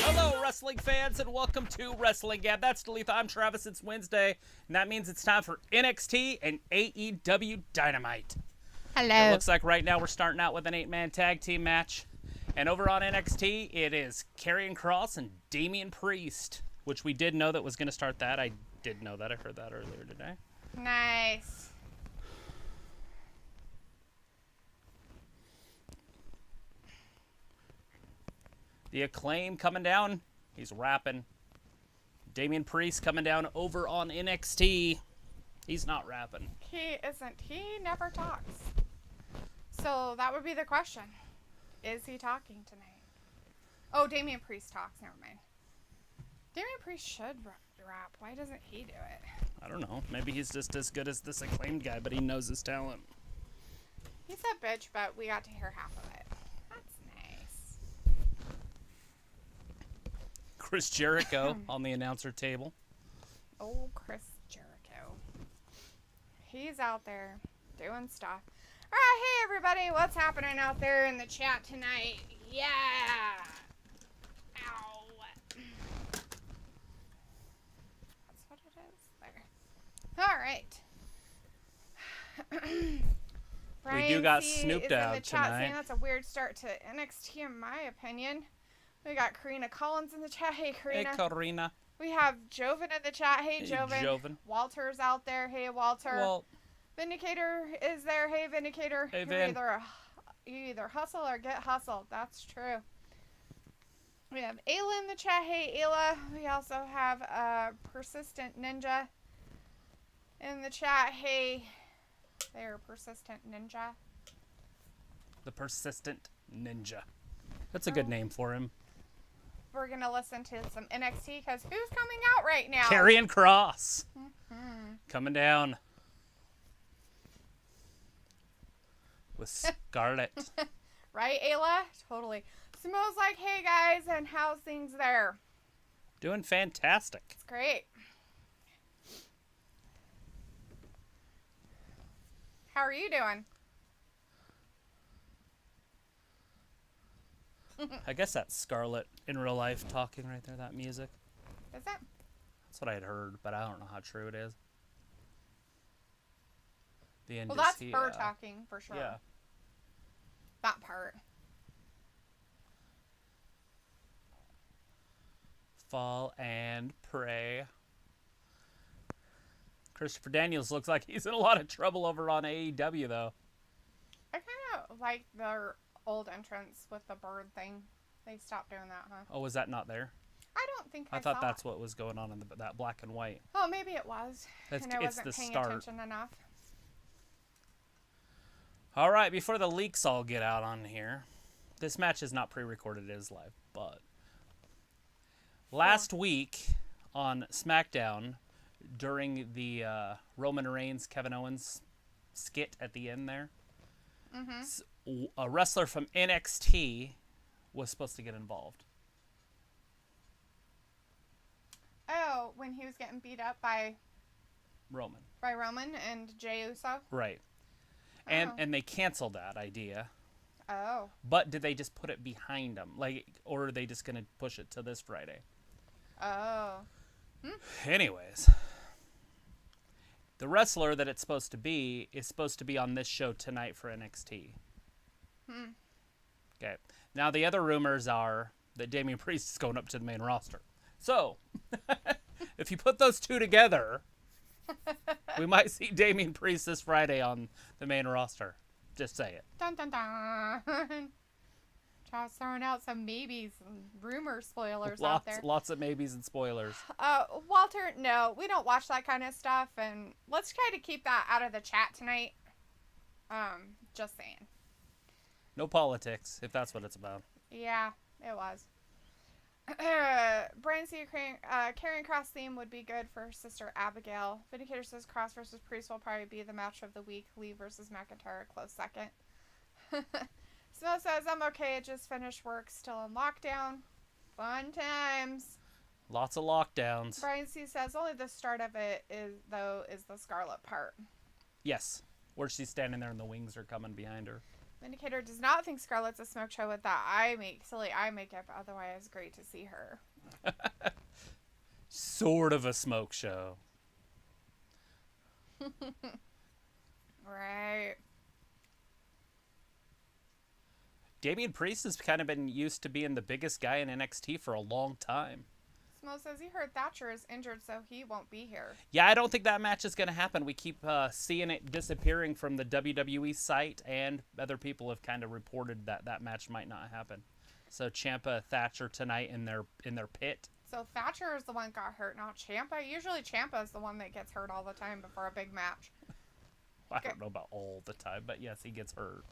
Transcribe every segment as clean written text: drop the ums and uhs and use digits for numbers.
Hello, wrestling fans, and welcome to WrestlingGab. That's Dalethea. I'm Travis. It's Wednesday, and that means it's time for NXT and AEW Dynamite. Hello. It looks like right now we're starting out with an 8-man tag team match. And over on NXT, it is Karrion Kross and Damian Priest, which we did know that was going to start that. I did know that. I heard that earlier today. Nice. The Acclaim coming down. He's rapping. Damian Priest coming down over on NXT. He's not rapping. He isn't. He never talks. So that would be the question. Is he talking tonight? Oh, Damian Priest talks. Never mind. Damian Priest should rap. Why doesn't he do it? I don't know. Maybe he's just as good as this Acclaimed guy, but he knows his talent. He's a bitch, but we got to hear half of it. That's nice. Chris Jericho on the announcer table. Oh, Chris Jericho. He's out there doing stuff. All right, hey everybody, what's happening out there in the chat tonight? Yeah. Ow. That's what it is. There. All right. We do got C Snoop is Dogg in the chat tonight. saying that's a weird start to NXT in my opinion. We got Karina Collins in the chat. Hey Karina. Hey, Karina. We have Joven in the chat. Hey Hey, Joven. Joven. Walter's out there. Hey Walter. Well, Vindicator is there. Hey, Vindicator. Hey, You Vin. either hustle or get hustled. That's true. We have Ayla in the chat. Hey, Ayla. We also have Persistent Ninja in the chat. Hey, there, Persistent Ninja. the Persistent Ninja. That's a good name for him. We're going to listen to some NXT because who's coming out right now? Karrion Kross. Mm-hmm. Coming down. With Scarlett. Right, Ayla? Totally. Samoa's like, hey guys, and how's things there? Doing fantastic. It's great. How are you doing? I guess that's Scarlett in real life talking right there, that music. Is it? That's what I had heard, but I don't know how true it is. The end Well, is that's he, her talking for sure. Yeah. That part. Fall and pray. Christopher Daniels looks like he's in a lot of trouble over on AEW, though. I kind of like their old entrance with the bird thing. They stopped doing that, huh? Oh, was that not there? I don't think I thought saw that's it. what was going on in that black and white. Oh, maybe it was. It's And I wasn't the paying start. attention enough. All right, before the leaks all get out on here, this match is not pre-recorded, it is live, but last week on SmackDown, during the Roman Reigns, Kevin Owens skit at the end there, a wrestler from NXT was supposed to get involved. Oh, when he was getting beat up by Roman. And Jey Uso? Right. Oh. And they canceled that idea. Oh. But did they just put it behind them? Or are they just going to push it to this Friday? Oh. Anyways, the wrestler that it's supposed to be is supposed to be on this show tonight for NXT. Okay. Now, the other rumors are that Damian Priest is going up to the main roster. So, if you put those two together, we might see Damian Priest this Friday on the main roster. Just say it. Dun dun dun. Josh throwing out some maybes and rumor spoilers out there. Lots of maybes and spoilers. Walter, no, we don't watch that kind of stuff, and let's try to keep that out of the chat tonight. Just saying. No politics, if that's what it's about. Yeah, it was. Brian C. Karrion Kross theme would be good for Sister Abigail. Vindicator says Kross versus Priest will probably be the match of the week. Lee versus McIntyre, a close second. Snow says, I'm okay. I just finished work. Still in lockdown. Fun times. Lots of lockdowns. Brian C. says, only the start of it is the Scarlet part. Yes. Where she's standing there and the wings are coming behind her. Vindicator does not think Scarlett's a smoke show with that silly eye makeup. Otherwise, great to see her. Sort of a smoke show. Right. Damian Priest has kind of been used to being the biggest guy in NXT for a long time. Smo says he heard Thatcher is injured, so he won't be here. Yeah, I don't think that match is going to happen. We keep seeing it disappearing from the WWE site, and other people have kind of reported that that match might not happen. So Ciampa, Thatcher tonight in their pit. So Thatcher is the one that got hurt, not Ciampa. Usually Ciampa is the one that gets hurt all the time before a big match. I don't know about all the time, but yes, he gets hurt.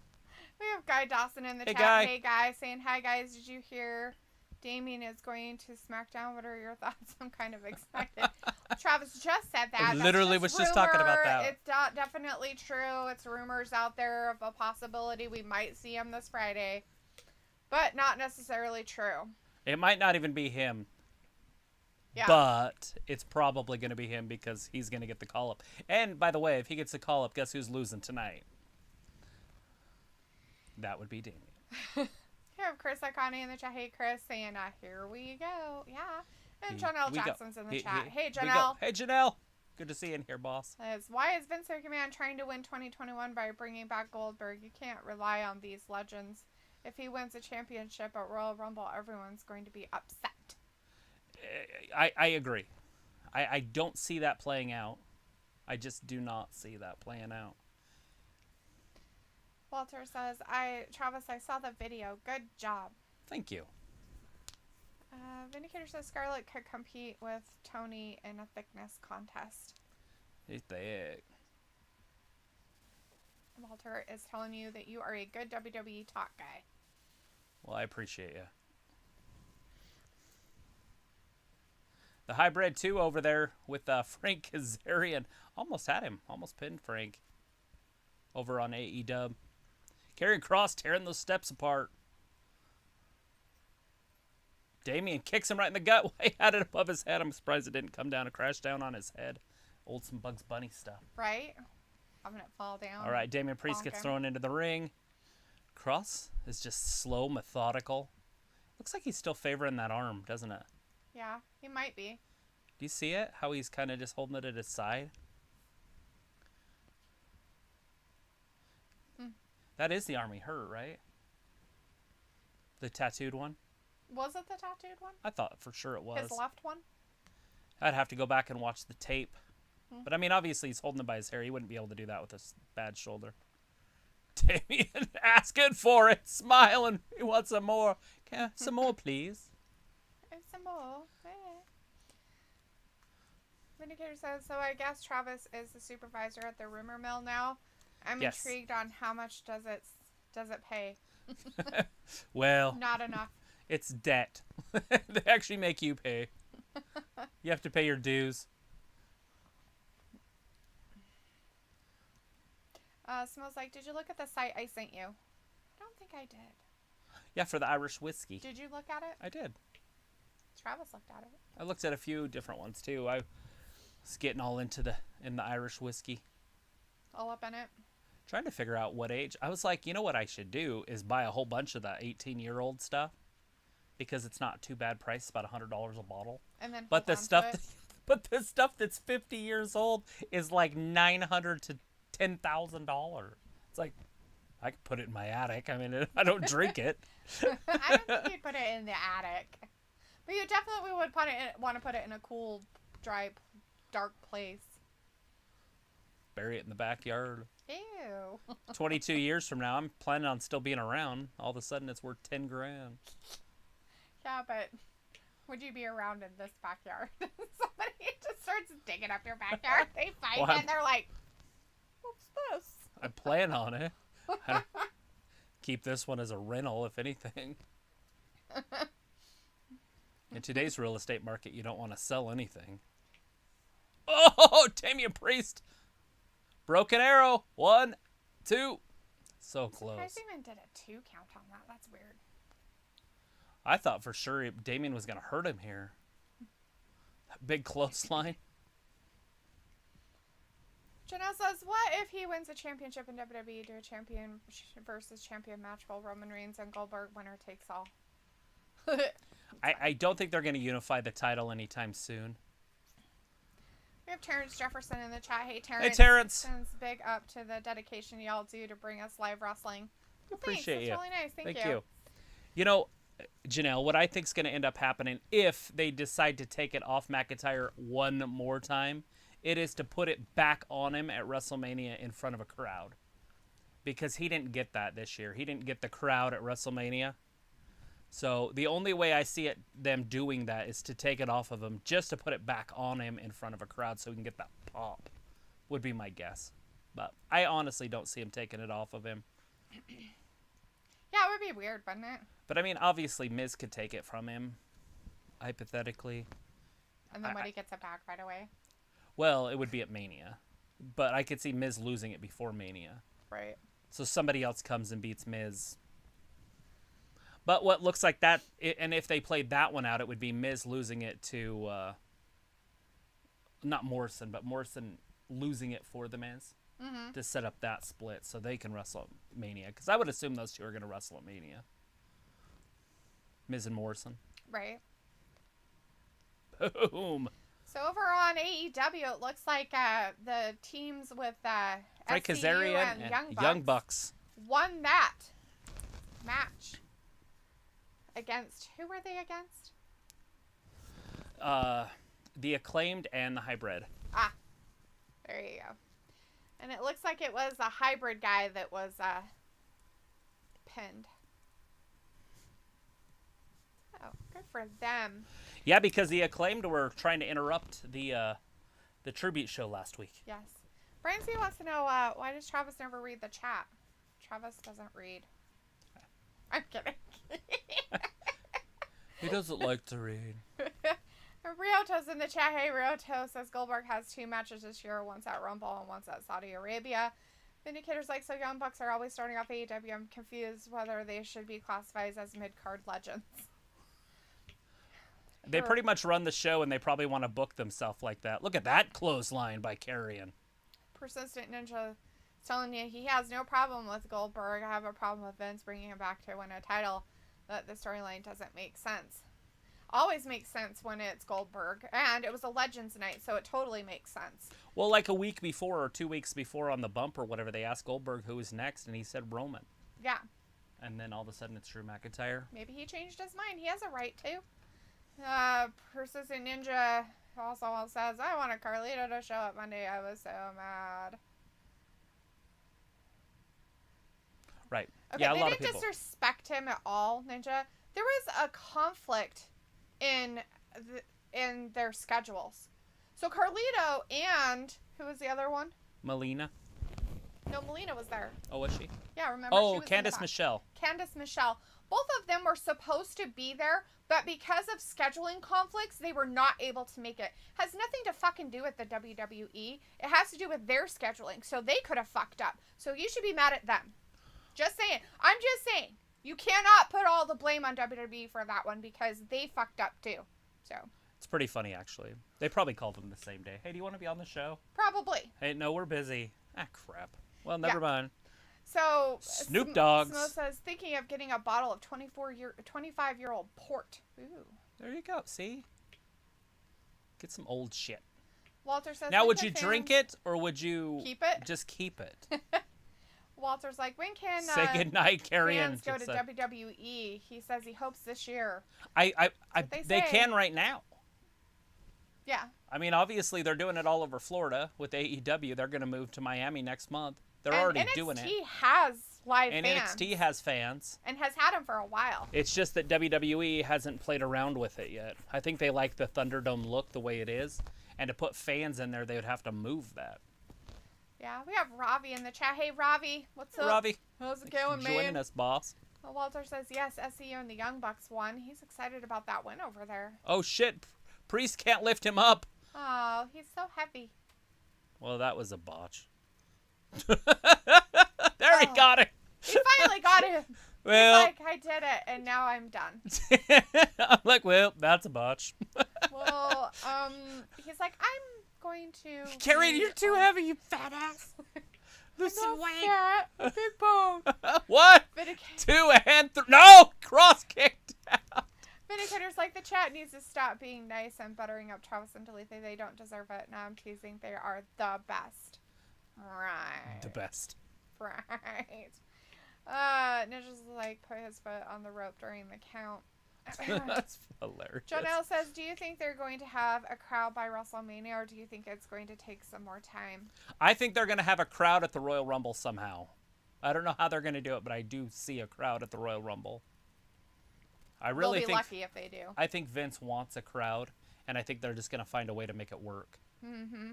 We have Guy Dawson in the chat. Guy. Hey, Guy, saying, hi, guys. Did you hear Damien is going to SmackDown? What are your thoughts? I'm kind of excited. Travis just said that. Literally was just talking about that. It's not definitely true. It's rumors out there of a possibility we might see him this Friday, but not necessarily true. It might not even be him. Yeah. But it's probably going to be him because he's going to get the call-up. And, by the way, if he gets the call-up, guess who's losing tonight? That would be Damien. Here we have Chris Iconi in the chat. Hey, Chris, saying, here we go. Yeah. And Janelle Jackson's in the chat. Hey, Janelle. Hey, Janelle. Good to see you in here, boss. Why is Vince McMahon trying to win 2021 by bringing back Goldberg? You can't rely on these legends. If he wins a championship at Royal Rumble, everyone's going to be upset. I agree. I don't see that playing out. I just do not see that playing out. Walter says, Travis, I saw the video. Good job. Thank you. Vindicator says Scarlett could compete with Tony in a thickness contest. He's thick. Walter is telling you that you are a good WWE talk guy. Well, I appreciate you. The hybrid 2 over there with Frank Kazarian. Almost had him. Almost pinned Frank over on AEW. Karrion Kross tearing those steps apart. Damien kicks him right in the gut while he had it above his head. I'm surprised it didn't come down and crash down on his head. Old some Bugs Bunny stuff. Right? Having it fall down. All right, Damien Priest gets thrown into the ring. Kross is just slow, methodical. Looks like he's still favoring that arm, doesn't it? Yeah, he might be. Do you see it? How he's kind of just holding it at his side? That is the arm he hurt, right? The tattooed one? Was it the tattooed one? I thought for sure it was. His left one? I'd have to go back and watch the tape. But I mean, obviously he's holding it by his hair. He wouldn't be able to do that with his bad shoulder. Damien asking for it, smiling. He wants some more. Some more, please. Some more. Vindicator says, so I guess Travis is the supervisor at the rumor mill now. I'm intrigued on how much does it pay. Well, not enough. It's debt. They actually make you pay. You have to pay your dues. Smells like, did you look at the site I sent you? I don't think I did. Yeah, for the Irish whiskey. Did you look at it? I did. Travis looked at it. I looked at a few different ones too. I was getting all into the Irish whiskey. All up in it. Trying to figure out what age. I was like, you know what I should do is buy a whole bunch of the 18-year-old stuff because it's not too bad price. It's about $100 a bottle. And then but the stuff that's 50 years old is like $900 to $10,000. It's like I could put it in my attic. I mean, I don't drink it. I don't think you'd put it in the attic, but you definitely would want to put it in a cool, dry, dark place. Bury it in the backyard. Ew. 22 years from now, I'm planning on still being around. All of a sudden, it's worth $10,000. Yeah, but would you be around in this backyard? Somebody just starts digging up your backyard. They find it, and they're like, "What's this?" I plan on it. Keep this one as a rental, if anything. In today's real estate market, you don't want to sell anything. Oh, Damian Priest. Broken arrow. 1, 2. So close. I even did a 2 count on that. That's weird. I thought for sure Damian was going to hurt him here. That big clothesline. Janelle says, what if he wins a championship in WWE, do a champion versus champion match while Roman Reigns and Goldberg winner takes all? I don't think they're going to unify the title anytime soon. We have Terrence Jefferson in the chat. Hey, Terrence. Hey, Terrence. Sends big up to the dedication y'all do to bring us live wrestling. Well, Appreciate thanks. you. That's really nice. Thank you. You know, Janelle, what I think is going to end up happening if they decide to take it off McIntyre one more time, it is to put it back on him at WrestleMania in front of a crowd. Because he didn't get that this year. He didn't get the crowd at WrestleMania. So the only way I see them doing that is to take it off of him, just to put it back on him in front of a crowd so we can get that pop, would be my guess. But I honestly don't see him taking it off of him. Yeah, it would be weird, wouldn't it? But I mean, obviously Miz could take it from him, hypothetically. And then when he gets it back right away. Well, it would be at Mania. But I could see Miz losing it before Mania. Right. So somebody else comes and beats Miz. But what looks like that, and if they played that one out, it would be Miz losing it to, not Morrison, but Morrison losing it for the Miz to set up that split so they can wrestle at Mania. Because I would assume those two are going to wrestle at Mania. Miz and Morrison. Right. Boom. So over on AEW, it looks like the teams with Frankie SCU Kazarian and Young Bucks won that match. Against, who were they against? The Acclaimed and the Hybrid. Ah, there you go. And it looks like it was a hybrid guy that was pinned. Oh, good for them. Yeah, because the Acclaimed were trying to interrupt the tribute show last week. Yes. Brian C wants to know, why does Travis never read the chat? Travis doesn't read. I'm kidding. He doesn't like to read. Rioto's in the chat. Hey, Rioto says Goldberg has 2 matches this year, once at Rumble and once at Saudi Arabia. Vindicator's like, so Young Bucks are always starting off AEW. I'm confused whether they should be classified as mid-card legends. They pretty much run the show, and they probably want to book themselves like that. Look at that clothesline by Carrion. Persistent Ninja is telling you he has no problem with Goldberg. I have a problem with Vince bringing him back to win a title. That the storyline doesn't make sense. Always makes sense when it's Goldberg. And it was a Legends night, so it totally makes sense. Well, like a week before or 2 weeks before on the bump or whatever, they asked Goldberg who was next, and he said Roman. Yeah. And then all of a sudden it's Drew McIntyre. Maybe he changed his mind. He has a right to. Persistent Ninja also says, I wanted Carlito to show up Monday. I was so mad. Right. Okay, yeah, a they lot of didn't people. disrespect him at all, Ninja. There was a conflict in their schedules. So Carlito and who was the other one? Melina. No, Melina was there. Oh, was she? Yeah, remember? Oh, she was in the Candice back. Michelle. Candice Michelle. Both of them were supposed to be there, but because of scheduling conflicts, they were not able to make it. Has nothing to fucking do with the WWE. It has to do with their scheduling. So they could have fucked up. So you should be mad at them. Just saying. I'm just saying. You cannot put all the blame on WWE for that one because they fucked up too. So. It's pretty funny, actually. They probably called them the same day. Hey, do you want to be on the show? Probably. Hey, no, we're busy. Ah, crap. Well, never mind. So. Snoop Dogg's. Smo says, thinking of getting a bottle of 25-year-old port. Ooh. There you go. See? Get some old shit. Walter says. Now, would you drink it or would you keep it? Just keep it? Walter's like, when can say goodnight, Carrion? Fans go to WWE? He says he hopes this year. They can right now. Yeah. I mean, obviously they're doing it all over Florida with AEW. They're going to move to Miami next month. They're already doing it. NXT has live and fans. NXT has fans. And has had them for a while. It's just that WWE hasn't played around with it yet. I think they like the Thunderdome look the way it is. And to put fans in there, they would have to move that. Yeah, we have Ravi in the chat. Hey, Ravi, what's up? Ravi. How's it going, man? Joining us, boss. Well, Walter says, yes, SCU and the Young Bucks won. He's excited about that win over there. Oh, shit. Priest can't lift him up. Oh, he's so heavy. Well, that was a botch. He got it. He finally got it. Well, he's like, I did it, and now I'm done. I'm like, well, that's a botch. Well, he's like, I'm going to... Carrie, you're too heavy, you fat ass. Lose some weight. Fat, a big bone. What? Vindicator. 2 and 3. No! Cross kicked out. Vindicator's like, the chat needs to stop being nice and buttering up Travis and Dalethea. They don't deserve it. No, I'm teasing. They are the best. Right. The best. Right. Ninja's like, put his foot on the rope during the count. That's hilarious. John L says, do you think they're going to have a crowd by WrestleMania, or do you think it's going to take some more time? I think they're going to have a crowd at the Royal Rumble somehow. I don't know how they're going to do it, but I do see a crowd at the Royal Rumble. I really They'll be think lucky if they do. I think Vince wants a crowd, and I think they're just going to find a way to make it work. Mm-hmm.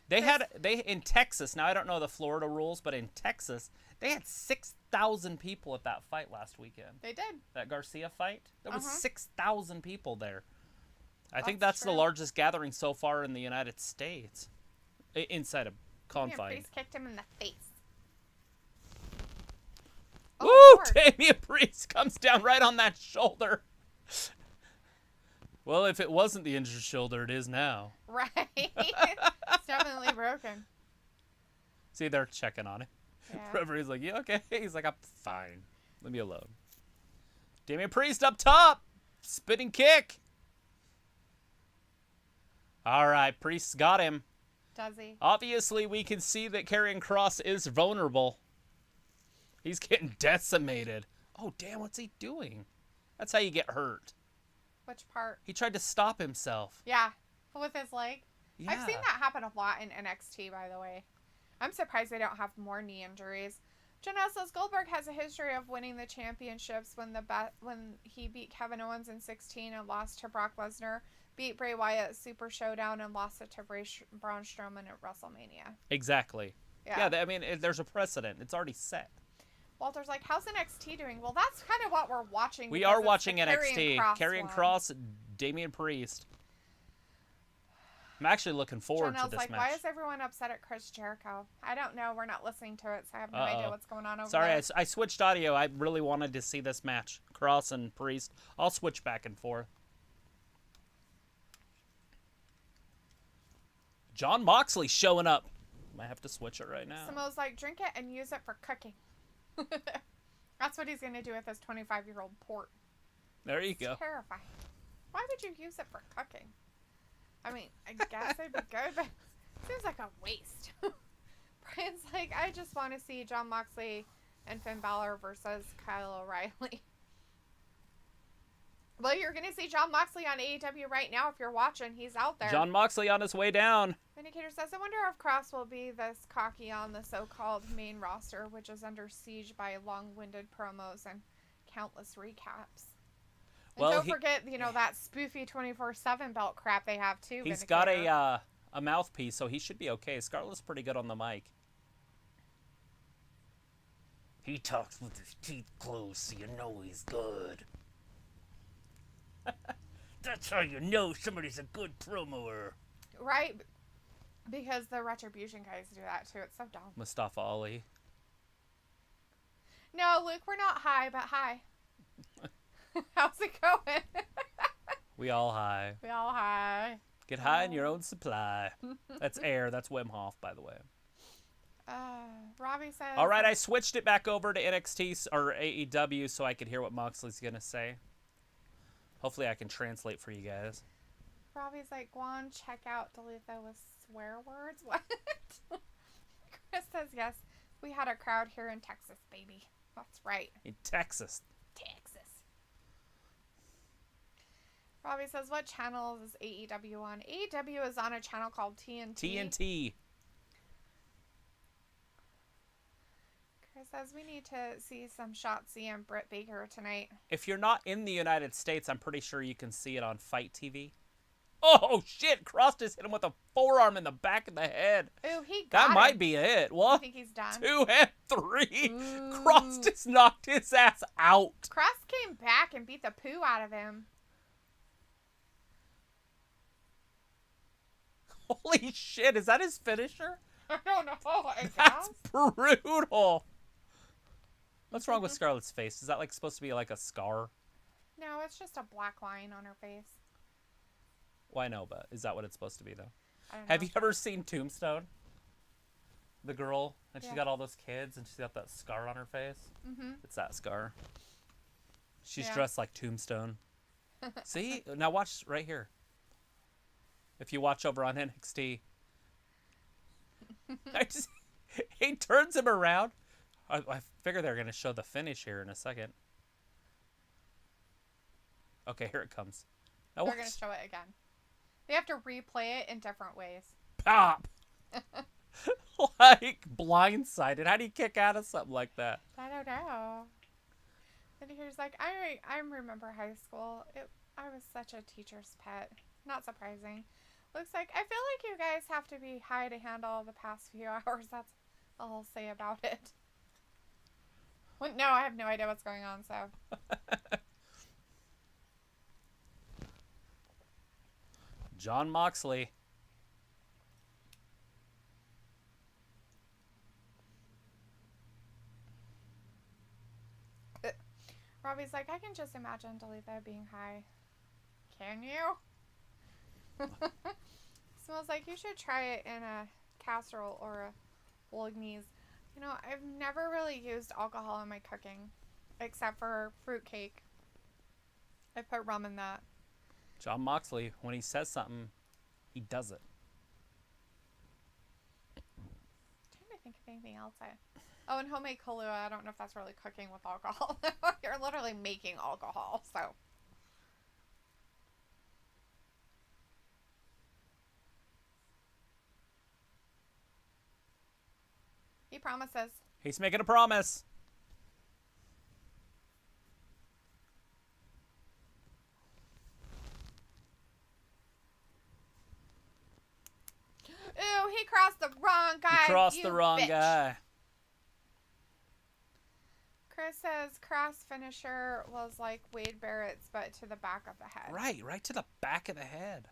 They in Texas. Now I don't know the Florida rules, but in Texas they had 6,000 people at that fight last weekend. They did. That Garcia fight. There was 6,000 people there. I think That's that's the largest gathering so far in the United States, inside a confine. Priest kicked him in the face. Woo! Lord. Damian Priest comes down right on that shoulder. Well, if it wasn't the injured shoulder, it is now. Right. It's definitely broken. See, they're checking on it. Yeah. Referee's like, yeah, okay. He's like, I'm fine. Leave me alone. Damian Priest up top. Spinning kick. All right, Priest's got him. Does he? Obviously, we can see that Karrion Kross is vulnerable. He's getting decimated. Oh, damn, what's he doing? That's how you get hurt. Which part? He tried to stop himself. Yeah. With his leg. Yeah. I've seen that happen a lot in NXT, by the way. I'm surprised they don't have more knee injuries. Janelle says Goldberg has a history of winning the championships when he beat Kevin Owens in 16 and lost to Brock Lesnar, beat Bray Wyatt at Super Showdown, and lost it to Braun Strowman at WrestleMania. Exactly. Yeah. I mean, there's a precedent. It's already set. Walter's like, how's NXT doing? Well, that's kind of what we're watching. We are watching NXT. Karrion Kross, Damian Priest. I'm actually looking forward to this like, match. why is everyone upset at Chris Jericho? I don't know. We're not listening to it, so I have no idea what's going on over Sorry, there. I switched audio. I really wanted to see this match. Kross and Priest. I'll switch back and forth. Jon Moxley showing up. Might have to switch it right now. Samoa's like, drink it and use it for cooking. That's what he's going to do with his 25-year-old port. There you go. Terrifying. Why would you use it for cooking? I mean, I guess it'd be good, but it seems like a waste. Brian's like, I just want to see Jon Moxley and Finn Balor versus Kyle O'Reilly. Well, you're going to see Jon Moxley on AEW right now if you're watching. He's out there. Jon Moxley on his way down. Vindicator says, I wonder if Kross will be this cocky on the so-called main roster, which is under siege by long-winded promos and countless recaps. And Well, don't forget, that spoofy 24/7 belt crap they have, too. He's got a mouthpiece, so he should be okay. Scarlett's pretty good on the mic. He talks with his teeth closed, so you know he's good. That's how you know somebody's a good promoer. Right? Because the Retribution guys do that, too. It's so dumb. Mustafa Ali. No, Luke, we're not high, but hi. How's it going? We all high. We all high. Get high in your own supply. That's air. That's Wim Hof, by the way. Robbie says... All right, I switched it back over to NXT or AEW so I could hear what Moxley's going to say. Hopefully I can translate for you guys. Robbie's like, Guan, check out Dalethea with swear words? What? Chris says, yes, we had a crowd here in Texas, baby. That's right. In Texas. Robbie says, what channel is AEW on? AEW is on a channel called TNT. TNT. Chris says, we need to see some Shotzi and Britt Baker tonight. If you're not in the United States, I'm pretty sure you can see it on Fight TV. Oh, shit. Kross just hit him with a forearm in the back of the head. Ooh, he got That him. might be it. What? I think he's done. 2 and 3. Ooh. Kross just knocked his ass out. Kross came back and beat the poo out of him. Holy shit. Is that his finisher? I don't know. That's brutal. What's wrong with Scarlett's face? Is that supposed to be like a scar? No, it's just a black line on her face. Well, I know, but is that what it's supposed to be, though? I don't know. Have you ever seen Tombstone? The girl, and she's got all those kids, and she's got that scar on her face. Mm-hmm. It's that scar. She's dressed like Tombstone. See? Now watch right here. If you watch over on NXT. He turns him around. I figure they're going to show the finish here in a second. Okay, here it comes. Now they're going to show it again. They have to replay it in different ways. Pop! Like, blindsided. How do you kick out of something like that? I don't know. And here's like, I remember high school. I was such a teacher's pet. Not surprising. Looks like, I feel like you guys have to be high to handle the past few hours. That's all I'll say about it. Well, no, I have no idea what's going on, so. Jon Moxley. Robbie's like, I can just imagine Dalethea being high. Can you? Smells like you should try it in a casserole or a bolognese. You know, I've never really used alcohol in my cooking, except for fruitcake. I put rum in that. Jon Moxley, when he says something, he does it. I'm trying to think of anything else. Oh, and homemade Kahlua. I don't know if that's really cooking with alcohol. You're literally making alcohol, so. He promises. He's making a promise. Ooh, he crossed the wrong guy. He crossed the wrong guy. Chris says cross finisher was like Wade Barrett's, but to the back of the head. Right to the back of the head.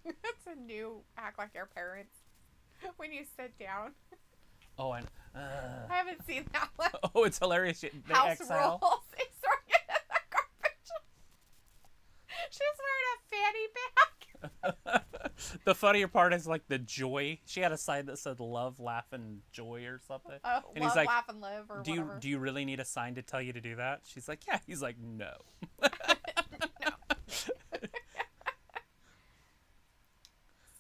That's a new act like your parents when you sit down. Oh, and I haven't seen that one. Oh, it's hilarious. They House exhale. rules. He's throwing it in the garbage. She's wearing a fanny pack. The funnier part is like the joy. She had a sign that said "Love, Laugh, and Joy" or something. Oh, and love, he's like, laugh, and live, or whatever. Do you really need a sign to tell you to do that? She's like, yeah. He's like, no. No.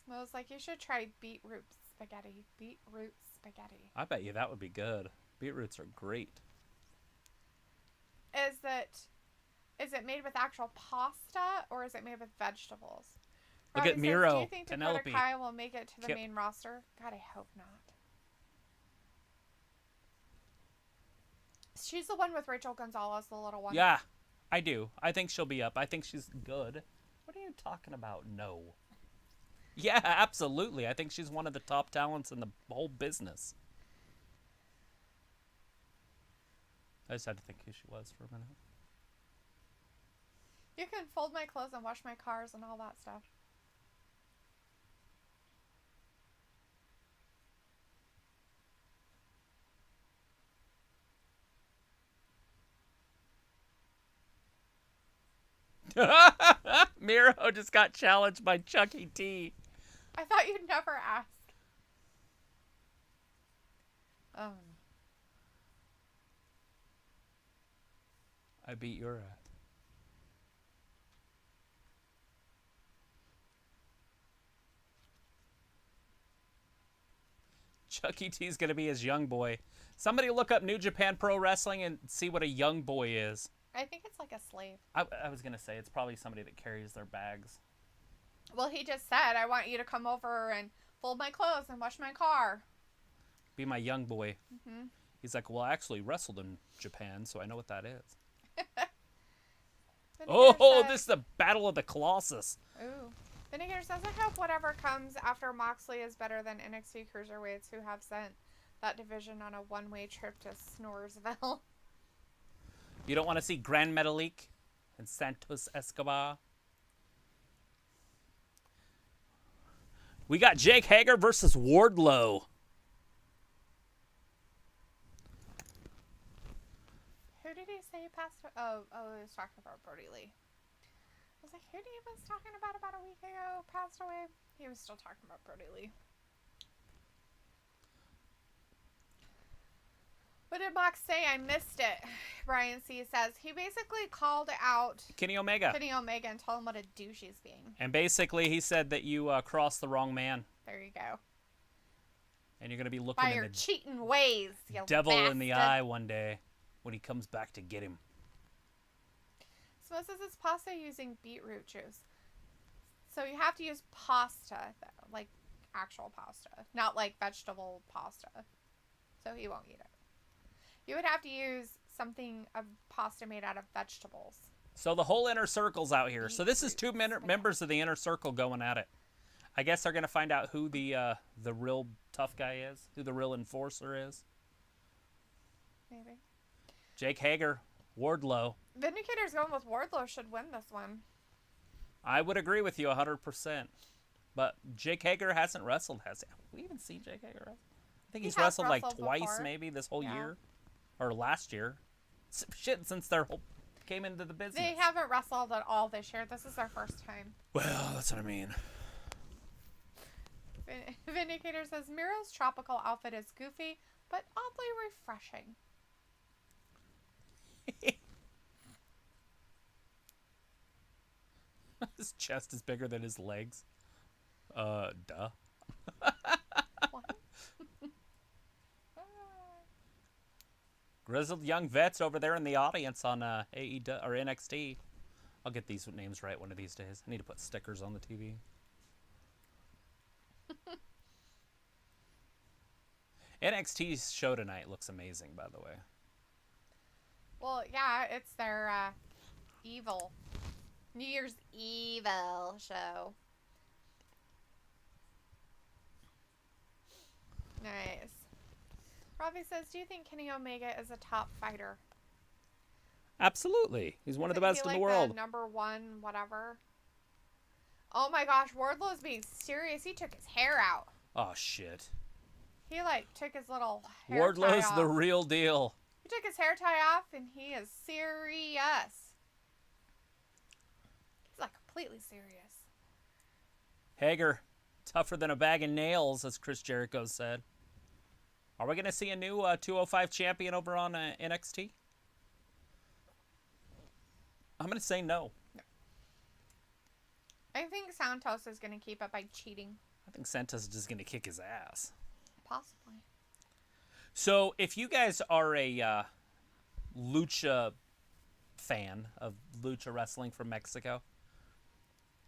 Smells like you should try beetroot spaghetti. Beetroot spaghetti. I bet you that would be good. Beetroots are great. Is it made with actual pasta or is it made with vegetables? Look Robbie at says, Miro, do you think Penelope. Dakota Kai will make it to the Kip. main roster? God, I hope not. She's the one with Rachel Gonzalez, the little one. Yeah, I do. I think she'll be up. I think she's good. What are you talking about? No. Yeah, absolutely. I think she's one of the top talents in the whole business. I just had to think who she was for a minute. You can fold my clothes and wash my cars and all that stuff. Miro just got challenged by Chucky T. I thought you'd never ask. I beat your ass. Chucky T's gonna be his young boy. Somebody look up New Japan Pro Wrestling and see what a young boy is. I think it's like a slave. I was gonna say it's probably somebody that carries their bags. Well, he just said, I want you to come over and fold my clothes and wash my car. Be my young boy. Mm-hmm. He's like, well, I actually wrestled in Japan, so I know what that is. Oh, this is the Battle of the Colossus. Ooh. Vinegar says, I hope whatever comes after Moxley is better than NXT Cruiserweights who have sent that division on a one-way trip to Snoresville. You don't want to see Gran Metalik and Santos Escobar? We got Jake Hager versus Wardlow. Who did he he say passed away? Oh, he was talking about Brody Lee. I was like, who he was talking about a week ago passed away? He was still talking about Brody Lee. What did Mox say? I missed it. Brian C. says he basically called out Kenny Omega. And told him what a douche he's being. And basically he said that you crossed the wrong man. There you go. And you're going to be looking by your cheating ways, you devil bastard. In the eye one day when he comes back to get him. So it says it's pasta using beetroot juice. So you have to use pasta, though, like actual pasta, not like vegetable pasta. So he won't eat it. You would have to use something of pasta made out of vegetables. So the whole inner circle's out here. So this is two members of the inner circle going at it. I guess they're going to find out who the real tough guy is, who the real enforcer is. Maybe. Jake Hager, Wardlow. Vindicator's going with Wardlow should win this one. I would agree with you 100%. But Jake Hager hasn't wrestled, has he? Have we even seen Jake Hager wrestle? I think he's wrestled like twice before. Maybe this whole year. Or last year. Shit, since their whole came into the business. They haven't wrestled at all this year. This is their first time. Well, that's what I mean. Vindicator says Miro's tropical outfit is goofy, but oddly refreshing. His chest is bigger than his legs. Duh. What? Grizzled young vets over there in the audience on AEW or NXT. I'll get these names right one of these days. I need to put stickers on the TV. NXT's show tonight looks amazing, by the way. Well, yeah, it's their evil New Year's Evil show. Nice. Robbie says, do you think Kenny Omega is a top fighter? Absolutely. He's one of the best in the world. Number one, whatever. Oh my gosh, Wardlow's being serious. He took his hair out. Oh, shit. He, took his little hair Wardlow's tie off. the real deal. He took his hair tie off, and he is serious. He's, completely serious. Hager, tougher than a bag of nails, as Chris Jericho said. Are we going to see a new 205 champion over on NXT? I'm going to say no. I think Santos is going to keep it by cheating. I think Santos is just going to kick his ass. Possibly. So, if you guys are a lucha fan of lucha wrestling from Mexico,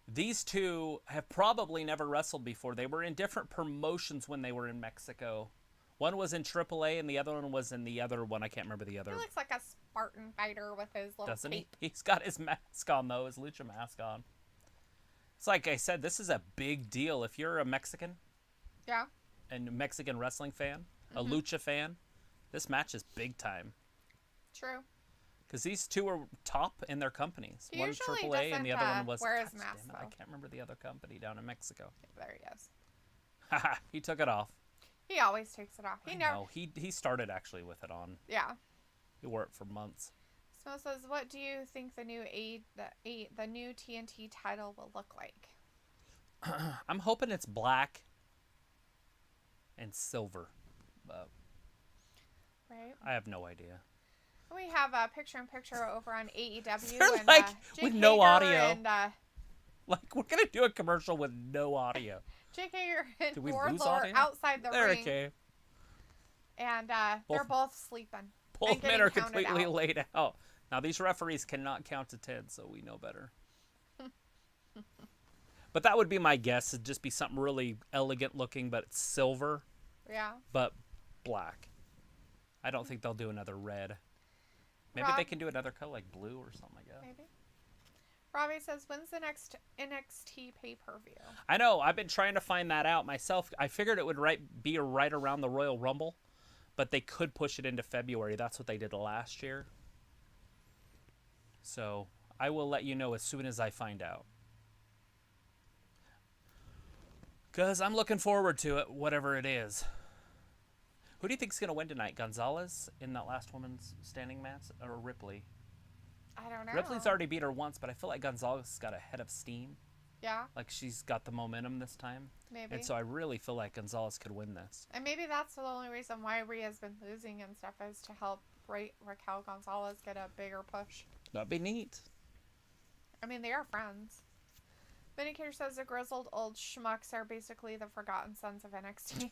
these two have probably never wrestled before. They were in different promotions when they were in Mexico. One was in AAA, and the other one was in the other one. I can't remember the other. He looks like a Spartan fighter with his little Doesn't cape. he? He's got his mask on, though, his lucha mask on. It's like I said, this is a big deal. If you're a Mexican, yeah, and a Mexican wrestling fan, a lucha fan, this match is big time. True. Because these two are top in their companies. He one usually AAA and the other one was... wear his mask, though. I can't remember the other company down in Mexico. There he is. Haha, he took it off. He always takes it off. He started actually with it on. Yeah. He wore it for months. Smoke says, what do you think the new the new TNT title will look like? I'm hoping it's black and silver. But right. I have no idea. We have a picture-in-picture over on AEW. They're and, with Jake no Hager audio. And, we're going to do a commercial with no audio. Jake Hager and Did we lose Wardlow are audio? outside the ring. Okay. And they're both sleeping. Both men are completely laid out. Now, these referees cannot count to 10, so we know better. But that would be my guess. It'd just be something really elegant looking, but it's silver. Yeah. But black. I don't think they'll do another red. Maybe they can do another color, like blue or something like that. Maybe. Robbie says, when's the next NXT pay-per-view? I know. I've been trying to find that out myself. I figured it would be right around the Royal Rumble, but they could push it into February. That's what they did last year. So I will let you know as soon as I find out. Because I'm looking forward to it, whatever it is. Who do you think's going to win tonight? Gonzalez in that last woman's standing match, or Ripley? I don't know. Ripley's already beat her once, but I feel like Gonzalez has got a head of steam. Yeah. Like she's got the momentum this time. Maybe. And so I really feel like Gonzalez could win this. And maybe that's the only reason why Rhea's been losing and stuff, is to help Raquel Gonzalez get a bigger push. That'd be neat. I mean, they are friends. Vindicator says the grizzled old schmucks are basically the Forgotten Sons of NXT.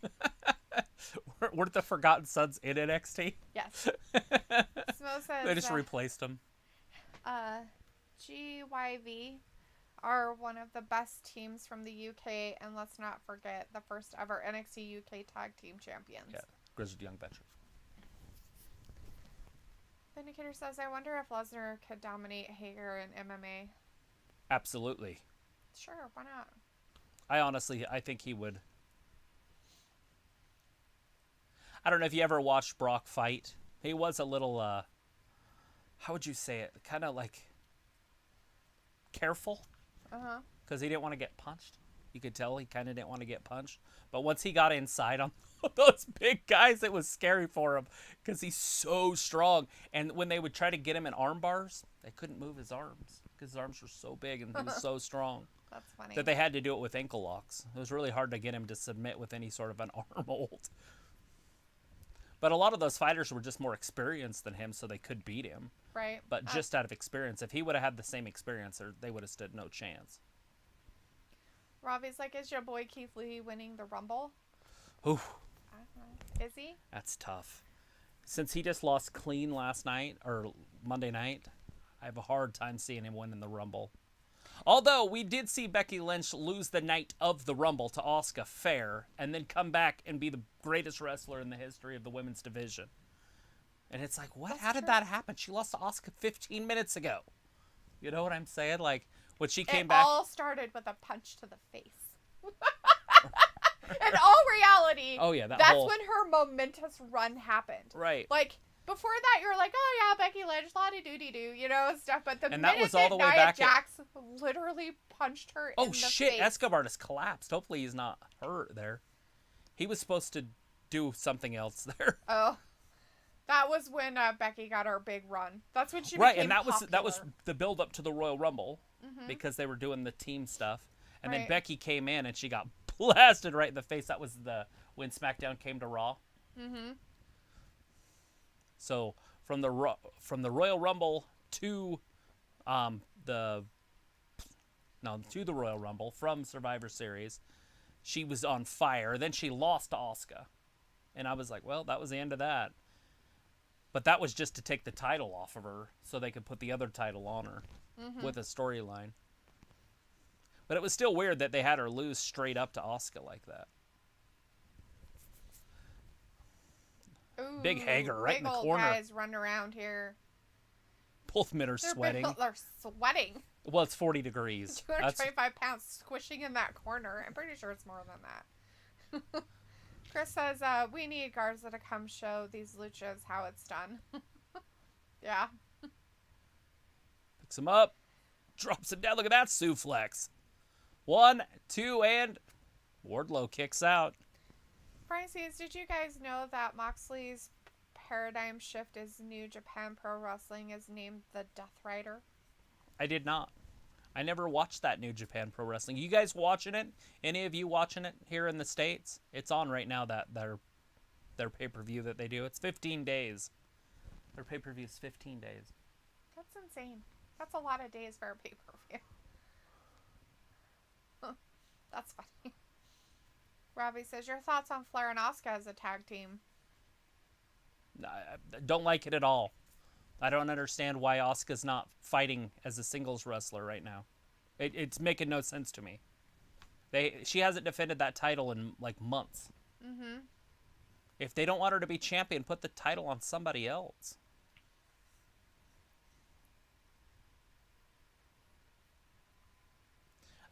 Weren't the Forgotten Sons in NXT? Yes. Smo says they just replaced them. GYV are one of the best teams from the UK, and let's not forget the first ever NXT UK Tag Team Champions. Yeah, Grizzled Young Veterans. Vindicator says, I wonder if Lesnar could dominate Hager in MMA. Absolutely. Sure, why not? I think he would. I don't know if you ever watched Brock fight. He was a little, how would you say it? Kind of like careful. Uh-huh. Because he didn't want to get punched. You could tell he kind of didn't want to get punched. But once he got inside on those big guys, it was scary for him because he's so strong. And when they would try to get him in arm bars, they couldn't move his arms because his arms were so big and he was so strong. That's funny. That they had to do it with ankle locks. It was really hard to get him to submit with any sort of an arm hold. But a lot of those fighters were just more experienced than him, so they could beat him. Right. But just out of experience. If he would have had the same experience, they would have stood no chance. Robbie's like, is your boy Keith Lee winning the Rumble? Ooh. Is he? That's tough. Since he just lost clean last night, or Monday night, I have a hard time seeing him win in the Rumble. Although, we did see Becky Lynch lose the night of the Rumble to Asuka fair, and then come back and be the greatest wrestler in the history of the women's division. And it's like, what? That's How did true. that happen? She lost to Asuka 15 minutes ago. You know what I'm saying? Like, when she came It back... all started with a punch to the face. In all reality, Oh, yeah, that's when her momentous run happened. Right. Like, before that, you're like, oh, yeah, Becky Lynch, la-di-doo-dee-doo, you know, stuff. But the And minute that was all the way Nia back Jax literally punched her in the shit, face. Escobar just collapsed. Hopefully he's not hurt there. He was supposed to do something else there. Oh. That was when Becky got her big run. That's when she Right, became and that popular. was the build up to the Royal Rumble because they were doing the team stuff. And then Right. Becky came in and she got blasted right in the face. That was when SmackDown came to Raw. Mm-hmm. So from the Royal Rumble to the Royal Rumble from Survivor Series, she was on fire. Then she lost to Asuka. And I was like, well, that was the end of that. But that was just to take the title off of her so they could put the other title on her with a storyline. But it was still weird that they had her lose straight up to Asuka like that. Ooh, Big Hager right in the big old corner. guys running around here. Both men are sweating. They're sweating. Well, it's 40 degrees. 225 pounds squishing in that corner. I'm pretty sure it's more than that. Chris says, we need Garza to come show these luchas how it's done. Yeah. Picks him up. Drops him down. Look at that suplex. 1, 2, and Wardlow kicks out. Brian says, did you guys know that Moxley's paradigm shift as New Japan Pro Wrestling is named the Death Rider? I did not. I never watched that New Japan Pro Wrestling. You guys watching it? Any of you watching it here in the States? It's on right now, that their pay-per-view that they do. It's 15 days. Their pay-per-view is 15 days. That's insane. That's a lot of days for a pay-per-view. That's funny. Robbie says, your thoughts on Flair and Asuka as a tag team? I don't like it at all. I don't understand why Asuka's not fighting as a singles wrestler right now. It's making no sense to me. She hasn't defended that title in like months. Mm-hmm. If they don't want her to be champion, put the title on somebody else.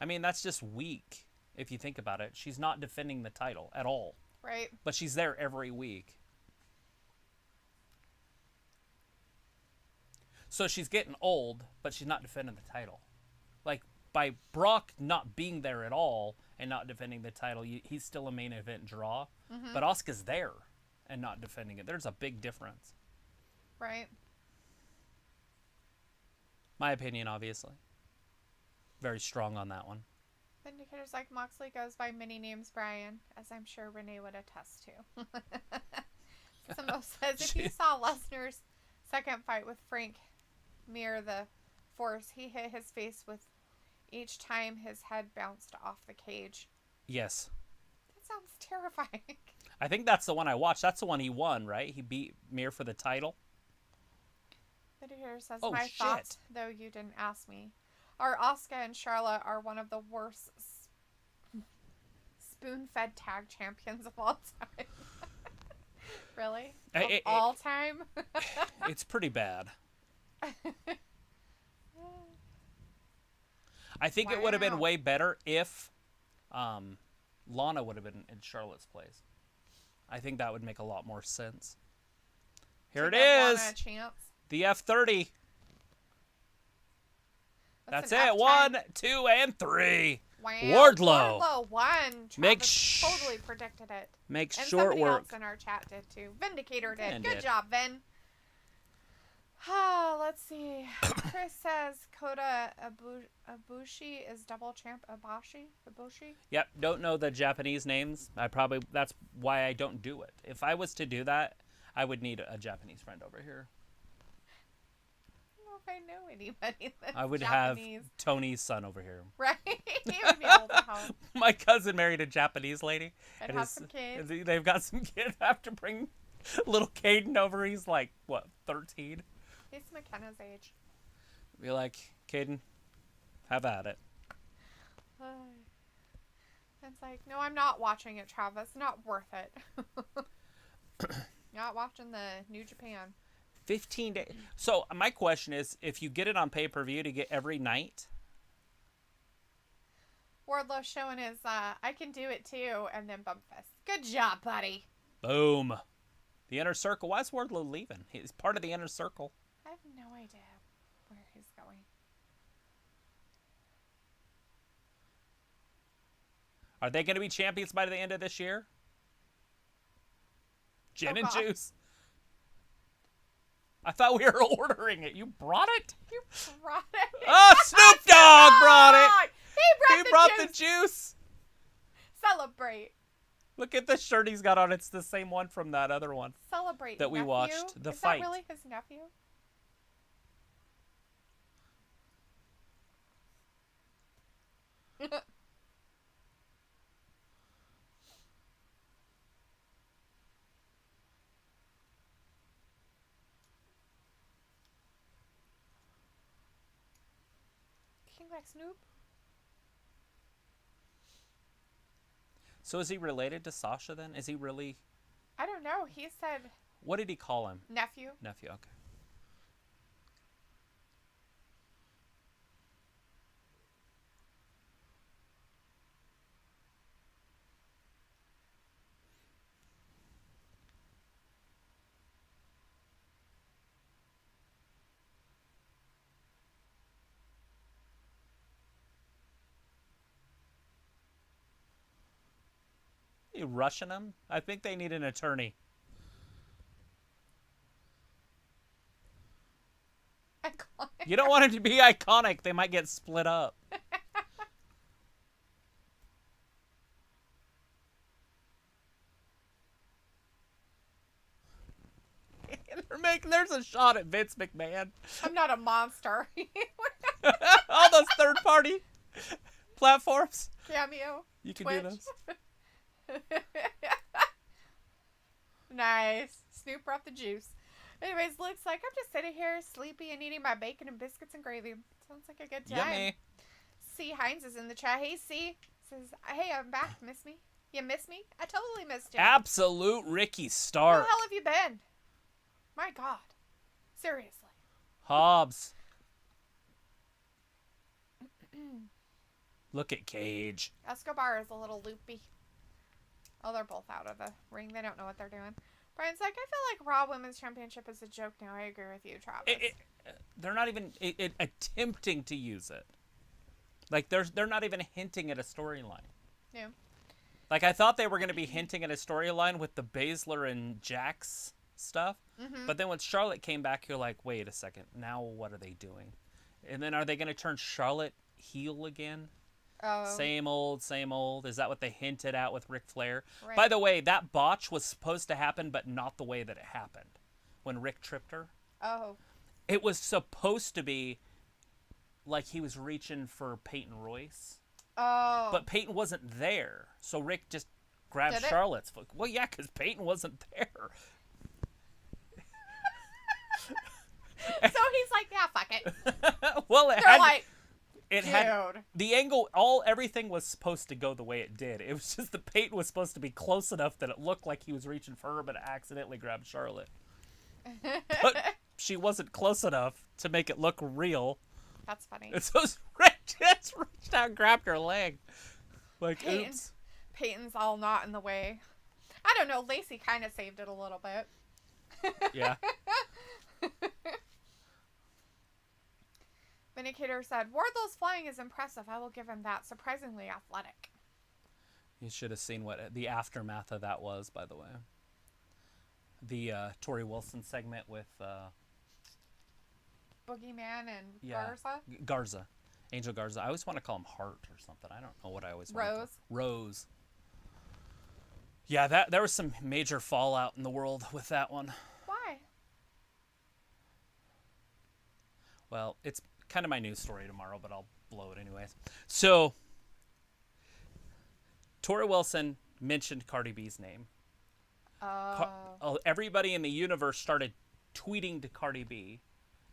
I mean, that's just weak if you think about it. She's not defending the title at all. Right. But she's there every week. So she's getting old, but she's not defending the title. Like, by Brock not being there at all and not defending the title, he's still a main event draw. Mm-hmm. But Asuka's there. and not defending it. There's a big difference. Right. My opinion, obviously. Very strong on that one. Vindicator's like, Moxley goes by many names, Brian, as I'm sure Renee would attest to. Samo says, if you saw Lesnar's second fight with Frank Mir the Force, he hit his face with each time his head bounced off the cage. Yes. That sounds terrifying. I think that's the one I watched. That's the one he won, right? He beat Mir for the title. Vindicator says, Oh, my shit. thoughts, though you didn't ask me, are Asuka and Charlotte are one of the worst spoon-fed tag champions of all time. Really? All time? It's pretty bad. I think it would have been way better if Lana would have been in Charlotte's place. I think that would make a lot more sense. Here it is. Lana a chance. The F30. That's it. F10. 1, 2, and 3. Wow. Wardlow won. Make Travis totally predicted it. Makes And short somebody work. else in our chat did too. Vindicator did. Vin Good did. job, Vin. Let's see. Chris says Kota Ibushi is double champ. Ibushi? Yep, don't know the Japanese names. That's why I don't do it. If I was to do that, I would need a Japanese friend over here. I don't know if I know anybody that's I would Japanese. have Tony's son over here. Right? He would be able to help. My cousin married a Japanese lady. And have some kids. They've got some kids. I have to bring little Caden over. He's like, what, 13? He's McKenna's age. Be like, Caden, have at it. It's like, no, I'm not watching it, Travis. Not worth it. Not watching the New Japan. 15 days. So my question is, if you get it on pay-per-view to get every night. Wardlow showing his, I can do it too, and then bump fist. Good job, buddy. Boom. The Inner Circle. Why is Wardlow leaving? He's part of the Inner Circle. I have no idea where he's going. Are they going to be champions by the end of this year? Gin and God. juice. I thought we were ordering it. You brought it? You brought it. Oh, Snoop Dogg brought it. He brought the juice. Celebrate. Look at the shirt he's got on. It's the same one from that other one. Celebrate. That we nephew. watched, the Is fight. That really his nephew? King like Snoop? So is he related to Sasha then? Is he really? I don't know. He said What did he call him? nephew. Nephew, okay. You rushing him? I think they need an attorney. Iconic. You don't want it to be iconic. They might get split up. There's a shot at Vince McMahon. I'm not a monster. All those third-party platforms. Cameo. You can Twitch. do those. Nice. Snoop brought the juice. Anyways, looks like I'm just sitting here sleepy and eating my bacon and biscuits and gravy. Sounds like a good time. Yummy. C. Hines is in the chat. Hey, C. Says, hey, I'm back. Miss me? You miss me? I totally missed you. Absolute Ricky Where Stark. the hell have you been? My God. Seriously. Hobbs. Look at Cage. Escobar is a little loopy. Oh, they're both out of the ring. They don't know what they're doing. Brian's like, I feel like Raw Women's Championship is a joke now. I agree with you, Travis. They're not even attempting to use it. Like they're not even hinting at a storyline. Yeah. Like, I thought they were going to be hinting at a storyline with the Baszler and Jax stuff. Mm-hmm. But then when Charlotte came back, you're like, wait a second. Now what are they doing? And then are they going to turn Charlotte heel again? Oh. Same old, same old. Is that what they hinted at with Ric Flair? Right. By the way, that botch was supposed to happen, but not the way that it happened. When Rick tripped her. Oh. It was supposed to be like he was reaching for Peyton Royce. Oh. But Peyton wasn't there. So Rick just grabbed Did it? Charlotte's foot. Well, yeah, because Peyton wasn't there. So he's like, yeah, fuck it. Well, They're like, it dude. had the angle. Everything was supposed to go the way it did. It was just the Peyton was supposed to be close enough that it looked like he was reaching for her, but it accidentally grabbed Charlotte. But she wasn't close enough to make it look real. That's funny. And so Rick just reached out and grabbed her leg. Like, oops. Peyton's all not in the way. I don't know. Lacey kind of saved it a little bit. Yeah. Vindicator said, Wardlow's flying is impressive. I will give him that. Surprisingly athletic. You should have seen what the aftermath of that was, by the way. The Tori Wilson segment with... Boogeyman and Garza? Garza. Angel Garza. I always want to call him Hart or something. I don't know what I always want to call him. Rose. Yeah, there was some major fallout in the world with that one. Why? Well, it's kind of my news story tomorrow, but I'll blow it anyways. So, Tori Wilson mentioned Cardi B's name. Everybody in the universe started tweeting to Cardi B.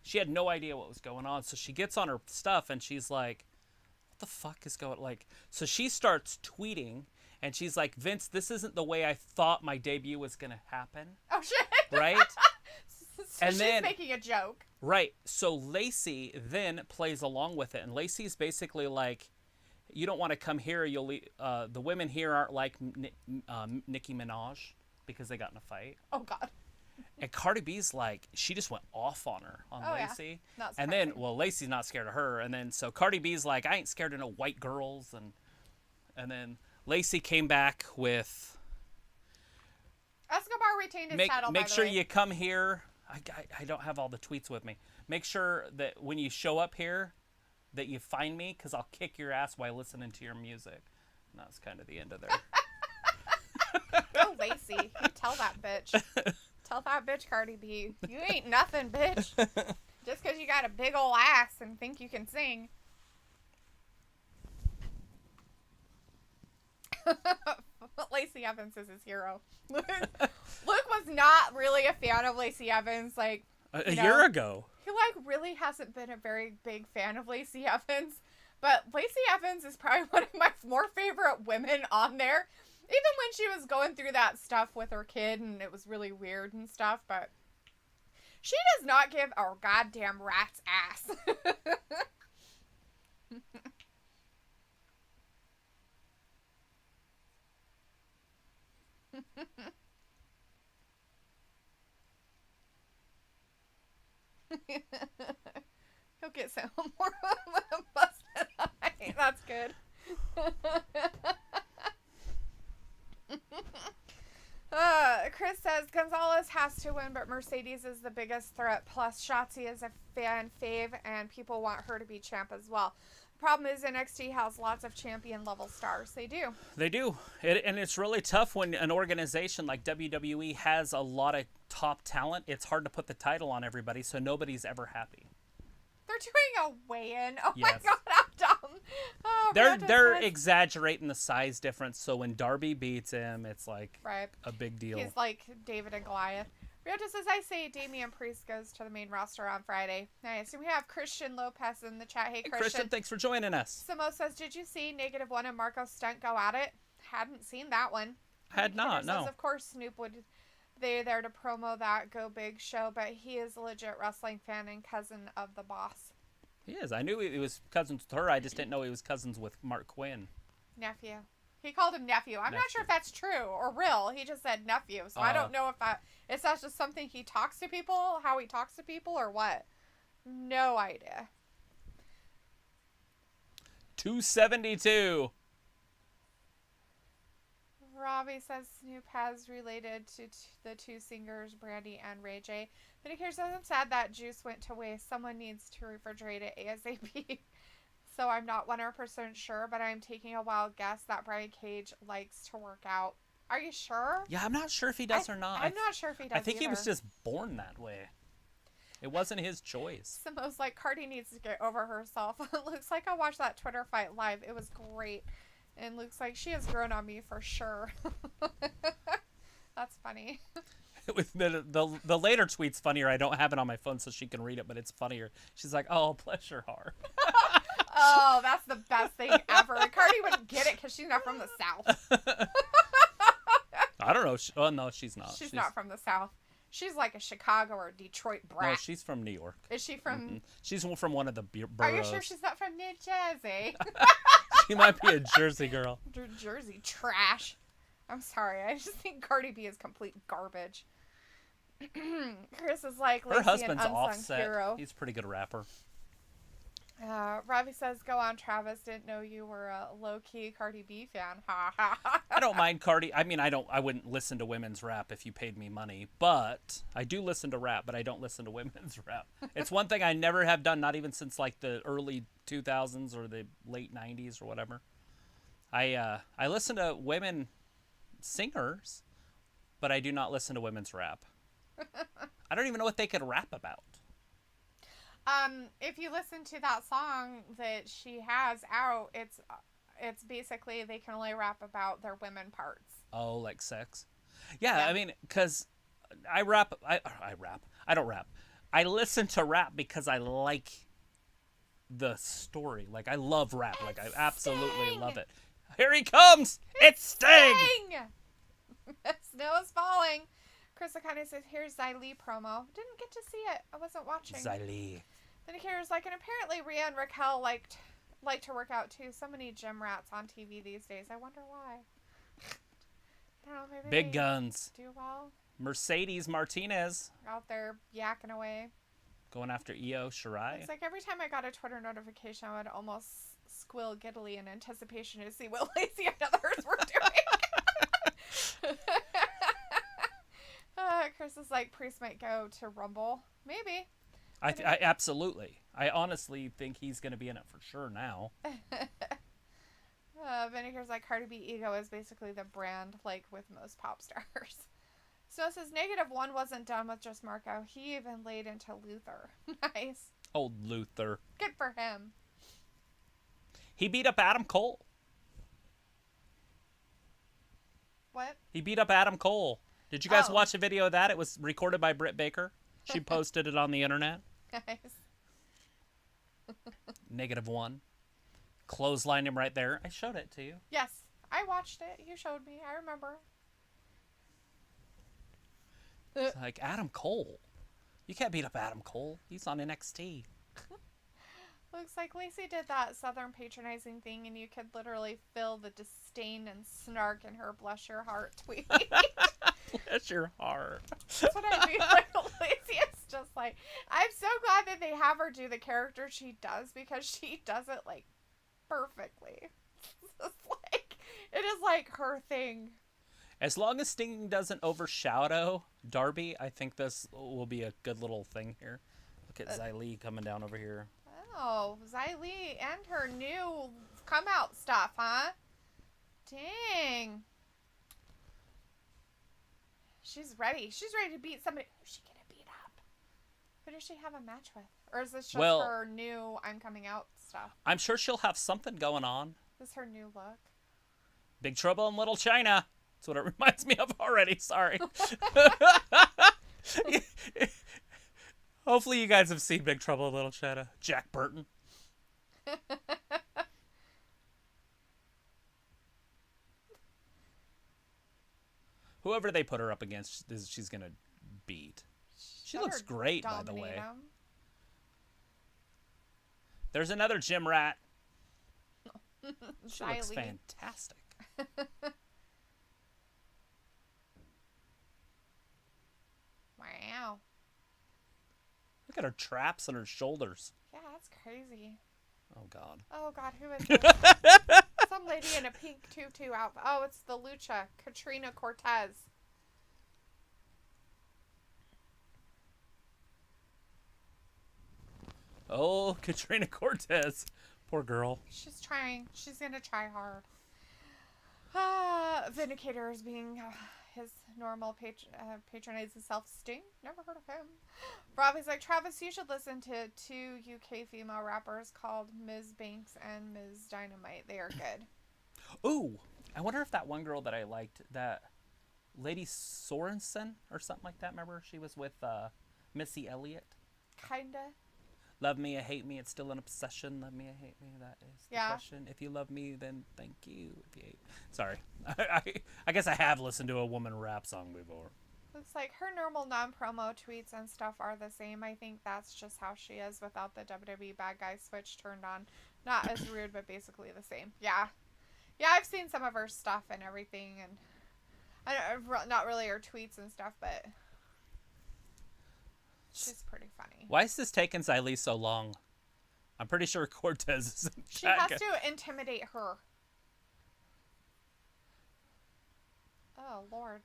She had no idea what was going on, so she gets on her stuff and she's like, what the fuck is going on? Like, so she starts tweeting and she's like, Vince, this isn't the way I thought my debut was going to happen. Oh, shit. Right? So she's making a joke. Right. So Lacey then plays along with it. And Lacey's basically like, you don't want to come here. The women here aren't like Nicki Minaj because they got in a fight. Oh, God. And Cardi B's like, she just went off on her, Lacey. Yeah. Not and then, well, Lacey's not scared of her. And then, so Cardi B's like, I ain't scared of no white girls. And then Lacey came back with... Escobar retained his title, Make by the sure way. you come here. I don't have all the tweets with me. Make sure that when you show up here, that you find me, because I'll kick your ass while listening to your music. And that's kind of the end of there. Go Lacey. You tell that bitch. Tell that bitch, Cardi B. You ain't nothing, bitch. Just because you got a big ol' ass and think you can sing. Lacey Evans is his hero. Luke was not really a fan of Lacey Evans. Like a year ago. He really hasn't been a very big fan of Lacey Evans. But Lacey Evans is probably one of my more favorite women on there. Even when she was going through that stuff with her kid and it was really weird and stuff, but she does not give a goddamn rat's ass. He'll get some more busted eye. That's good. Chris says Gonzalez has to win, but Mercedes is the biggest threat. Plus, Shotzi is a fan fave, and people want her to be champ as well. The problem is NXT has lots of champion level stars. They do. They do. And it's really tough when an organization like WWE has a lot of top talent. It's hard to put the title on everybody, so nobody's ever happy. They're doing a weigh-in. Oh yes. My God, I'm dumb. Oh, they're exaggerating the size difference, so when Darby beats him, it's like a big deal. He's like David and Goliath. Ryota says, I say Damian Priest goes to the main roster on Friday. Nice. And we have Christian Lopez in the chat. Hey, Christian, thanks for joining us. Samo says, did you see -1 and Marko Stunt go at it? Hadn't seen that one. Had not, no. Says, of course, Snoop would... They're there to promo that Go Big show, but he is a legit wrestling fan and cousin of the boss. He is. I knew he was cousins with her. I just didn't know he was cousins with Mark Quinn. Nephew. He called him nephew. I'm not sure if that's true or real. He just said nephew. So I don't know if that's just something he talks to people, how he talks to people, or what. No idea. 272. Robbie says Snoop has related to the two singers, Brandi and Ray J. Vindicator says I'm sad that juice went to waste. Someone needs to refrigerate it ASAP. So I'm not 100% sure, but I'm taking a wild guess that Brian Cage likes to work out. Are you sure? Yeah, I'm not sure if he does or not. I'm not sure if he does I think either. he was just born that way. It wasn't his choice. It's the most like Cardi needs to get over herself. It looks like I watched that Twitter fight live. It was great. And looks like she has grown on me for sure. That's funny. With the later tweet's funnier. I don't have it on my phone so she can read it, but it's funnier. She's like, "Oh, bless your heart." Oh, that's the best thing ever. Cardi wouldn't get it because she's not from the South. I don't know. Oh, no, she's not. She's not from the South. She's like a Chicago or Detroit brat. No, she's from New York. Is she from... Mm-hmm. She's from one of the boroughs. Are you sure she's not from New Jersey? She might be a Jersey girl. Jersey trash. I'm sorry. I just think Cardi B is complete garbage. Chris is like her husband's an unsung Offset. hero. He's a pretty good rapper. Robbie says, go on, Travis. Didn't know you were a low-key Cardi B fan. Ha ha ha. I don't mind Cardi. I mean, I wouldn't listen to women's rap if you paid me money, but I do listen to rap, but I don't listen to women's rap. It's one thing I never have done, not even since like the early 2000s or the late 90s or whatever. I listen to women singers, but I do not listen to women's rap. I don't even know what they could rap about. If you listen to that song that she has out, it's basically they can only rap about their women parts. Oh, like sex? Yeah. I mean, because I rap. I don't rap. I listen to rap because I like the story. Like, I love rap. Like, I absolutely love it. Here he comes! It's Sting! Snow is falling. Chris Akane says, here's Xylee promo. Didn't get to see it. I wasn't watching. Xylee. Vindicator's like, and apparently Rhea and Raquel like to work out too. So many gym rats on TV these days. I wonder why. I don't know, maybe Big guns. do well. Mercedes Martinez. Out there yakking away. Going after Io Shirai. It's like every time I got a Twitter notification, I would almost squill giddily in anticipation to see what Lacey and others were doing. Chris is like, Priest might go to Rumble. Maybe. I absolutely. I honestly think he's going to be in it for sure now. Vinegar's like, Cardi B ego is basically the brand, like with most pop stars. Snow says, -1 wasn't done with just Marko. He even laid into Luther. Nice. Old Luther. Good for him. He beat up Adam Cole. What? He beat up Adam Cole. Did you guys watch a video of that? It was recorded by Britt Baker. She posted it on the internet. Nice. -1. Clotheslined him right there. I showed it to you. Yes, I watched it. You showed me. I remember. It's like, Adam Cole. You can't beat up Adam Cole. He's on NXT. Looks like Lacey did that Southern patronizing thing, and you could literally feel the disdain and snark in her bless your heart tweet. Bless your heart. That's what I mean. Like, Lacey is just like, I'm so glad that they have her do the character she does, because she does it like perfectly. It is like her thing. As long as Sting doesn't overshadow Darby, I think this will be a good little thing here. Look at Xylee coming down over here. Oh, Xylee and her new come out stuff, huh? Dang. She's ready. She's ready to beat somebody. Who's she gonna beat up? Who does she have a match with? Or is this just her new I'm coming out stuff? I'm sure she'll have something going on. This is her new look. Big Trouble in Little China. That's what it reminds me of already. Sorry. Hopefully you guys have seen Big Trouble in Little China. Jack Burton. Whoever they put her up against, she's going to beat. She looks great, by the way. There's another gym rat. She looks fantastic. Wow. Look at her traps and her shoulders. Yeah, that's crazy. Oh, God. Oh, God, who is this? Some lady in a pink tutu outfit. Oh, it's the Lucha, Katrina Cortez. Oh, Katrina Cortez. Poor girl. She's trying. She's going to try hard. Vindicator is being his normal patronizing self-esteem. Never heard of him. Robbie's like, Travis, you should listen to 2 UK female rappers called Ms. Banks and Ms. Dynamite. They are good. Ooh, I wonder if that one girl that I liked, that Lady Sorensen or something like that, remember? She was with Missy Elliott. Kinda. Love me or hate me, it's still an obsession. Love me or hate me, that is the question. If you love me, then thank you. If you hate... Sorry. I guess I have listened to a woman rap song before. Looks like her normal non-promo tweets and stuff are the same. I think that's just how she is without the WWE bad guy switch turned on. Not as rude, but basically the same. Yeah. Yeah, I've seen some of her stuff and everything, and not really her tweets and stuff, but... She's pretty funny. Why is this taking Xylee so long? I'm pretty sure Cortez is... She has to intimidate her. Oh, Lord.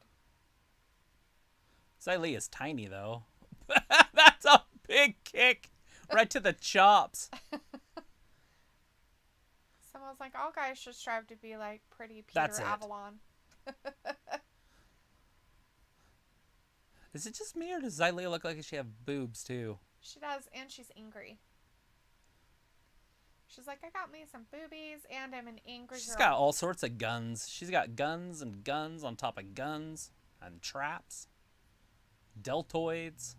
Xylee is tiny, though. That's a big kick. Right to the chops. Someone's like, all guys should strive to be like pretty Peter That's it. Avalon. Is it just me, or does Xylee look like she have boobs, too? She does, and she's angry. She's like, I got me some boobies, and I'm an angry girl. She's got all sorts of guns. She's got guns and guns on top of guns, and traps, deltoids.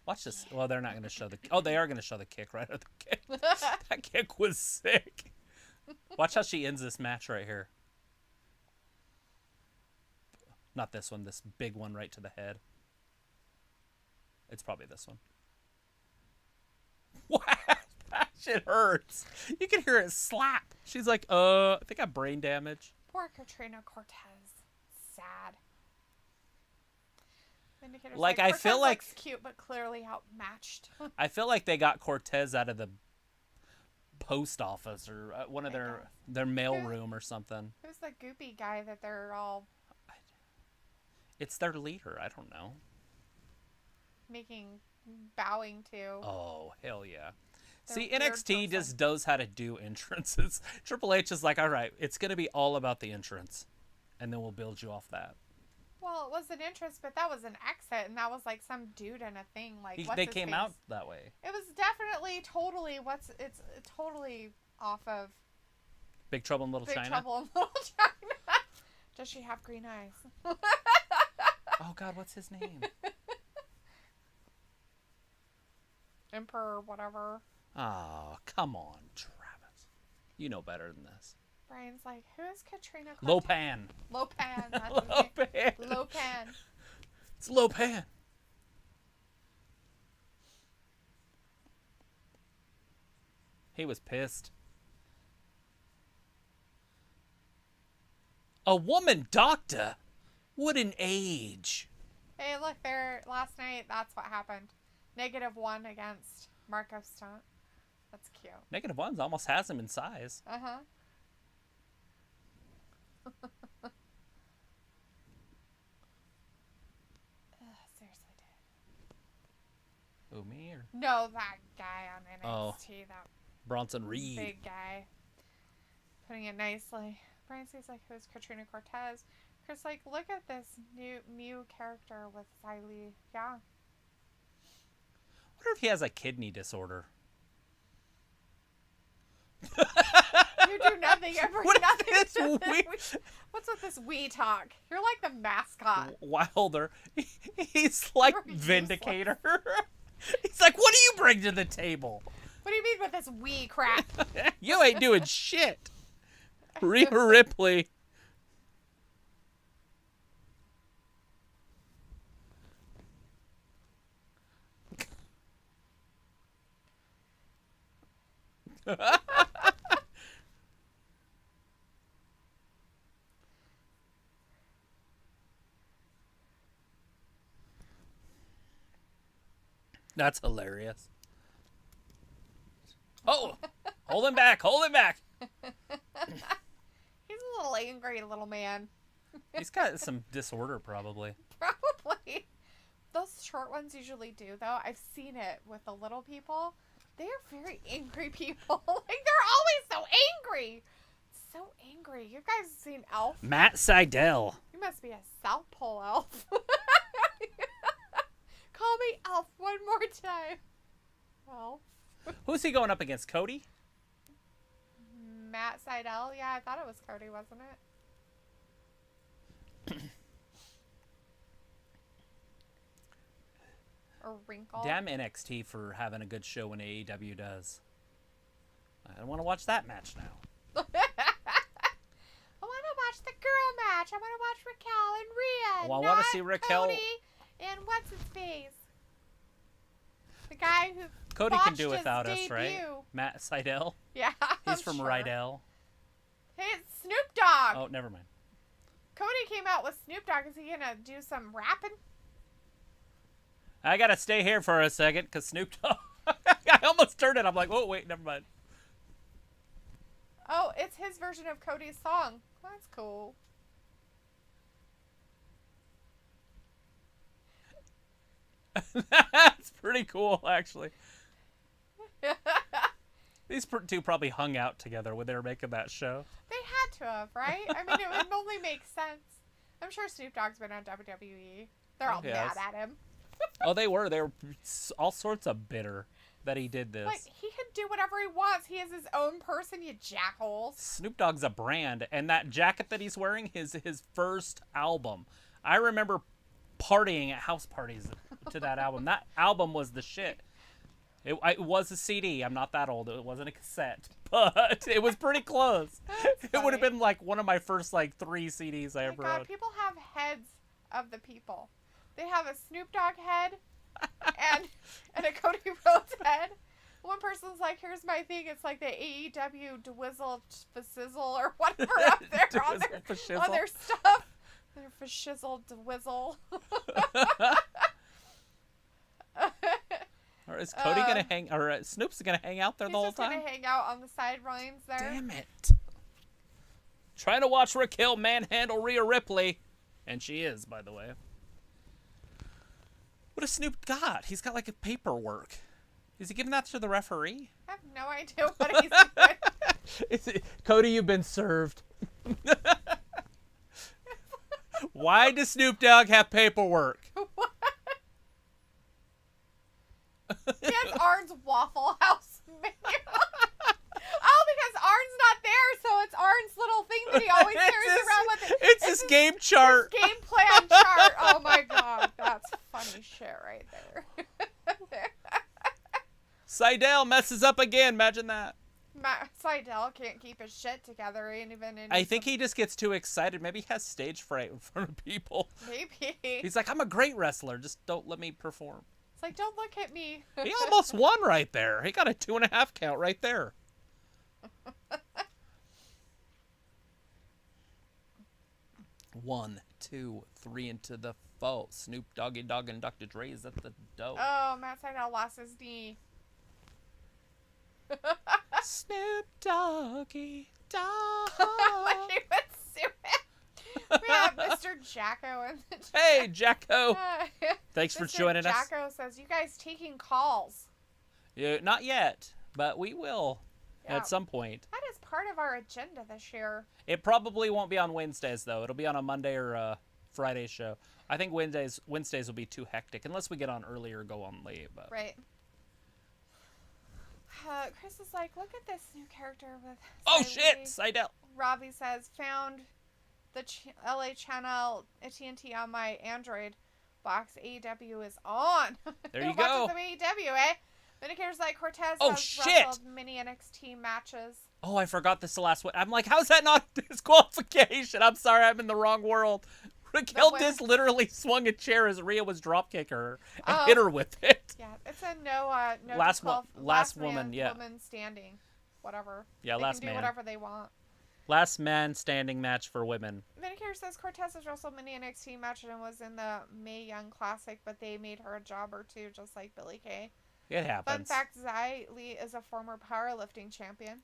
Watch this. Well, they're not going to show the... Oh, they are going to show the kick right at the kick. That kick was sick. Watch how she ends this match right here. Not this one, this big one right to the head. It's probably this one. What? That shit hurts. You can hear it slap. She's like, I think I have brain damage. Poor Katrina Cortez. Sad. Vindicator's Like, I feel like... looks cute, but clearly outmatched. I feel like they got Cortez out of the post office or one of their mail room or something. Who's the goopy guy that they're all... It's their leader. I don't know. Bowing to. Oh, hell yeah. Their See, weird NXT just person. knows how to do entrances. Triple H is like, all right, it's going to be all about the entrance. And then we'll build you off that. Well, it was an entrance, but that was an exit, and that was like some dude in a thing. Like, They came out that way. It was definitely totally it's totally off of Big Trouble in Little Big China? Trouble in Little China. Does she have green eyes? Oh, God, what's his name? Emperor, whatever. Oh, come on, Travis. You know better than this. Brian's like, who is Katrina Cortez? Lopan. Lopan. That's Lopan. Lopan. It's Lopan. He was pissed. A woman doctor? What an age. Hey, look, there. Last night, that's what happened. -1 against Marko Stunt. That's cute. -1's almost has him in size. Uh-huh. Seriously, dude. Who, me or? No, that guy on NXT. That Bronson Reed. big guy. Putting it nicely. Brian says, like, who's Katrina Cortez? Chris, like, look at this new Mew character with Xylee. Yeah. I wonder if he has a kidney disorder. You do nothing. What Nothing. is this What's with this wee talk? You're like the mascot. Wilder. He's like You're Vindicator. He's like, what do you bring to the table? What do you mean with this wee crap? You ain't doing shit. Rhea Ripley. That's hilarious. Hold him back. Hold him back. He's a little angry little man. He's got some disorder, probably. Probably. Those short ones usually do, though. I've seen it with the little people. They are very angry people. Like, they're always so angry. So angry. You guys have seen Elf? Matt Sydal. You must be a South Pole elf. Call me Elf one more time. Elf. Who's he going up against? Cody? Matt Sydal? Yeah, I thought it was Cody, wasn't it? Or Wrinkle? Damn NXT for having a good show when AEW does. I don't want to watch that match now. I want to watch the girl match. I want to watch Raquel and Rhea. Oh, I want to see Raquel. Cody and what's his face? The guy who Cody can do his without us, debut. right? Matt Sydal. Yeah, He's from sure. Rydell. Hey, it's Snoop Dogg. Oh, never mind. Cody came out with Snoop Dogg. Is he gonna do some rapping? I gotta stay here for a second because Snoop Dogg. I almost turned it. I'm like, oh wait, never mind. Oh, it's his version of Cody's song. That's cool. That's pretty cool, actually. These two probably hung out together when they were making that show. They had to have, right? I mean, it would only make sense. I'm sure Snoop Dogg's been on WWE. They're all mad at him. Oh, they were. They were all sorts of bitter that he did this. Like, he can do whatever he wants. He is his own person, you jackholes. Snoop Dogg's a brand, and that jacket that he's wearing is his first album. I remember partying at house parties to that album. That album was the shit. It was a CD. I'm not that old. It wasn't a cassette, but it was pretty close. It would have been like one of my first 3 CDs I ever owned. People have heads of the people. They have a Snoop Dogg head and a Cody Rhodes head. One person's like, here's my thing. It's like the AEW Dwizzle Fassizzle or whatever up there on their stuff. Their Fashizzle Dwizzle. Or is Cody gonna hang? Or Snoop's gonna hang out there the whole time? He's just gonna hang out on the side lines there. Damn it! Trying to watch Raquel manhandle Rhea Ripley, and she is, by the way. What has Snoop got? He's got a paperwork. Is he giving that to the referee? I have no idea what he's doing. Cody, you've been served. Why does Snoop Dogg have paperwork? What? He has Arn's Waffle House menu. Oh, because Arn's not there, so it's Arn's little thing that he always carries around with him. It's his game chart. His game plan chart. Oh my god, that's funny shit right there. Sydal messes up again. Imagine that. Sydal can't keep his shit together, even in. I think he just gets too excited. Maybe he has stage fright in front of people. Maybe. He's like, I'm a great wrestler. Just don't let me perform. It's like, don't look at me. He almost won right there. He got a 2.5 count right there. 1, 2, 3 into the foe. Snoop Doggy Dogg and Dr. Dre is at the dough. Oh, Matt Sydal lost his knee. Snoop Doggy Dogg. She would sue him. We have Mr. Jacko in the chat. Hey, Jacko. Thanks for Mr. joining us. Jacko says, you guys taking calls? Yeah, not yet, but we will at some point. That is part of our agenda this year. It probably won't be on Wednesdays, though. It'll be on a Monday or a Friday show. I think Wednesdays will be too hectic, unless we get on early or go on late. But. Right. Chris is like, look at this new character with... Oh, shit! Sydal. Robbie says, found the LA channel TNT on my Android box. AEW is on. There you go. Watch some AEW, eh? Vindicator's like, Cortez Oh, has shit! wrestled mini NXT matches. Oh, I forgot this the last one. I'm like, how's that not disqualification? I'm sorry, I'm in the wrong world. Raquel just literally swung a chair as Rhea was dropkicking her and hit her with it. Yeah, it's a no last woman standing. Whatever. Yeah, they last can do man. whatever they want. Last man standing match for women. Vindicator says Cortez has wrestled many NXT matches and was in the Mae Young Classic, but they made her a jobber too, just like Billie Kay. It Fun happens. fact, Xia Li is a former powerlifting champion.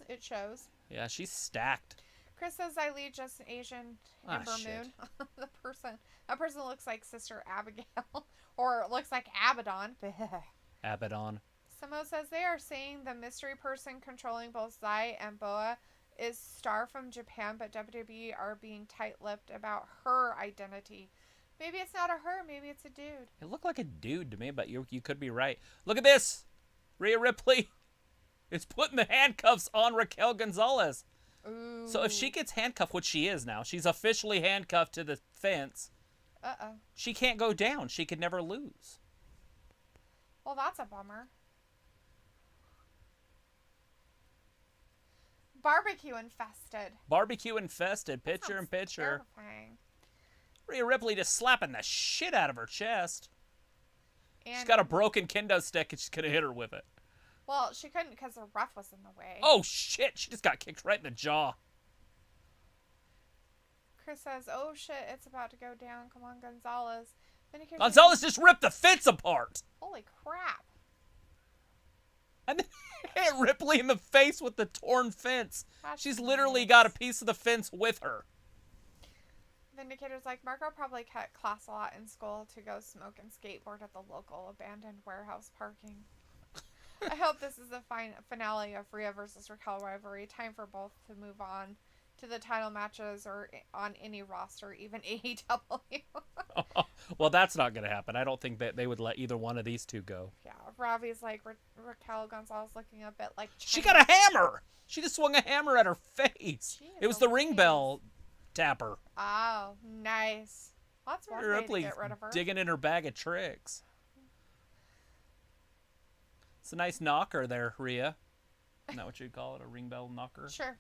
It shows. Yeah, she's stacked. Chris says Xia Li just an Asian Ember Moon. That person looks like Sister Abigail. Or looks like Abaddon. Abaddon. Samo says they are saying the mystery person controlling both Xia and Boa is Star from Japan, but WWE are being tight-lipped about her identity. Maybe it's not a her, maybe it's a dude. It looked like a dude to me, but you could be right. Look at this. Rhea Ripley is putting the handcuffs on Raquel Gonzalez. Ooh. So if she gets handcuffed, which she is now, she's officially handcuffed to the fence. Uh-oh. She can't go down. She could never lose. Well, that's a bummer. Barbecue infested. Picture in picture. Terrifying. Rhea Ripley just slapping the shit out of her chest. And, She's got a broken kendo stick and she's going to hit her with it. Well, she couldn't because the ref was in the way. Oh, shit. She just got kicked right in the jaw. Chris says, oh, shit, it's about to go down. Come on, Gonzalez. Gonzalez just ripped the fence apart. Holy crap. And then hit Ripley in the face with the torn fence. That's She's literally nice. got a piece of the fence with her. Vindicator's like, Marko probably cut class a lot in school to go smoke and skateboard at the local abandoned warehouse parking. I hope this is the finale of Rhea versus Raquel rivalry. Time for both to move on to the title matches or on any roster, even AEW. Well, that's not going to happen. I don't think that they would let either one of these two go. Yeah, Robbie's like, Raquel Gonzalez looking a bit like She got a hammer. She just swung a hammer at her face. It was the ring bell tapper. Oh, nice. That's one way to Ripley get rid of her. digging in her bag of tricks. It's a nice knocker there, Rhea. Isn't that what you'd call it? A ring bell knocker? Sure.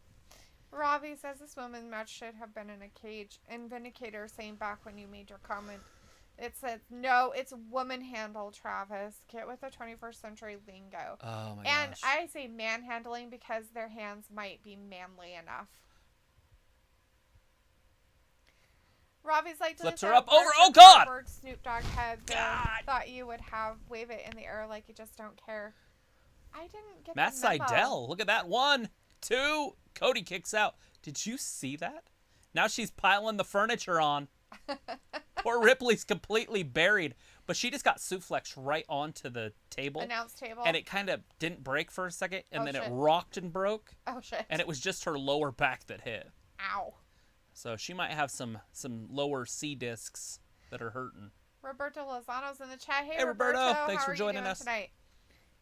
Robbie says this women's match should have been in a cage. And Vindicator saying back when you made your comment, it said, no, it's woman handle, Travis. Get with the 21st century lingo. Oh, my And gosh. I say manhandling because their hands might be manly enough. Robbie's like, Flips delete her that up over. part Oh, of God! Goldberg's Snoop Dogg head. God! Thought you would wave it in the air like you just don't care. I didn't get Matt the memo. Sydal. Look at that. 1, 2. Cody kicks out. Did you see that? Now she's piling the furniture on. Poor Ripley's completely buried. But she just got suplexed right onto the table. Announce table. And it kind of didn't break for a second. And then shit. it rocked and broke. Oh, shit. And it was just her lower back that hit. Ow. So she might have some lower C discs that are hurting. Roberto Lozano's in the chat. Hey, Hey, Roberto. Thanks how for are you joining doing us. tonight?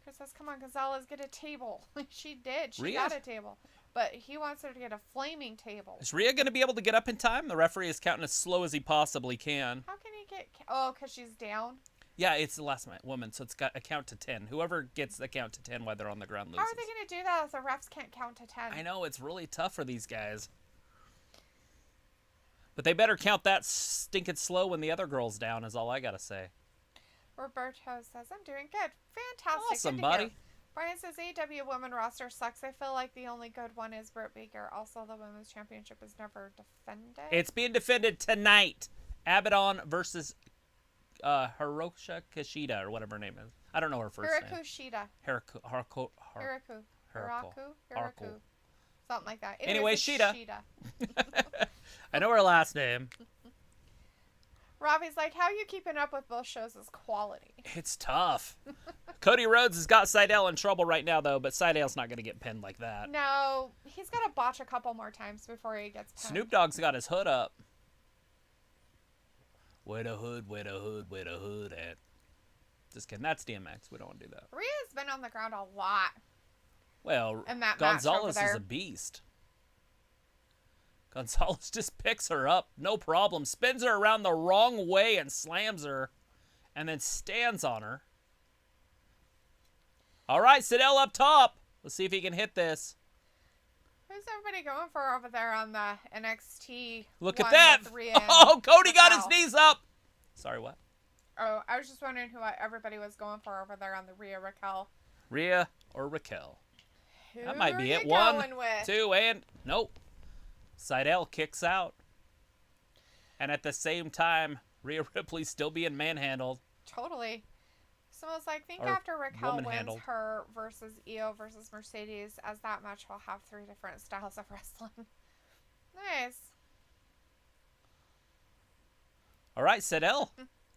Chris says, come on, Gonzalez, get a table. She did. She Rhea? got a table. But he wants her to get a flaming table. Is Rhea going to be able to get up in time? The referee is counting as slow as he possibly can. How can he get... Oh, because she's down? Yeah, it's the last woman, so it's got a count to 10. Whoever gets the count to 10 while they're on the ground loses. How are they going to do that if the refs can't count to 10? I know, it's really tough for these guys. But they better count that stinking slow when the other girl's down, is all I got to say. Roberto says, I'm doing good. Fantastic. Awesome, Good to hear. buddy. Brian says, AEW women roster sucks. I feel like the only good one is Britt Baker. Also, the women's championship is never defended. It's being defended tonight. Abaddon versus Hiroshi Kashida, or whatever her name is. I don't know her first Hikaru name. Shida. Hiraku. Hiraku. Something like that. Anyway, It's Shida. Shida. I know her last name. Robbie's like, how are you keeping up with both shows is quality? It's tough. Cody Rhodes has got Sydal in trouble right now, though, but Sydal's not going to get pinned like that. No, he's got to botch a couple more times before he gets pinned. Snoop Dogg's got his hood up. Where the hood at? Just kidding. That's DMX. We don't want to do that. Rhea's been on the ground a lot. Well, And that match Gonzalez over is there. a beast. Gonzalez just picks her up, no problem. Spins her around the wrong way and slams her. And then stands on her. All right, Sydal up top. Let's see if he can hit this. Who's everybody going for over there on the NXT? Look at one that. with Rhea and Oh, Cody got his Raquel? knees up. Sorry, what? Oh, I was just wondering who everybody was going for over there on the Rhea Raquel. Rhea or Raquel? Who That might are be you it. 1, going with? 2, and nope. Sydal kicks out. And at the same time, Rhea Ripley's still being manhandled. Totally. So it's like, think Or after Raquel woman wins handled. her versus Io versus Mercedes, as that match will have 3 different styles of wrestling. Nice. All right, Sedell.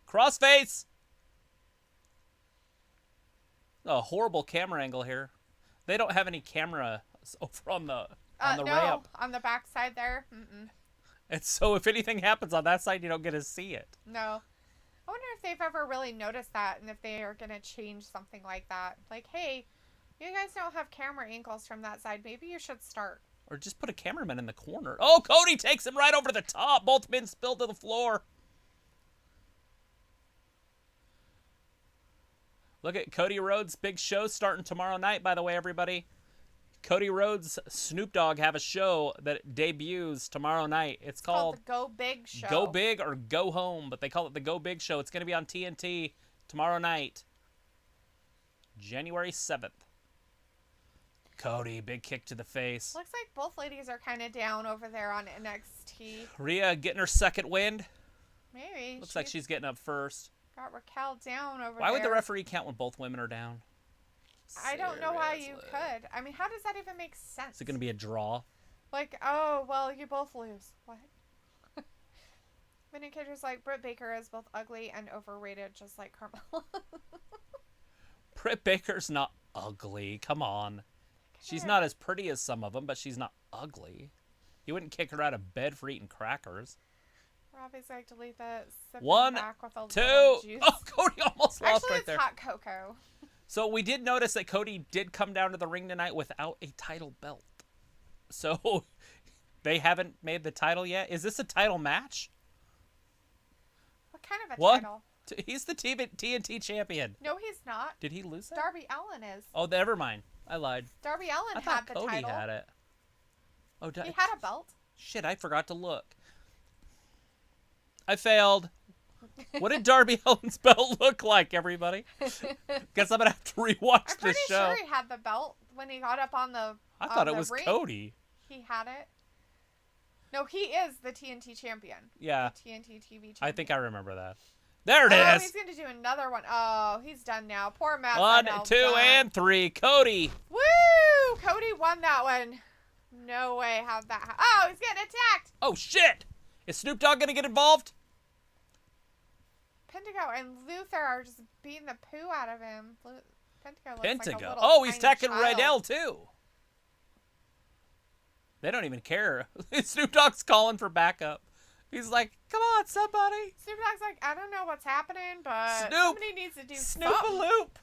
Crossface. A horrible camera angle here. They don't have any camera over on the ramp. On the back side there. Mm-mm. And so if anything happens on that side, you don't get to see it. No. I wonder if they've ever really noticed that and if they are going to change something like that. Like, hey, you guys don't have camera angles from that side. Maybe you should start. Or just put a cameraman in the corner. Oh, Cody takes him right over the top. Both men spilled to the floor. Look at Cody Rhodes' big show starting tomorrow night, by the way, everybody. Cody Rhodes, Snoop Dogg have a show that debuts tomorrow night. It's called the Go Big Show. Go Big or Go Home, but they call it the Go Big Show. It's going to be on TNT tomorrow night, January 7th. Cody, big kick to the face. Looks like both ladies are kind of down over there on NXT. Rhea getting her second wind. Maybe. Looks like she's getting up first. Got Raquel down over there. Why would the referee count when both women are down? I don't know why you could. I mean, how does that even make sense? Is it going to be a draw? Like, oh, well, you both lose. What? Vindicator's like, Britt Baker is both ugly and overrated, just like Carmella. Britt Baker's not ugly. Come on. She's not as pretty as some of them, but she's not ugly. You wouldn't kick her out of bed for eating crackers. Robbie's like, delete that. One, back with a two. Juice. Oh, Cody almost lost Actually, right there. it's hot cocoa. So we did notice that Cody did come down to the ring tonight without a title belt. So they haven't made the title yet. Is this a title match? What kind of a What? title? He's the TNT champion. No, he's not. Did he lose that? Darby Allin is. Oh, never mind. I lied. Darby Allin I had thought the Cody title. had it. Oh, He had a belt. Shit, I forgot to look. I failed. What did Darby Allin's belt look like, everybody? Guess I'm going to have to rewatch this show. I'm pretty sure he had the belt when he got up on the I thought it was ring. Cody. He had it. No, he is the TNT champion. Yeah. The TNT TV champion. I think I remember that. There it Oh, is. he's going to do another one. Oh, he's done now. Poor Matt. 1, 2, and 3. Cody. Woo! Cody won that one. No way. How'd that happen? Oh, he's getting attacked. Oh, shit. Is Snoop Dogg going to get involved? Pentagón and Luther are just beating the poo out of him. Pentagón looks like a Pentagón. little Oh, he's tiny attacking child. Rydell, too. They don't even care. Snoop Dogg's calling for backup. He's like, come on, somebody. Snoop Dogg's like, I don't know what's happening, but Snoop. somebody needs to do something. Snoop-a-loop.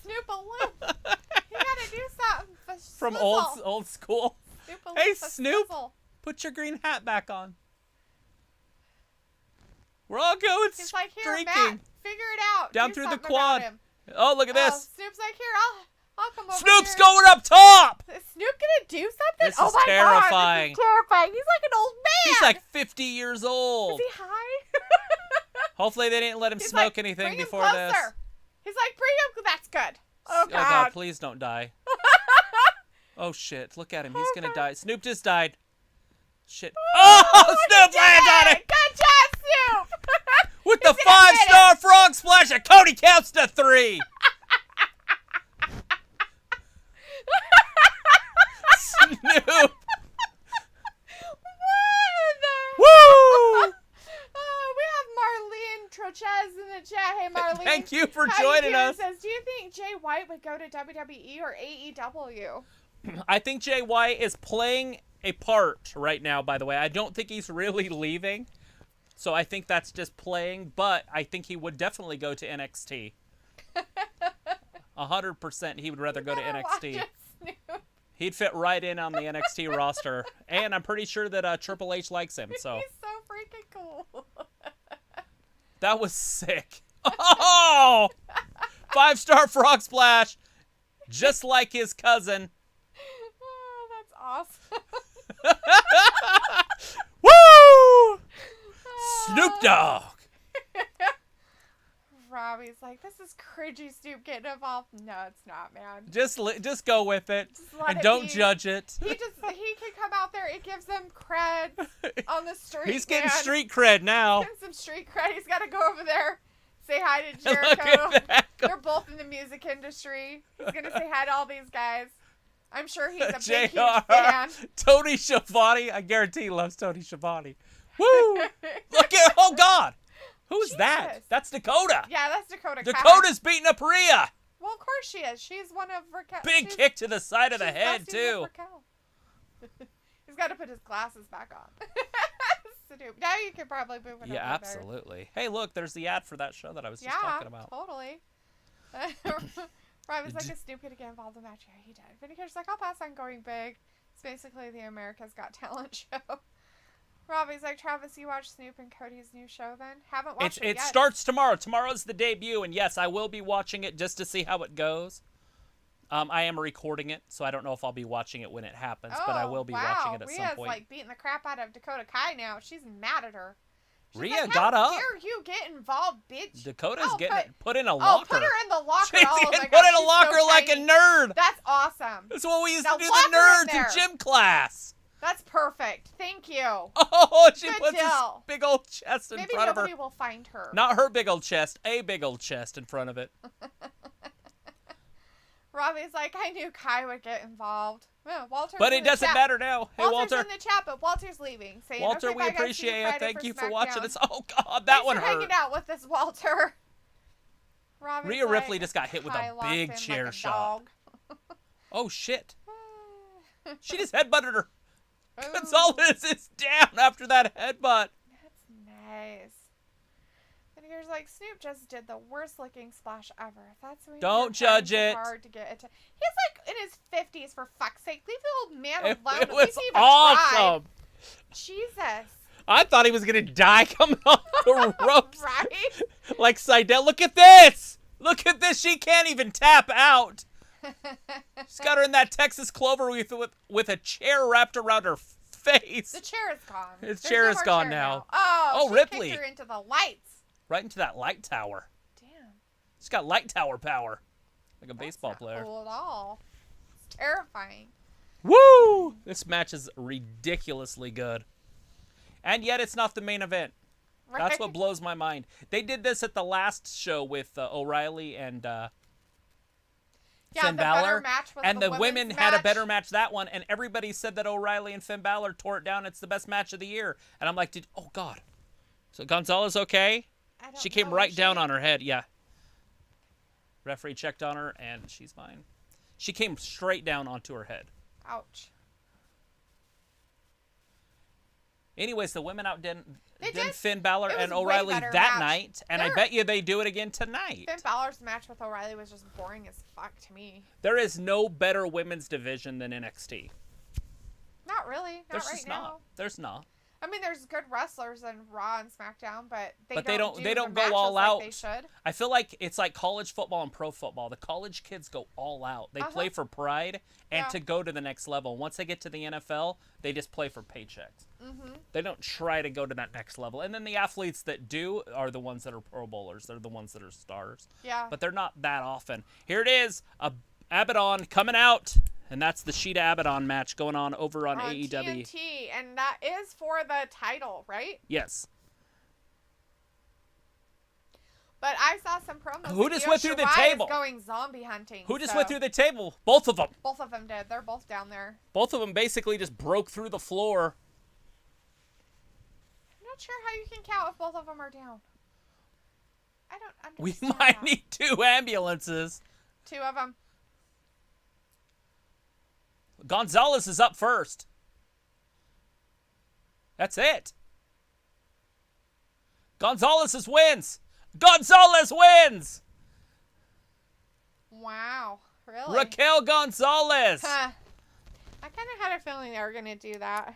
Snoop-a-loop. You gotta do something for From Swizzle. old school. Snoop-a-loop Hey, for Snoop. Swizzle. Put your green hat back on. We're all going He's like, here, streaking. Matt, figure it out. Down Do through the something quad. about him. Oh, look at Oh, this. Snoop's like, here, I'll come over Snoop's here. going up top. Is Snoop gonna do something? This oh is my terrifying. God, this is terrifying. He's like an old man. He's like 50 years old. Is he high? Hopefully they didn't let him He's smoke like, anything bring him before closer. this. He's like, bring him. That's good. Oh, Oh, God, God. please don't die. Oh, shit. Look at him. He's going to die. Snoop just died. Shit. Oh, Snoop lands on it. Good job, Snoop. With the He's gonna hit 5-star him. frog splash, and Cody counts to 3. Snoop. Woo! We have Marlene Trochez in the chat. Hey, Marlene. Thank you for How joining you us. doing? Says, do you think Jay White would go to WWE or AEW? I think Jay White is playing a part right now, by the way. I don't think he's really leaving. So I think that's just playing, but I think he would definitely go to NXT. 100% he would rather go to NXT. Watch it, Snoop. He'd fit right in on the NXT roster. And I'm pretty sure that Triple H likes him. So He's so freaking cool. that was sick. Oh! 5-star frog splash. Just like his cousin. Oh, that's awesome. Woo! Snoop Dogg. Robbie's like, this is cringy, Snoop getting involved. No, it's not, man. Just go with it. Just let And it don't be. judge it. He can come out there. It gives him cred on the street. He's getting man. street cred now. Getting some street cred. He's got to go over there, Say hi to Look Jericho. at that. They're both in the music industry. He's going to say hi to all these guys. I'm sure he's a big, huge fan. Tony Schiavone. I guarantee he loves Tony Schiavone. Woo! Look at, oh God. Who's that? That's Dakota. Yeah, that's Dakota Kai. Dakota's beating up Rhea. Well, of course she is. She's one of Raquel. Big kick to the side of the head, too. He's got to put his glasses back on. Now you can probably move it over Yeah, absolutely. Hey, look, there's the ad for that show that I was just talking about. Yeah, totally. Rob was like, is Snoop going to get involved in the match? Yeah, he did. Vindicator's like, I'll pass on going big. It's basically the America's Got Talent show. Robbie's like, Travis, you watch Snoop and Cody's new show then? Haven't watched it yet. It starts tomorrow. Tomorrow's the debut, and yes, I will be watching it just to see how it goes. I am recording it, so I don't know if I'll be watching it when it happens, but I will be watching it at some point. Rhea's like beating the crap out of Dakota Kai now. She's mad at her. She's Rhea like, got up. How dare you get involved, bitch? Dakota's getting put in a locker. Oh, put her in the locker. She's getting put in a locker so like a nerd. That's awesome. That's what we used now to do the nerds in gym class. That's perfect. Thank you. Oh, she Good puts this big old chest in front of her. Maybe nobody will find her. Not her big old chest, a big old chest in front of it. Robbie's like, I knew Kai would get involved. Yeah, Walter's but it doesn't matter now. Hey, Walter's Walter. in the chat, but Walter's leaving. Saying, Walter, okay, we appreciate it. Thank you for watching us. Oh, God, that one hurt. Thanks for hanging out with us, Walter. Rhea Ripley just got hit with a big chair shot. Oh, shit. She just headbutted her. Ooh. Gonzalez is down after that headbutt. That's nice. And here's like, Snoop just did the worst looking splash ever. That's what don't judge it. Hard to get it. He's like in his 50s, for fuck's sake. Leave the old man alone. It was awesome. Jesus. I thought he was going to die coming off the ropes. Right? Like Seidel. Look at this. Look at this. She can't even tap out. She's got her in that Texas Cloverleaf with a chair wrapped around her face. The chair is gone. His chair is gone now. Oh, she Ripley kicked her into the lights. Right into that light tower. Damn. She's got light tower power. Like a baseball player. That's not cool at all. It's terrifying. Woo! This match is ridiculously good. And yet it's not the main event. Right? That's what blows my mind. They did this at the last show with O'Reilly and Finn Balor. And the women had a better match that one. And everybody said that O'Reilly and Finn Balor tore it down. It's the best match of the year. And I'm like, oh, God. So Gonzalez okay? She came right down on her head. Yeah. Referee checked on her, and she's fine. She came straight down onto her head. Ouch. Anyways, the women outdid Finn Balor and O'Reilly that night, and I bet you they do it again tonight. Finn Balor's match with O'Reilly was just boring as fuck to me. There is no better women's division than NXT. Not really. Not right now. There's not. I mean, there's good wrestlers in Raw and SmackDown, but they don't go all out. Like they should. I feel like it's like college football and pro football. The college kids go all out. They play for pride and to go to the next level. Once they get to the NFL, they just play for paychecks. Mm-hmm. They don't try to go to that next level. And then the athletes that do are the ones that are Pro Bowlers. They're the ones that are stars. Yeah. But they're not that often. Here it is, Abaddon coming out. And that's the Shida Abaddon match going on over on AEW. TNT, and that is for the title, right? Yes. But I saw some promos. Who just went through the table? Going zombie hunting. Who just went through the table? Both of them. Both of them did. They're both down there. Both of them basically just broke through the floor. I'm not sure how you can count if both of them are down. I don't understand. We might need 2 ambulances. 2 of them. Gonzalez is up first. That's it. Gonzalez wins. Gonzalez wins. Wow. Really? Raquel Gonzalez. Huh. I kind of had a feeling they were going to do that.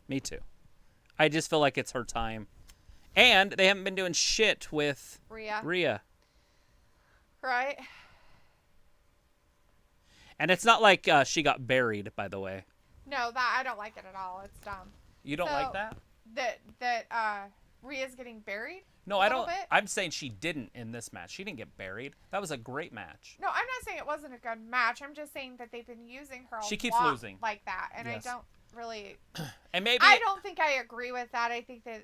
Me too. I just feel like it's her time. And they haven't been doing shit with Rhea. Right. And it's not like she got buried, by the way. No, that I don't like it at all. It's dumb. You don't like that? That Rhea's getting buried? No, I don't. I'm saying she didn't in this match. She didn't get buried. That was a great match. No, I'm not saying it wasn't a good match. I'm just saying that they've been using her she keeps losing like that, and yes. I don't really. And maybe I don't think I agree with that. I think that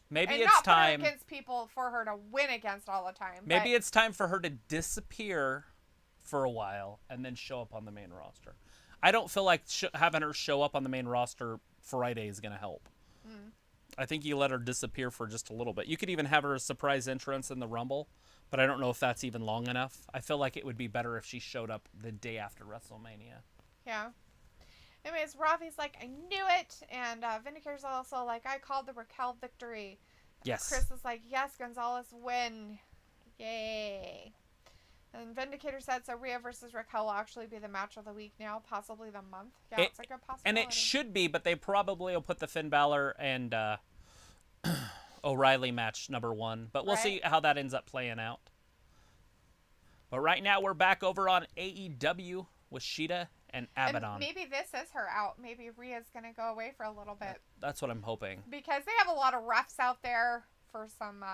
Maybe and it's not time. Put her against people for her to win against all the time. Maybe it's time for her to disappear for a while and then show up on the main roster. I don't feel like having her show up on the main roster Friday is going to help. I think you let her disappear for just a little bit. You could even have her a surprise entrance in the Rumble, but I don't know if that's even long enough. I feel like it would be better if she showed up the day after WrestleMania. Yeah. Anyways, Ravi's like, I knew it. And Vindicator's also like, I called the Raquel victory. Yes. Chris is like, yes, Gonzalez win. Yay. And Vindicator said, so Rhea versus Raquel will actually be the match of the week now, possibly the month. Yeah, it's like a possibility. And it should be, but they probably will put the Finn Balor and O'Reilly match number 1. But we'll see how that ends up playing out. But right now we're back over on AEW with Shida and Abaddon. And maybe this is her out. Maybe Rhea's going to go away for a little bit. That's what I'm hoping. Because they have a lot of refs out there for some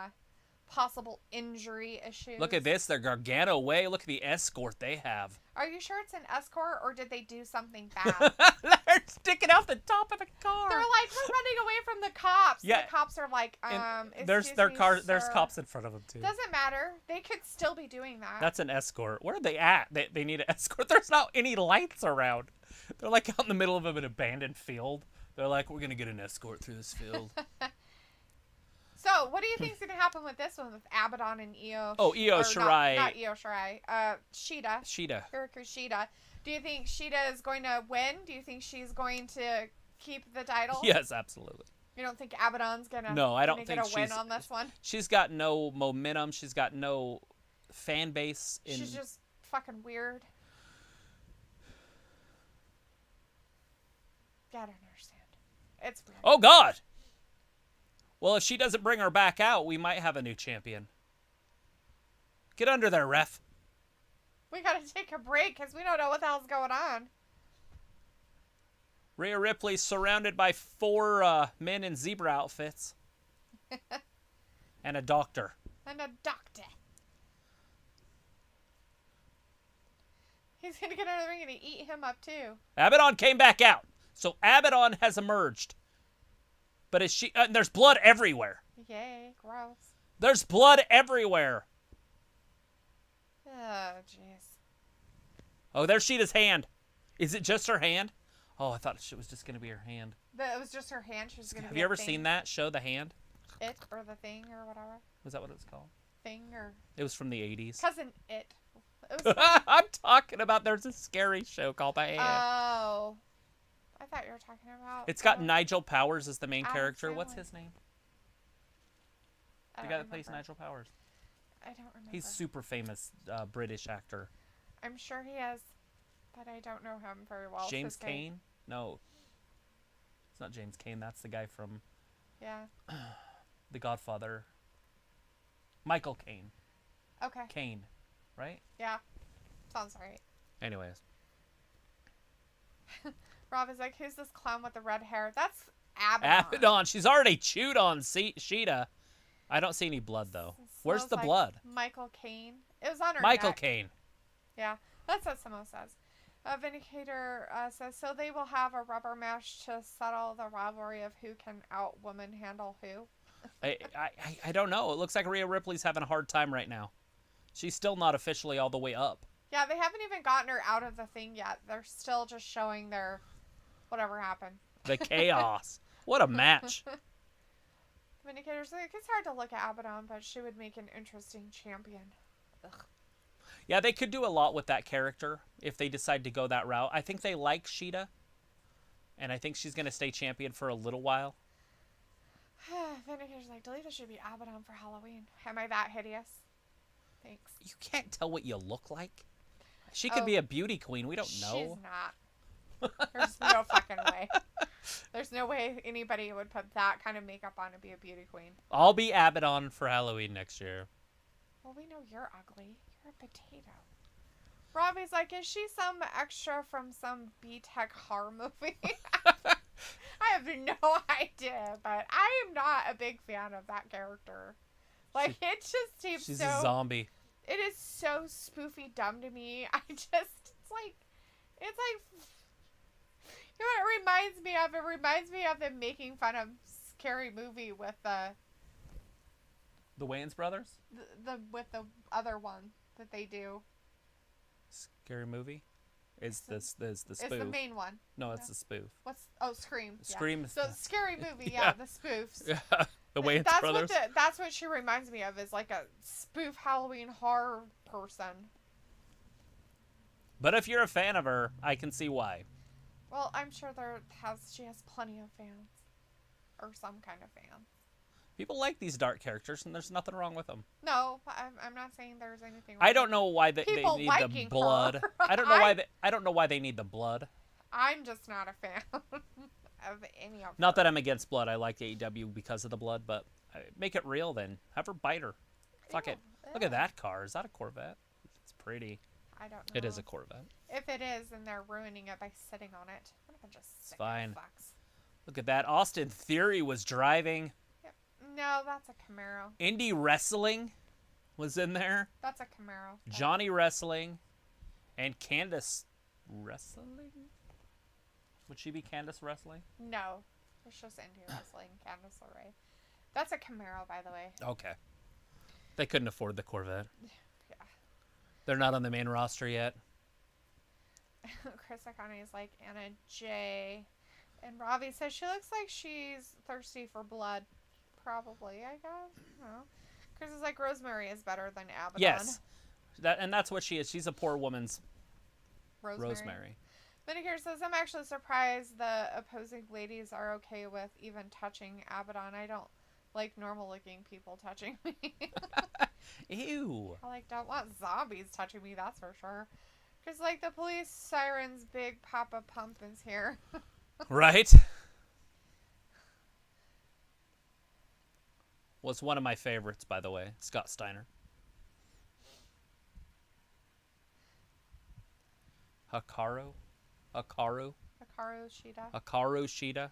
possible injury issues. Look at this. They're Gargano away. Look at the escort they have. Are you sure it's an escort or did they do something bad? They're sticking out the top of the car. They're like, we're running away from the cops. Yeah. The cops are like, there's cops in front of them too. Doesn't matter. They could still be doing that. That's an escort. Where are they at? They need an escort. There's not any lights around. They're like out in the middle of an abandoned field. They're like, we're going to get an escort through this field. So, what do you think is going to happen with this one with Abaddon and Io? Oh, Io Shirai. Not Io Shirai. Shida. Hikaru Shida. Do you think Shida is going to win? Do you think she's going to keep the title? Yes, absolutely. You don't think Abaddon's going to No, I don't think get a win on this one? She's got no momentum. She's got no fan base. She's just fucking weird. I don't understand. It's weird. Oh, God! Well, if she doesn't bring her back out, we might have a new champion. Get under there, ref. We gotta take a break because we don't know what the hell's going on. Rhea Ripley surrounded by 4 men in zebra outfits. And a doctor. He's gonna get under the ring and eat him up too. Abaddon came back out. So Abaddon has emerged. But is she? There's blood everywhere. Yay, gross. There's blood everywhere. Oh, jeez. Oh, there's Shida's hand. Is it just her hand? Oh, I thought it was just going to be her hand. It was just her hand. She was going to Have you ever seen that show, The Hand? It or The Thing or whatever. Was that what it was called? Thing or... It was from the 80s. Cousin It. Was I'm talking about there's a scary show called The Hand. Oh. I thought you were talking about... It's got Nigel Powers as the main Adam character. Sandler. What's his name? The guy that plays Nigel Powers. I don't remember. He's super famous British actor. I'm sure he is, but I don't know him very well. James Cain? No. It's not James Cain. That's the guy from... Yeah. The Godfather. Michael Caine. Okay. Caine, right? Yeah. Sounds right. Anyways. Rob is like, who's this clown with the red hair? That's Abaddon. Abaddon. She's already chewed on Shida. I don't see any blood, though. Where's the blood? Michael Caine. It was on her Michael neck. Caine. Yeah, that's what someone says. Vindicator says, so they will have a rubber match to settle the rivalry of who can out-woman handle who. I don't know. It looks like Rhea Ripley's having a hard time right now. She's still not officially all the way up. Yeah, they haven't even gotten her out of the thing yet. They're still just showing their whatever happened. The chaos. What a match. Vindicator's like, it's hard to look at Abaddon, but she would make an interesting champion. Ugh. Yeah, they could do a lot with that character if they decide to go that route. I think they like Shida, and I think she's going to stay champion for a little while. Vindicator's like, Dalethea should be Abaddon for Halloween. Am I that hideous? Thanks. You can't tell what you look like. She could be a beauty queen. We don't know. She's not. There's no fucking way. There's no way anybody would put that kind of makeup on and be a beauty queen. I'll be Abaddon for Halloween next year. Well, we know you're ugly. You're a potato. Robbie's like, is she some extra from some B-Tech horror movie? I have no idea, but I am not a big fan of that character. Like, it just seems she's so... a zombie. It is so spoofy dumb to me. It's like... You know what it reminds me of? It reminds me of them making fun of Scary Movie with The Wayans brothers? The with the other one that they do. Scary Movie? Is the spoof. It's the main one. No, it's the spoof. Scream. Scream. Yeah. So Scary Movie, yeah, the spoofs. Yeah, the Wayans brothers. That's what she reminds me of, is like a spoof Halloween horror person. But if you're a fan of her, I can see why. Well, I'm sure she has plenty of fans. Or some kind of fans. People like these dark characters, and there's nothing wrong with them. No, I'm not saying there's anything wrong. I don't know why they need the blood. I don't know why I don't know why they need the blood. I'm just not a fan of any of them. Not that I'm against blood. I like AEW because of the blood, but make it real then. Have her bite her. Fuck it. Look at that car. Is that a Corvette? It's pretty. I don't know. It is a Corvette. If it is, then they're ruining it by sitting on it. What a bunch of sick fucks. Look at that. Austin Theory was driving. Yep. No, that's a Camaro. Indie Wrestling was in there. That's a Camaro. Johnny Wrestling. And Candice Wrestling? Would she be Candice Wrestling? No. It's just Indie Wrestling. Candice LeRae. That's a Camaro, by the way. Okay. They couldn't afford the Corvette. Yeah. They're not on the main roster yet. Chris Statlander is like Anna J. And Ravi says she looks like she's thirsty for blood. Probably, I guess. No. Chris is like, Rosemary is better than Abaddon. Yes. That's what she is. She's a poor woman's Rosemary. Vinegar says, I'm actually surprised the opposing ladies are okay with even touching Abaddon. I don't like normal-looking people touching me. Ew. I don't want zombies touching me, that's for sure. Because, the police siren's big Papa Pump is here. Right? Was one of my favorites, by the way. Scott Steiner. Hikaru Shida.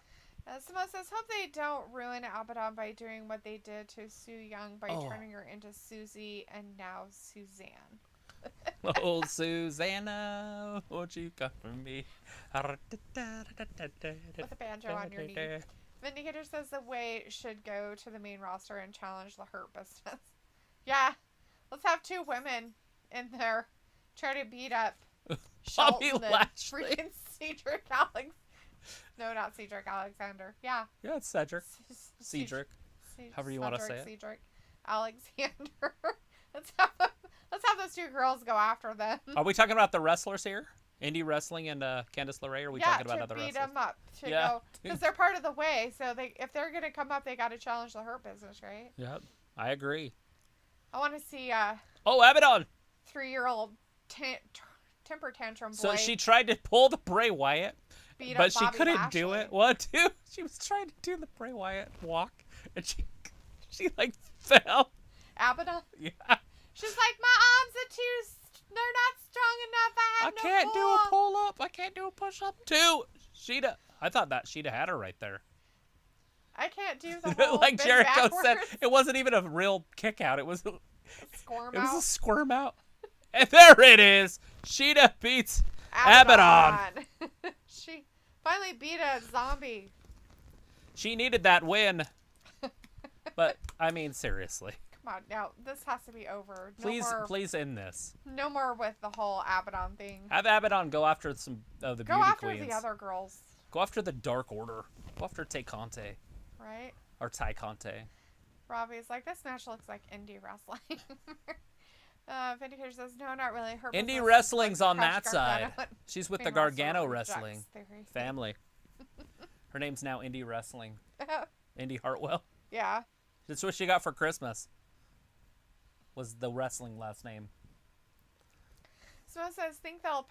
Samo says, hope they don't ruin Abaddon by doing what they did to Su Yung by turning her into Susie and now Suzanne. Oh, Susanna, won't you come for me? With a banjo on your knee. Vindicator says the Way should go to the main roster and challenge the Hurt Business. Yeah, let's have two women in there try to beat up Shelton and freaking Cedric Alex. No, not Cedric Alexander. Yeah. Yeah, it's Cedric. Cedric. However you want to say it. Cedric Alexander. Let's have those two girls go after them. Are we talking about the wrestlers here? Indie Wrestling and Candice LeRae? Or are we talking about other wrestlers? Yeah, to beat them up. Go. Because they're part of the Way, so if they're going to come up, they got to challenge the Hurt Business, right? Yep, I agree. I want to see Abaddon! 3-year-old temper tantrum boy. So she tried to pull the Bray Wyatt, but she couldn't Lashley. do it. What, dude? She was trying to do the Bray Wyatt walk, and she fell. Abaddon? Yeah. She's like, my arms are they're not strong enough. I can't do a pull-up. I can't do a push-up. Shida. I thought that Shida had her right there. I can't do the whole like Jericho said, it wasn't even a real kick out. It was a squirm out. And there it is. Shida beats Abaddon. She finally beat a zombie. She needed that win. But, I mean, seriously. Come on, now, this has to be over. Please end this. No more with the whole Abaddon thing. Have Abaddon go after some of the beauty queens. Go after the other girls. Go after the Dark Order. Go after Tay Conte. Right? Or Ty Conte. Robbie's like, this match looks like indie wrestling. Vindicator says, no, not really. Her indie wrestling's on that side. She's with the Gargano Wrestling family. Her name's now Indie Wrestling. Indy Hartwell. Yeah. That's what she got for Christmas. Was the wrestling last name. Someone says, think they'll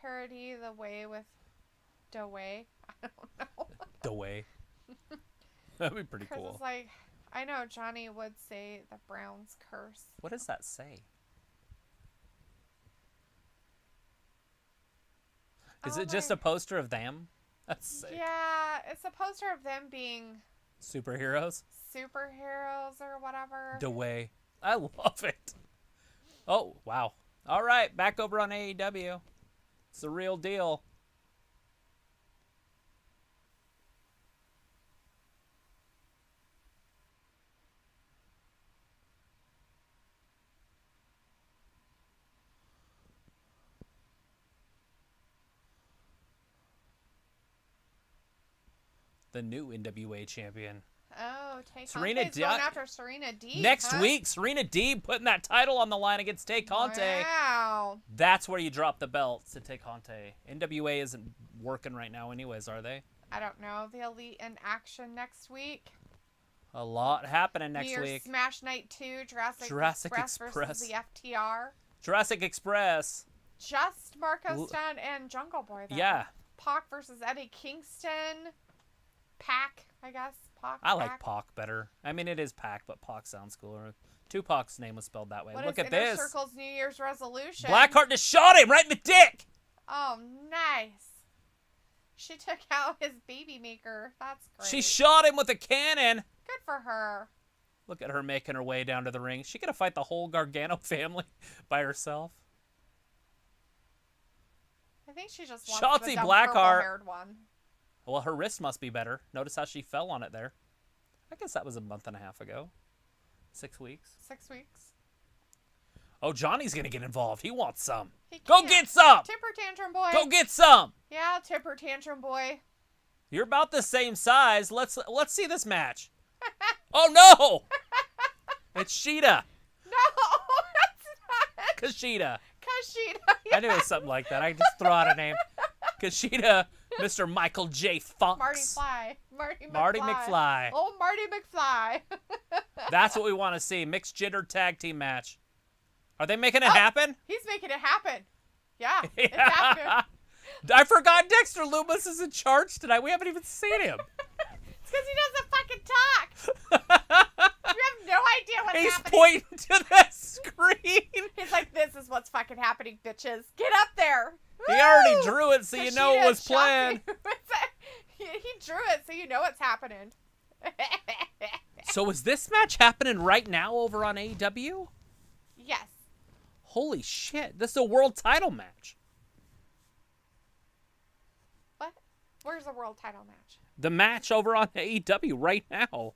parody the Way with the Way. I don't know. The Way. That'd be pretty cool. It's like, I know Johnny would say the Browns curse. What does that say? Is it just a poster of them? That's sick. Yeah, it's a poster of them being superheroes or whatever. The Way. I love it. Oh, wow. All right, back over on AEW. It's the real deal. the new NWA champion. Oh, Serena Conte's going after Serena Deeb. Next week, Serena Deeb putting that title on the line against Tay Conte. Wow. That's where you drop the belts to Tay Conte. NWA isn't working right now anyways, are they? I don't know. The Elite in action next week. A lot happening next New Year's week. Smash Night 2, Jurassic Express versus the FTR. Jurassic Express. Just Marko Stunt and Jungle Boy, though. Yeah. Pac versus Eddie Kingston. Pac, I guess. Pac. I like Pac better. I mean, it is Pac, but Pac sounds cooler. Tupac's name was spelled that way. What Look is at Inner this. Circle's New Year's resolution? Blackheart just shot him right in the dick. Oh, nice. She took out his baby maker. That's great. She shot him with a cannon. Good for her. Look at her making her way down to the ring. She gonna fight the whole Gargano family by herself. I think she just wants Shotzi the dumb Blackheart. purple-haired one. Well, her wrist must be better. Notice how she fell on it there. I guess that was a month and a half ago. 6 weeks. 6 weeks. Oh, Johnny's going to get involved. He wants some. He Go can't. get some. Temper tantrum boy. Go get some. Yeah, temper tantrum boy. You're about the same size. Let's see this match. Oh, no. It's Shida. No, that's not. Kushida. Kushida. Yeah. I knew it was something like that. I just throw out a name. Kushida, Mr. Michael J. Fox. Marty McFly. Oh, Marty McFly. That's what we want to see. Mixed gender tag team match. Are they making it happen? He's making it happen. Yeah, it's happening. I forgot Dexter Lumis is in charge tonight. We haven't even seen him. It's because he doesn't fucking talk. You have no idea what's happening. He's pointing to the screen. He's like, this is what's fucking happening, bitches. Get up there. He already drew it so you know it was planned. He drew it so you know what's happening. So is this match happening right now over on AEW? Yes. Holy shit. This is a world title match. What? Where's the world title match? The match over on AEW right now.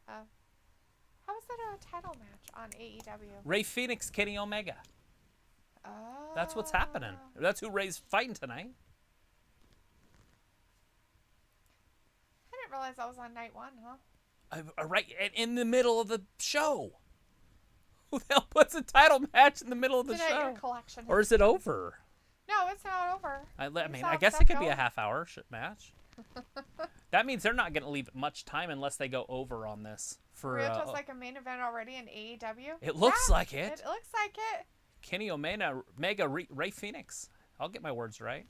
How is that a title match on AEW? Ray Phoenix, Kenny Omega. Oh. That's what's happening. That's who Ray's fighting tonight. I didn't realize that was on night one, huh? Right in the middle of the show. Who the hell puts a title match in the middle of the show? Collection. Or is it over? No, it's not over. I guess it could be a half-hour match. That means they're not going to leave much time unless they go over on this. For just like a main event already in AEW? It looks like it. It looks like it. Kenny Omega, Ray Phoenix. I'll get my words right.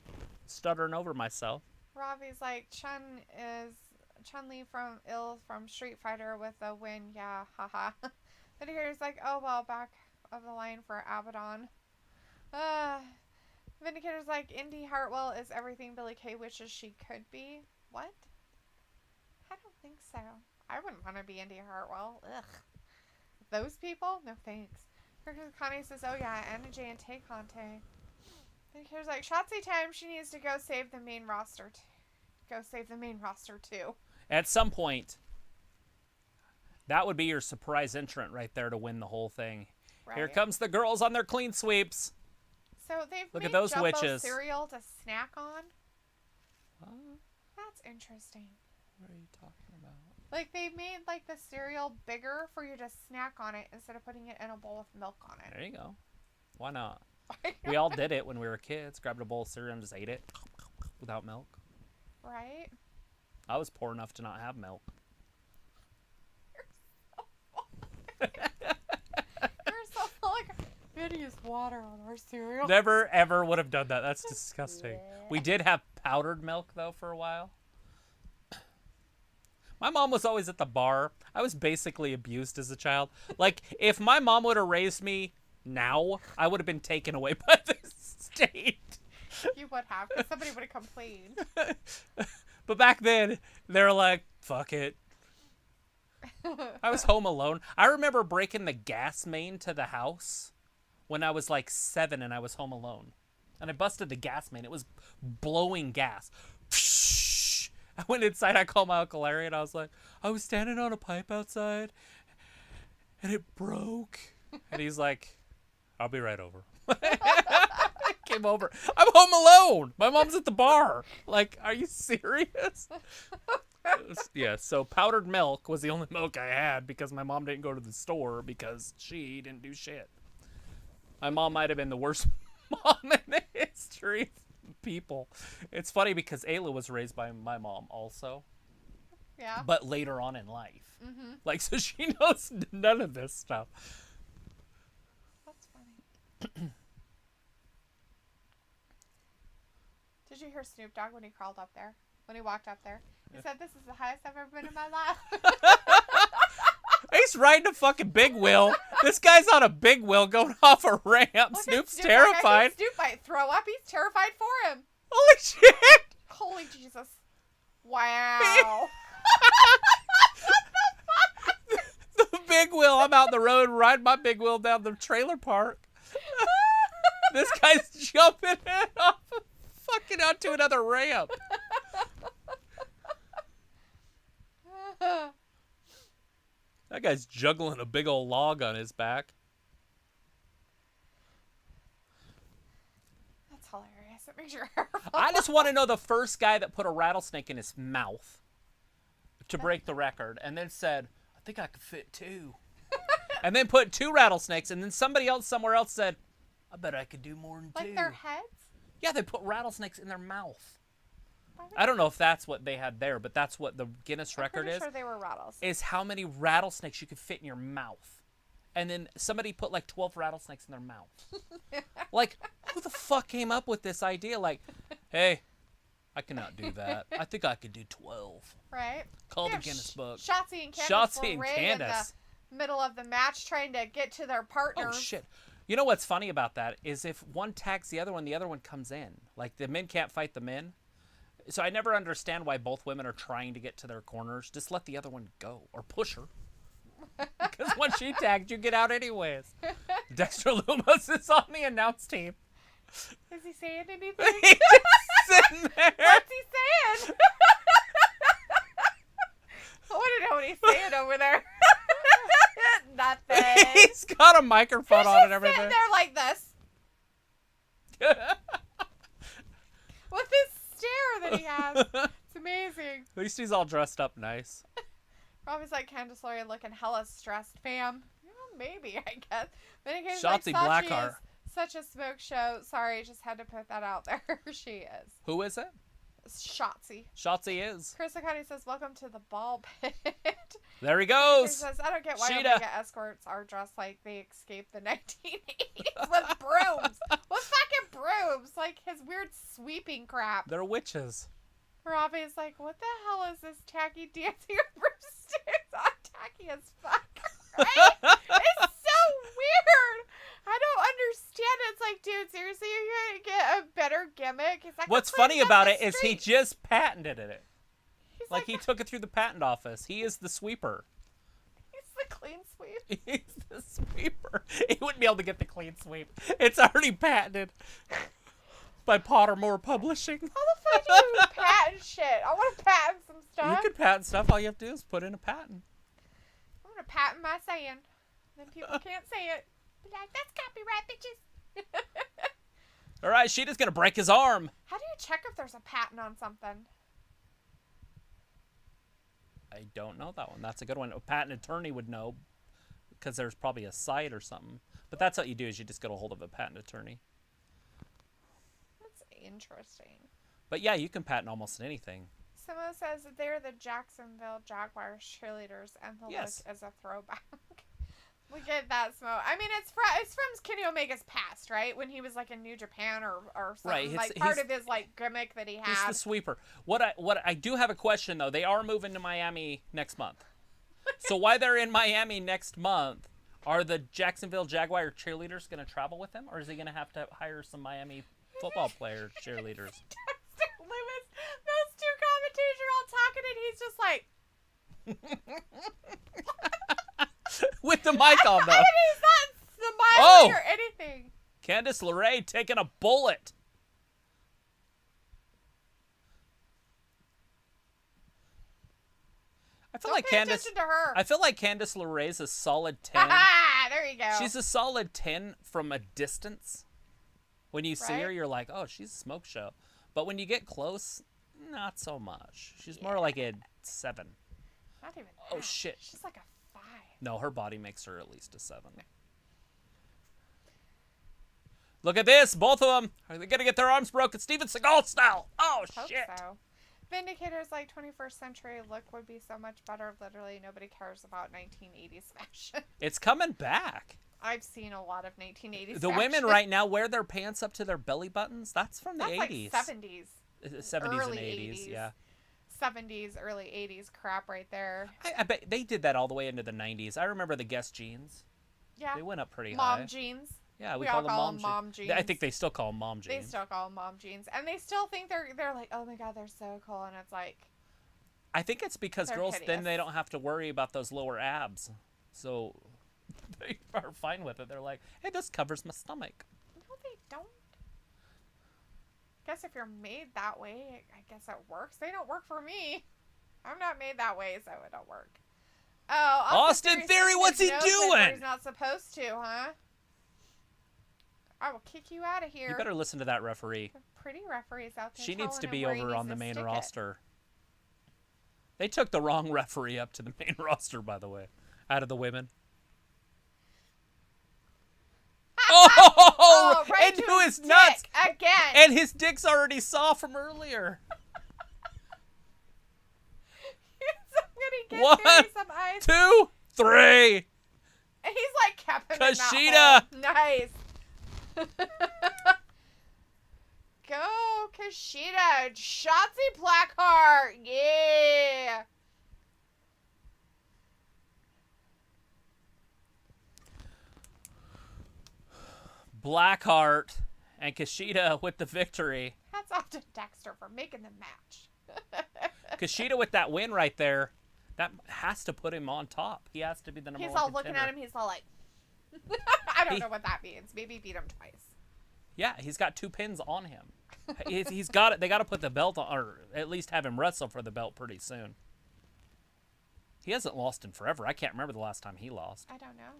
Stuttering over myself. Ravi's like, Chun-Li from Street Fighter with a win. Yeah, haha. Then here's like, oh, well, back of the line for Abaddon. Vindicator's like, Indy Hartwell is everything Billie Kay wishes she could be. What? I don't think so. I wouldn't want to be Indy Hartwell. Ugh. Those people? No thanks. Connie says, oh yeah, Anna Jay and Tay Conte. Vindicator's like, Shotzi time, she needs to go save the main roster. Go save the main roster too. At some point, that would be your surprise entrant right there to win the whole thing. Right. Here comes the girls on their clean sweeps. So they've Look made at those Jumbo witches. cereal to snack on? That's interesting. What are you talking about? Like, they made, like, the cereal bigger for you to snack on it instead of putting it in a bowl with milk on it. There you go. Why not? We all did it when we were kids. Grabbed a bowl of cereal and just ate it without milk. Right? I was poor enough to not have milk. You're so like, Vinny used water on our cereal. Never, ever would have done that. That's disgusting. We did have powdered milk, though, for a while. My mom was always at the bar. I was basically abused as a child. Like, if my mom would have raised me now, I would have been taken away by the state. You would have, because somebody would have complained. But back then, they're like, fuck it. I was home alone. I remember breaking the gas main to the house when I was like 7 and I was home alone. And I busted the gas main. It was blowing gas. I went inside, I called my Uncle Larry, and I was like, I was standing on a pipe outside, and it broke. And he's like, I'll be right over. came over. I'm home alone. My mom's at the bar. Like, are you serious? Yeah, so powdered milk was the only milk I had because my mom didn't go to the store because she didn't do shit. My mom might have been the worst mom in the history of people. It's funny because Ayla was raised by my mom also. Yeah. But later on in life. Mm-hmm. Like, so she knows none of this stuff. That's funny. Did you hear Snoop Dogg when he crawled up there? When he walked up there? He said, "This is the highest I've ever been in my life." He's riding a fucking big wheel. This guy's on a big wheel going off a ramp. Look Snoop's Snoop, terrified. Snoop might throw up. He's terrified for him. Holy shit! Holy Jesus. Wow. The big wheel. I'm out the road riding my big wheel down the trailer park. This guy's jumping it off fucking onto another ramp. That guy's juggling a big old log on his back. That's hilarious. It makes your hair fall. I just want to know the first guy that put a rattlesnake in his mouth to break the record and then said, "I think I could fit 2." And then put 2 rattlesnakes, and then somebody else somewhere else said, "I bet I could do more than 2." Like their heads? Yeah, they put rattlesnakes in their mouth. I don't know if that's what they had there, but that's what the Guinness record is. I'm pretty sure they were rattles. Is how many rattlesnakes you could fit in your mouth. And then somebody put like 12 rattlesnakes in their mouth. Like, who the fuck came up with this idea? Like, hey, I cannot do that. I think I could do 12. Right? Call the Guinness book. Shotzi and Candice Shotzi were and in the Candice. middle of the match trying to get to their partners. Oh, shit. You know what's funny about that is if one tags the other one comes in. Like, the men can't fight the men. So I never understand why both women are trying to get to their corners. Just let the other one go. Or push her. Because once she tagged, you get out anyways. Dexter Lumis is on the announce team. Is he saying anything? He's just sitting there. What's he saying? I want to know what he's saying over there. Nothing. He's got a microphone He's on just and everything. sitting there like this. With this stare that he has. It's amazing. At least he's all dressed up nice. Robbie's like, Candice LeRae looking hella stressed, fam. Yeah, maybe, I guess. But in case, Shotzi like, Blackheart. is such a smoke show. Sorry, just had to put that out there. She is. Who is it? Shotzi. Shotzi is. Chris Akani says, "Welcome to the ball pit." There he He goes. says, "I don't get why Shida. Omega escorts are dressed like they escaped the 1980s with brooms. With fucking brooms. Like his weird sweeping crap." They're witches. Robbie's like, "What the hell is this tacky dancing on broomsticks? I'm tacky as fuck." Right? It's so weird. I don't understand it. It's like, dude, seriously, you're gonna get a better gimmick? He's like, What's "I'm cleaning funny up about the it is he street." just patented it. He's Like he took it through the patent office. He is the sweeper. he's the clean sweep. He's the sweeper. He wouldn't be able to get the clean sweep. It's already patented by Pottermore Publishing. How the fuck do you patent shit? I want to patent some stuff. You can patent stuff. All you have to do is put in a patent. I'm gonna patent my saying. Then people can't say it. Be like, "That's copyright, bitches." All right, Shida's gonna break his arm. How do you check if there's a patent on something? I don't know that one. That's a good one. A patent attorney would know because there's probably a site or something. But that's what you do is you just get a hold of a patent attorney. That's interesting. But yeah, you can patent almost anything. Someone says that they're the Jacksonville Jaguars cheerleaders, and the Yes. look is a throwback. Look at that smoke. I mean, it's from Kenny Omega's past, right? When he was like in New Japan or something. Right, Like part of his like gimmick that he He's had. the sweeper. What I do have a question though. They are moving to Miami next month. So while they're in Miami next month, are the Jacksonville Jaguar cheerleaders going to travel with him, or is he going to have to hire some Miami football player cheerleaders? Dustin Lewis, those two commentators are all talking, and he's just like. With the mic on though. And he's not smiling or anything. Candice LeRae taking a bullet. I feel Don't like pay Candice. attention to her. I feel like Candice LeRae's a solid 10. Ah, there you go. She's a solid 10 from a distance. When you see right? her, you're like, oh, she's a smoke show. But when you get close, not so much. She's more like a 7. Not even Oh, that. shit. She's like a 5. No, her body makes her at least a 7. Look at this. Both of them. Are they going to get their arms broken? Steven Seagal style. Oh, Hope shit. so. Vindicator's like 21st century look would be so much better. Literally, nobody cares about 1980s fashion. It's coming back. I've seen a lot of 1980s The fashion. women right now wear their pants up to their belly buttons. That's from the That's 80s. like 70s. 70s Early and 80s, 80s. yeah. 70s, early 80s crap right there. I bet they did that all the way into the 90s. I remember the Guess jeans. Yeah. They went up pretty high. Mom jeans. Yeah, we all call them mom jeans. I think they still call them mom They jeans. still call them mom jeans. And they still think they're like, oh my God, they're so cool. And it's like... I think it's because They're girls, then hideous. they don't have to worry about those lower abs. So they are fine with it. They're like, hey, this covers my stomach. No, they don't. Guess if you're made that way, I guess it works. They don't work for me. I'm not made that way, so it don't work. Oh, Austin Theory, says what's his he nose is doing? where he's not supposed to, huh? I will kick you out of here. You better listen to that referee. Pretty referees out there. She needs telling to him be where he over needs on the to main stick it. roster. They took the wrong referee up to the main roster, by the way, out of the women. Oh, right into to his nuts dick again. And his dick's already soft from earlier. Somebody get One, Barry some ice. 2, 3. And he's like kept him in Kushida. that hole. Nice. Go, Kushida. Shotzi Blackheart. Yeah. Blackheart and Kushida with the victory. Hats off to Dexter for making the match. Kushida with that win right there. That has to put him on top. He has to be the number He's one all looking contender. at him. He's all like, I don't know what that means. Maybe beat him twice. Yeah, he's got 2 pins on him. He's got it. They got to put the belt on, or at least have him wrestle for the belt pretty soon. He hasn't lost in forever. I can't remember the last time he lost. I don't know.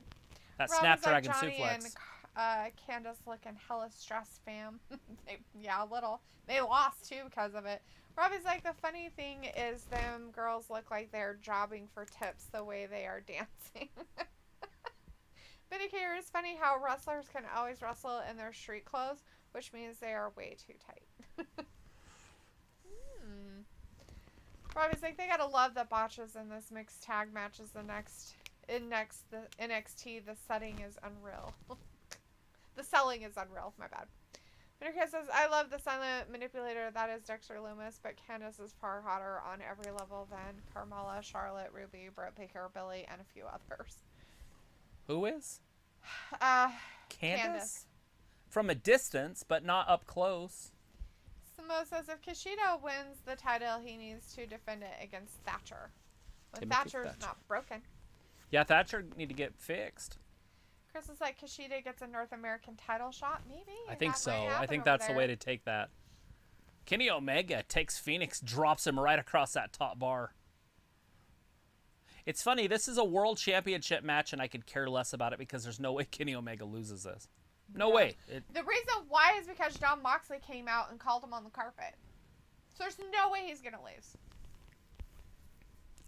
That Rob Snapdragon was like Johnny suplex. and Candice looking hella stressed, fam. Yeah, a little. They lost too because of it. Robbie's like, the funny thing is them girls look like they're jobbing for tips the way they are dancing. Vindicator, is funny how wrestlers can always wrestle in their street clothes, which means they are way too tight. Robbie's like, they gotta love the botches in this mixed tag matches. The NXT, the setting is unreal. The selling is unreal. My bad. Vindicator says, I love the silent manipulator that is Dexter Lumis, but Candice is far hotter on every level than Carmella, Charlotte, Ruby, Britt Baker, Billy, and a few others. Who is? Candice. From a distance, but not up close. Samo says, if Kushida wins the title, he needs to defend it against Thatcher. But Timothy Thatcher's Thatcher. not broken. Yeah, Thatcher need to get fixed. Chris is like, Kushida gets a North American title shot? Maybe. I think That so. might I happen think over that's the there. way to take that. Kenny Omega takes Phoenix, drops him right across that top bar. It's funny, this is a world championship match, and I could care less about it because there's no way Kenny Omega loses this. No way. The reason why is because Jon Moxley came out and called him on the carpet. So there's no way he's going to lose.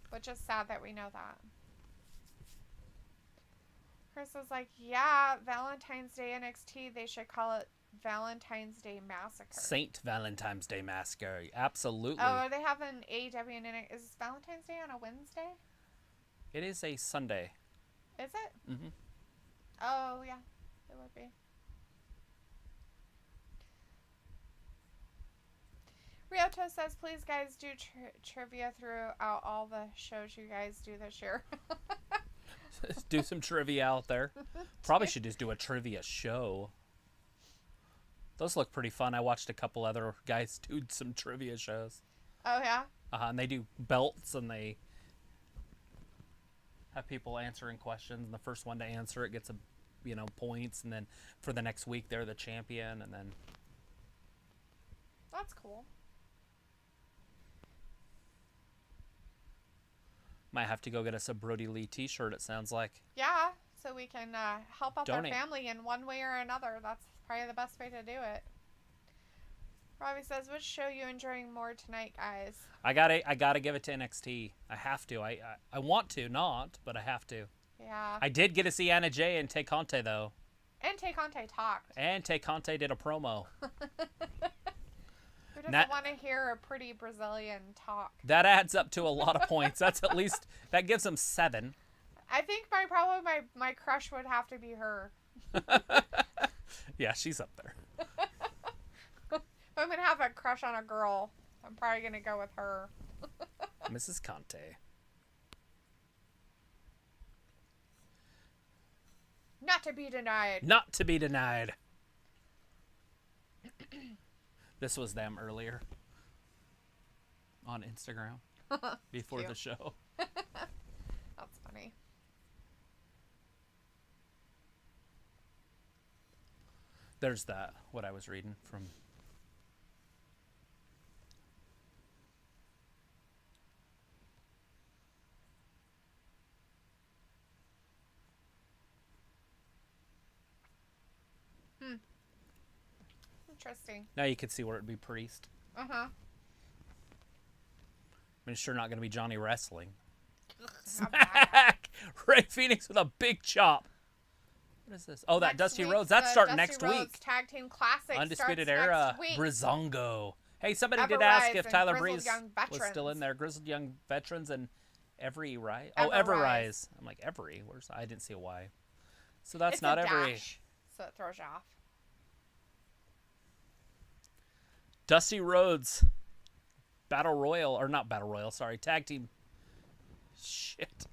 Which is sad that we know that. Chris was like, yeah, Valentine's Day NXT, they should call it Valentine's Day Massacre. Saint Valentine's Day Massacre. Absolutely. Oh, are they having AEW and NXT? Is Valentine's Day on a Wednesday? It is a Sunday. Is it? Mm-hmm. Oh, yeah. It would be. Ryoto says, please, guys, do trivia throughout all the shows you guys do this year. Do some trivia out there. Probably should just do a trivia show. Those look pretty fun. I watched a couple other guys do some trivia shows. Oh, yeah? And they do belts, and they have people answering questions, and the first one to answer it gets points, and then for the next week they're the champion, and then That's cool. might have to go get us a Brody Lee t-shirt, it sounds like. Yeah, so we can help out Donate. their family in one way or another. That's probably the best way to do it. Robbie says, which show you enjoying more tonight, guys? I gotta give it to NXT. I have to. I want to not, but I have to. Yeah. I did get to see Anna Jay and Tay Conte though. And Tay Conte talked. And Tay Conte did a promo. Who doesn't want to hear a pretty Brazilian talk? That adds up to a lot of points. That's at least, that gives them 7. I think my crush would have to be her. Yeah, she's up there. If I'm going to have a crush on a girl, I'm probably going to go with her. Mrs. Conte. Not to be denied. Not to be denied. This was them earlier on Instagram before the show. That's funny. There's that, what I was reading from. Interesting. Now you can see where it'd be Priest. Uh-huh. I mean, it's sure not going to be Johnny Wrestling. Smack! Ray Phoenix with a big chop. What is this? Oh, that Dusty Rhodes. That's starting next week. Tag Team Classic Undisputed starts Era. next week. Brizongo. Hey, somebody Ever did ask Rise if and Tyler Grizzled Breeze Young was still in Veterans. there. Grizzled Young Veterans and Every Rise. Ever Oh, Ever Rise. Rise. I'm like, Every? I didn't see a Y. So that's It's not a Every. dash, so it throws you off. Dusty Rhodes. Battle Royal. Or not Battle Royal, sorry. Tag Team. Shit.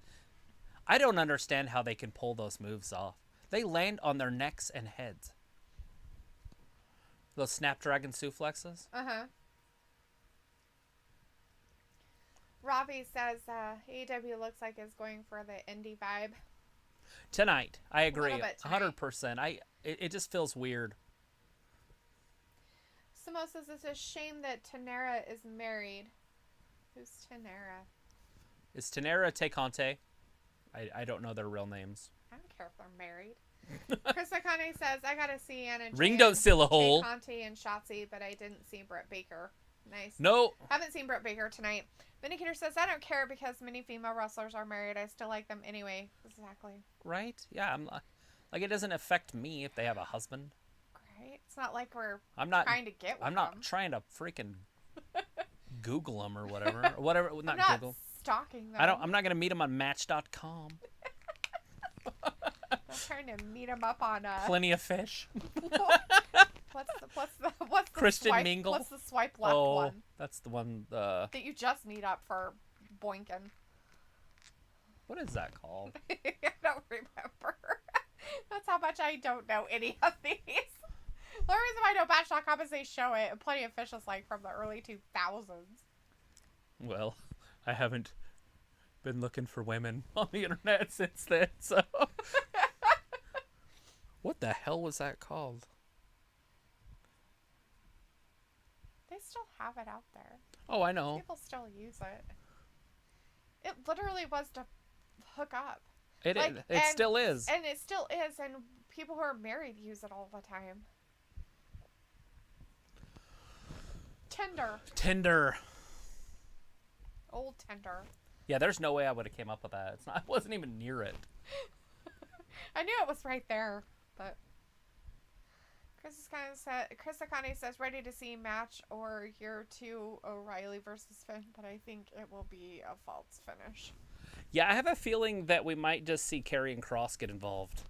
I don't understand how they can pull those moves off. They land on their necks and heads. Those Snapdragon suplexes. Uh-huh. Robbie says AEW looks like it's going for the indie vibe. Tonight. I agree. little bit tonight. 100%. It just feels weird. Samo says it's a shame that Tanera is married. Who's Tanera? Is Tanera Tay Conte? I don't know their real names. I don't care if they're married. Chris Akane says, I gotta see Anna Jay Ring don't seal a Tay hole. Conte and Shotzi, but I didn't see Britt Baker. Nice. No. Haven't seen Britt Baker tonight. Vindicator says, I don't care because many female wrestlers are married. I still like them anyway. Exactly. Right? Yeah, I'm not, like it doesn't affect me if they have a husband. Right? It's not like we're I'm not trying to get with I'm not them. trying to freaking Google them or whatever. Or whatever. I'm Not not Google. stalking them. I'm not going to meet them on Match.com. I'm trying to meet them up on Plenty of fish. what's the Christian swipe, Mingle? What's the swipe left one That's the one. that you just meet up for boinking? What is that called? I don't remember. That's how much I don't know any of these. The reason why I know Match.com is they show it, and Plenty of Fish is like from the early 2000s. Well, I haven't been looking for women on the internet since then, so. What the hell was that called? They still have it out there. Oh, I know. People still use it. It literally was to hook up. It still is. And it still is, and people who are married use it all the time. Tinder. Old Tinder. Yeah, there's no way I would have came up with that. I wasn't even near it. I knew it was right there, but Chris Akane says ready to see match or year 2 O'Reilly versus Finn, but I think it will be a false finish. Yeah, I have a feeling that we might just see Karrion Kross get involved.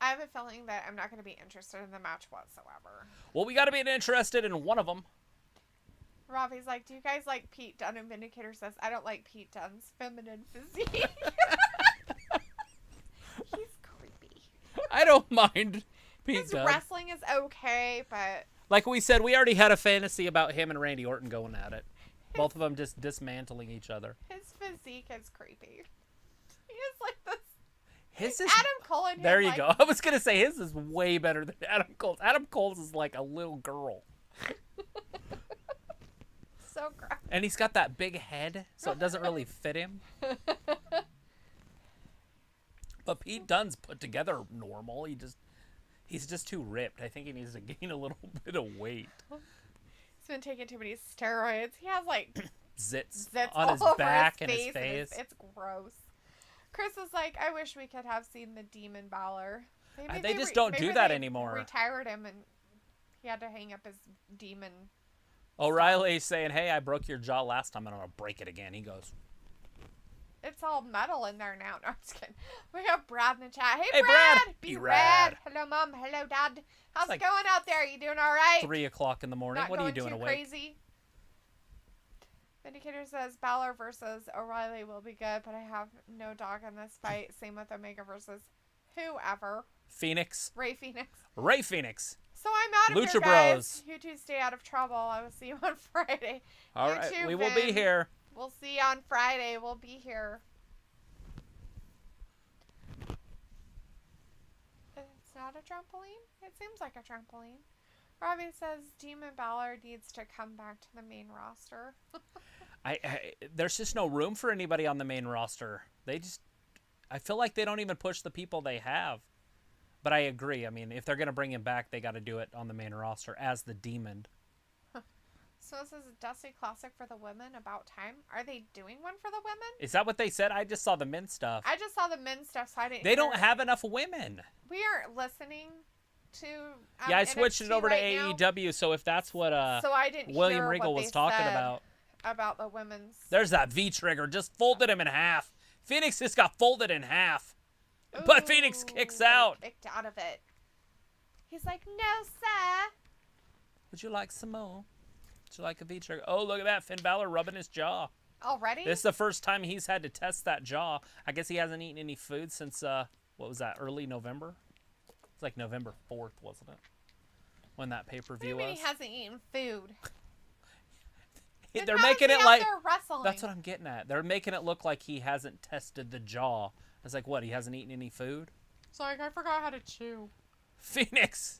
I have a feeling that I'm not going to be interested in the match whatsoever. Well, we got to be interested in one of them. Robbie's like, do you guys like Pete Dunne? And Vindicator says, I don't like Pete Dunne's feminine physique. He's creepy. I don't mind Pete His Dunne. wrestling is okay, but... Like we said, we already had a fantasy about him and Randy Orton going at it. Both of them just dismantling each other. His physique is creepy. He is like this... His is... Adam Cole and him, There you like... go. I was going to say his is way better than Adam Cole's. Adam Cole's is like a little girl. So gross. And he's got that big head, so it doesn't really fit him. But Pete Dunne's put together normal. He's just too ripped. I think he needs to gain a little bit of weight. He's been taking too many steroids. He has like zits all on his over back his and his face. It's gross. Chris is like, I wish we could have seen the Demon Balor. Maybe they just don't do that they anymore. Retired him and he had to hang up his demon. O'Reilly's saying, hey, I broke your jaw last time and I'm going to break it again. He goes, it's all metal in there now. No, I'm just kidding. We have Brad in the chat. Hey Brad! Be rad. Hello, Mom. Hello, Dad. How's it going out there? You doing all right? 3 o'clock in the morning. Not what are you doing too awake? Crazy. Vindicator says Balor versus O'Reilly will be good, but I have no dog in this fight. Same with Omega versus whoever. Phoenix. Ray Phoenix. Ray Phoenix. So I'm out of Lucha here, guys. Bros. You two stay out of trouble. I will see you on Friday. All you right, too, we will Vin. be here. We'll see you on Friday. We'll be here. It's not a trampoline? It seems like a trampoline. Robbie says Demon Balor needs to come back to the main roster. There's just no room for anybody on the main roster. I feel like they don't even push the people they have. But I agree. I mean, if they're going to bring him back, they got to do it on the main roster as the Demon. So this is a Dusty Classic for the women. About time. Are they doing one for the women? Is that what they said? I just saw the men's stuff. I just saw the men's stuff, so I didn't They don't have enough women. We aren't listening to yeah, I switched NXT it over right to now. AEW, so if that's what so I didn't William hear Regal what was they talking said about the women's. There's that V-trigger. Just folded him in half. Phoenix just got folded in half. But Phoenix kicks out. Kicked out of it. He's like, no, sir. Would you like some more? Would you like a V-trigger? Oh, look at that. Finn Balor rubbing his jaw. Already? This is the first time he's had to test that jaw. I guess he hasn't eaten any food since, what was that, early November? It's like November 4th, wasn't it? When that pay-per-view was. What do you mean he hasn't eaten food? They're making it like... wrestling? That's what I'm getting at. They're making it look like he hasn't tested the jaw. It's like, what, he hasn't eaten any food? It's like, I forgot how to chew. Phoenix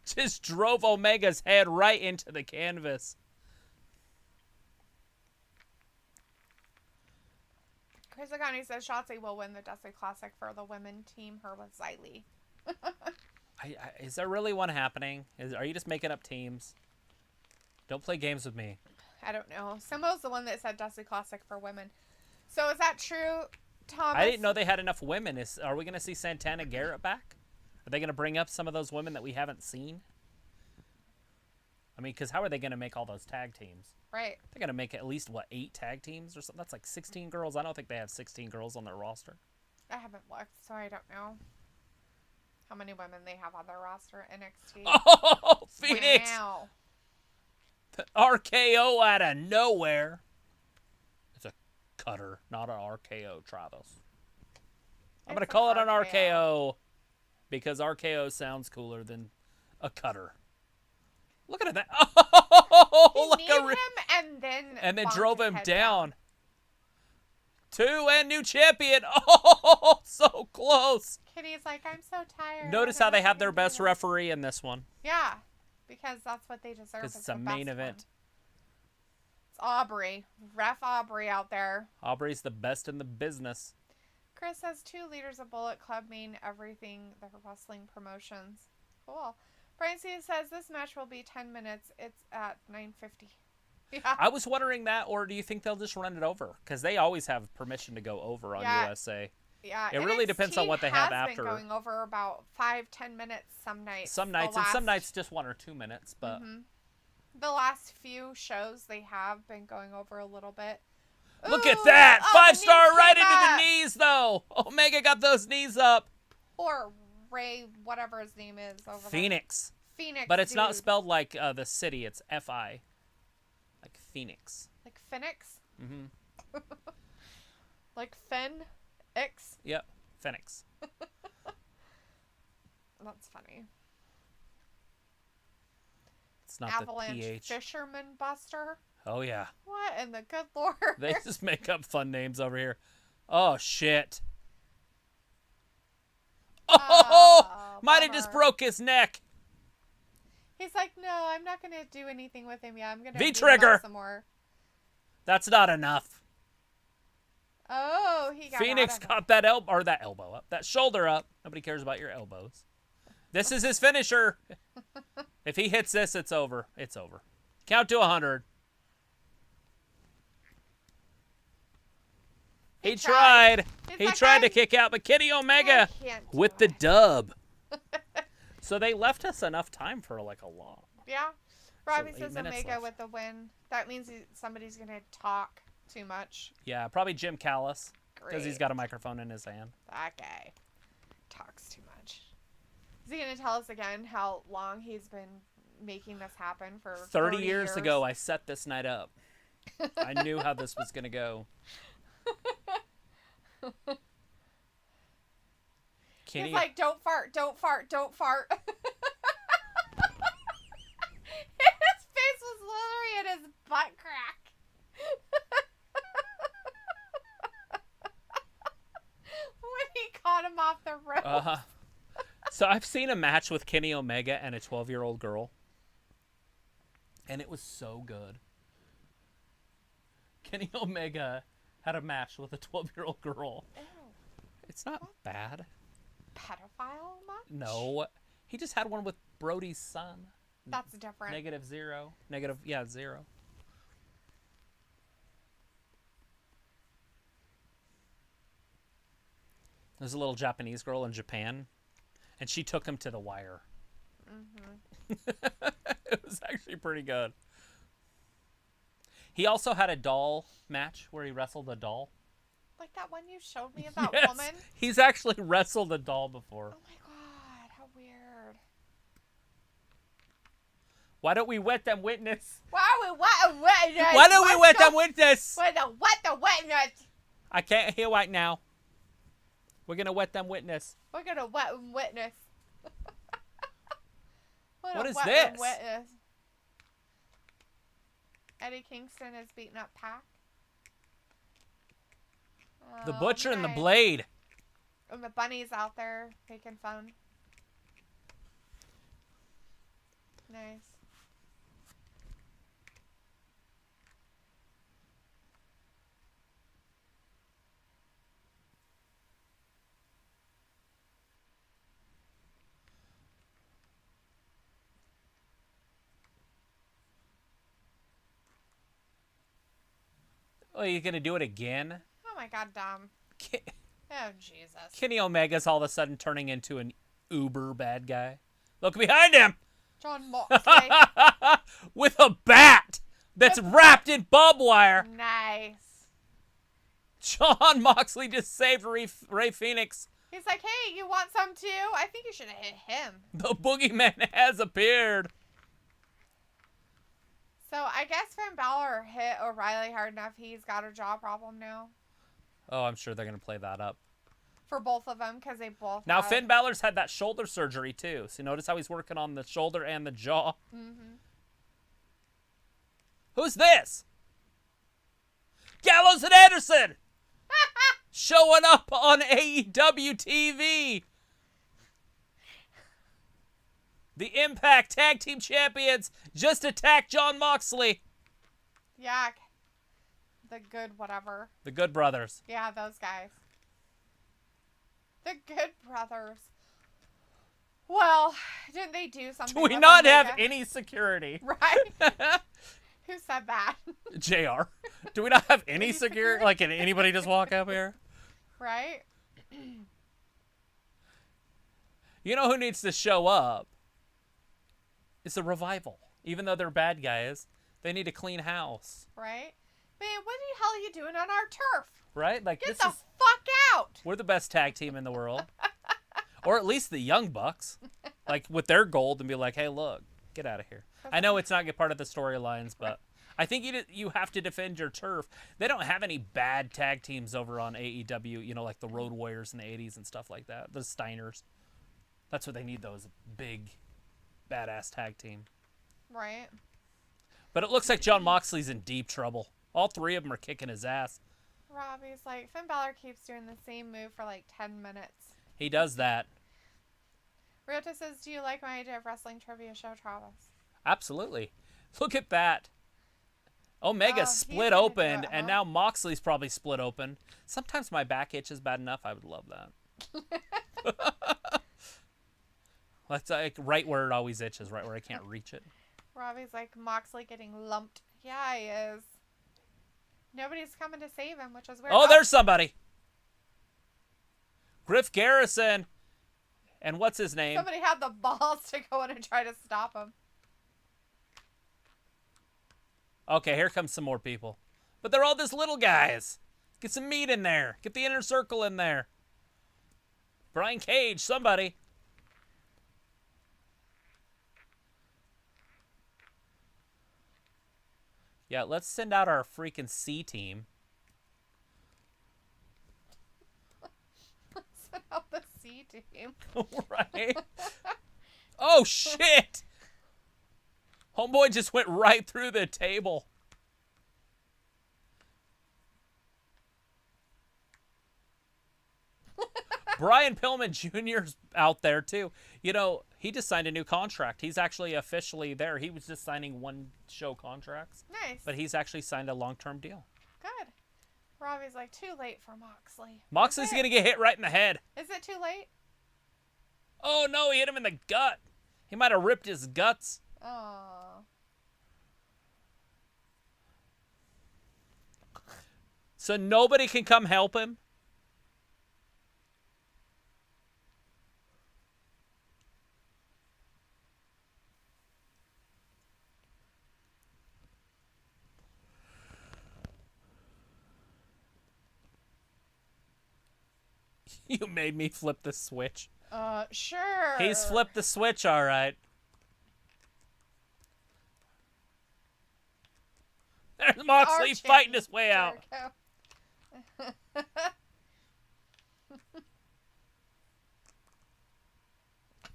just drove Omega's head right into the canvas. Chris Agani says Shotzi will win the Dusty Classic for the women team, her with Xylee. Is there really one happening? Are you just making up teams? Don't play games with me. I don't know. Simo's the one that said Dusty Classic for women. So is that true, Thomas? I didn't know they had enough women. Are we going to see Santana Garrett back? Are they going to bring up some of those women that we haven't seen? I mean, because how are they going to make all those tag teams? Right. They're going to make at least, 8 tag teams or something? That's like 16 girls. I don't think they have 16 girls on their roster. I haven't looked, so I don't know how many women they have on their roster at NXT. Oh, Phoenix! Wow. The RKO out of nowhere. It's a cutter, not an RKO, Travis. I'm going to call it an RKO because RKO sounds cooler than a cutter. Look at that. Oh, he kneed him and then drove him down. 2 and new champion. Oh, so close. Kitty's like, I'm so tired. Notice how they have their best referee in this one. Yeah, because that's what they deserve. Because it's a main event. It's Aubrey. Ref Aubrey out there. Aubrey's the best in the business. Chris says 2 leaders of Bullet Club mean everything the wrestling promotions. Cool. Brian C says this match will be 10 minutes. It's at 9:50. Yeah. I was wondering that, or do you think they'll just run it over? Because they always have permission to go over on USA. Yeah. It really depends on what they have after. Been going over about 5-10 minutes some nights. Some nights just 1 or 2 minutes, but the last few shows they have been going over a little bit. Look at that! 5-star right into the knees, though. Omega got those knees up. Or Ray, whatever his name is, over Phoenix. There. Phoenix. But it's not spelled like the city. It's F-I. Like Phoenix. Like Phoenix? Mm-hmm. Like Finn X? Yep. Phoenix. That's funny. It's not Avalanche the PH. Fisherman Buster? Oh, yeah. What in the good Lord? They just make up fun names over here. Oh, shit. Oh, might have just broke his neck. He's like, no, I'm not going to do anything with him yet. I'm going to V-trigger. some more. That's not enough. Oh. Oh, he got Phoenix out of got that elbow, or that elbow up, that shoulder up. Nobody cares about your elbows. This is his finisher. If he hits this, it's over. It's over. Count to 100. He tried. He tried to kick out, but Kenny Omega with the dub. So they left us enough time for like a long. Yeah. Robbie So 8 says minutes Omega left. with the win. That means somebody's going to talk too much. Yeah, probably Jim Callis, because he's Great. got a microphone in his hand. That guy talks too much. Is he going to tell us again how long he's been making this happen for 30 years ago, I set this night up. I knew how this was going to go. Kenny, He's like, don't fart, don't fart, don't fart. His face was literally in his butt crack. When he caught him off the rope. So I've seen a match with Kenny Omega and a 12-year-old girl, and it was so good. Kenny Omega had a match with a 12-year-old girl. Ew. It's not bad. Pedophile much? No. He just had one with Brody's son. That's different. -0. -0. There's a little Japanese girl in Japan, and she took him to the wire. It was actually pretty good. He also had a doll match where he wrestled a doll. Like that one you showed me of that Yes, woman? he's actually wrestled a doll before. Oh my god, how weird. Why don't we wet them witness? Why don't we witness? Why don't we wet them witness? What the witness? I can't hear right now. We're going to wet them witness. We're gonna witness. What is wet this? Witness. Eddie Kingston is beating up Pac. The Butcher and the nice. Blade. And the bunny's out there making fun. Nice. Oh, you going to do it again? Oh my god, Dom. Oh, Jesus. Kenny Omega's all of a sudden turning into an uber bad guy. Look behind him! Jon Moxley. With a bat that's wrapped in barbed wire. Nice. Jon Moxley just saved Ray Phoenix. He's like, hey, you want some too? I think you should have hit him. The boogeyman has appeared. So I guess Finn Balor hit O'Reilly hard enough. He's got a jaw problem now. Oh, I'm sure they're going to play that up. For both of them, because they both Now, had... Finn Balor's had that shoulder surgery, too. So notice how he's working on the shoulder and the jaw. Mm-hmm. Who's this? Gallows and Anderson! Showing up on AEW TV. The Impact Tag Team Champions just attacked Jon Moxley. Yeah. The good whatever. The Good Brothers. Yeah, those guys. The Good Brothers. Well, didn't they do something Do we with not Omega? have any security? Right? Who said that? JR. Do we not have any security? Like, can anybody just walk up here? Right? You know who needs to show up? It's the Revival. Even though they're bad guys, they need to clean house. Right? Man, what the hell are you doing on our turf? Right? Like, Get this the is... fuck out! We're the best tag team in the world. Or at least the Young Bucks. Like, with their gold and be like, hey, look, get out of here. I know it's not part of the storylines, but I think you have to defend your turf. They don't have any bad tag teams over on AEW, you know, like the Road Warriors in the 80s and stuff like that. The Steiners. That's what they need, those big, badass tag team. Right? But it looks like Jon Moxley's in deep trouble. All three of them are kicking his ass. Robbie's like, Finn Balor keeps doing the same move for like 10 minutes. He does that. Ryota says, do you like my idea of wrestling trivia show, Travis? Absolutely. Look at that. Omega's he's split gonna do open, it, and huh? now Moxley's probably split open. Sometimes my back itches bad enough. I would love that. That's like right where it always itches, right where I can't reach it. Robbie's like, Moxley getting lumped. Yeah, he is. Nobody's coming to save him, which is weird. Oh, there's somebody. Griff Garrison. And what's his name? Somebody had the balls to go in and try to stop him. Okay, here comes some more people. But they're all just little guys. Get some meat in there. Get the inner circle in there. Brian Cage, somebody. Yeah, let's send out our freaking C team. Send out the C team. Right? Oh, shit! Homeboy just went right through the table. Brian Pillman Jr.'s out there, too. You know, he just signed a new contract. He's actually officially there. He was just signing one-show contracts. Nice. But he's actually signed a long-term deal. Good. Robbie's like, too late for Moxley. Moxley's going to get hit right in the head. Is it too late? Oh, no, he hit him in the gut. He might have ripped his guts. Oh. So nobody can come help him? You made me flip the switch. Sure. He's flipped the switch, all right. There's Moxley fighting his way out.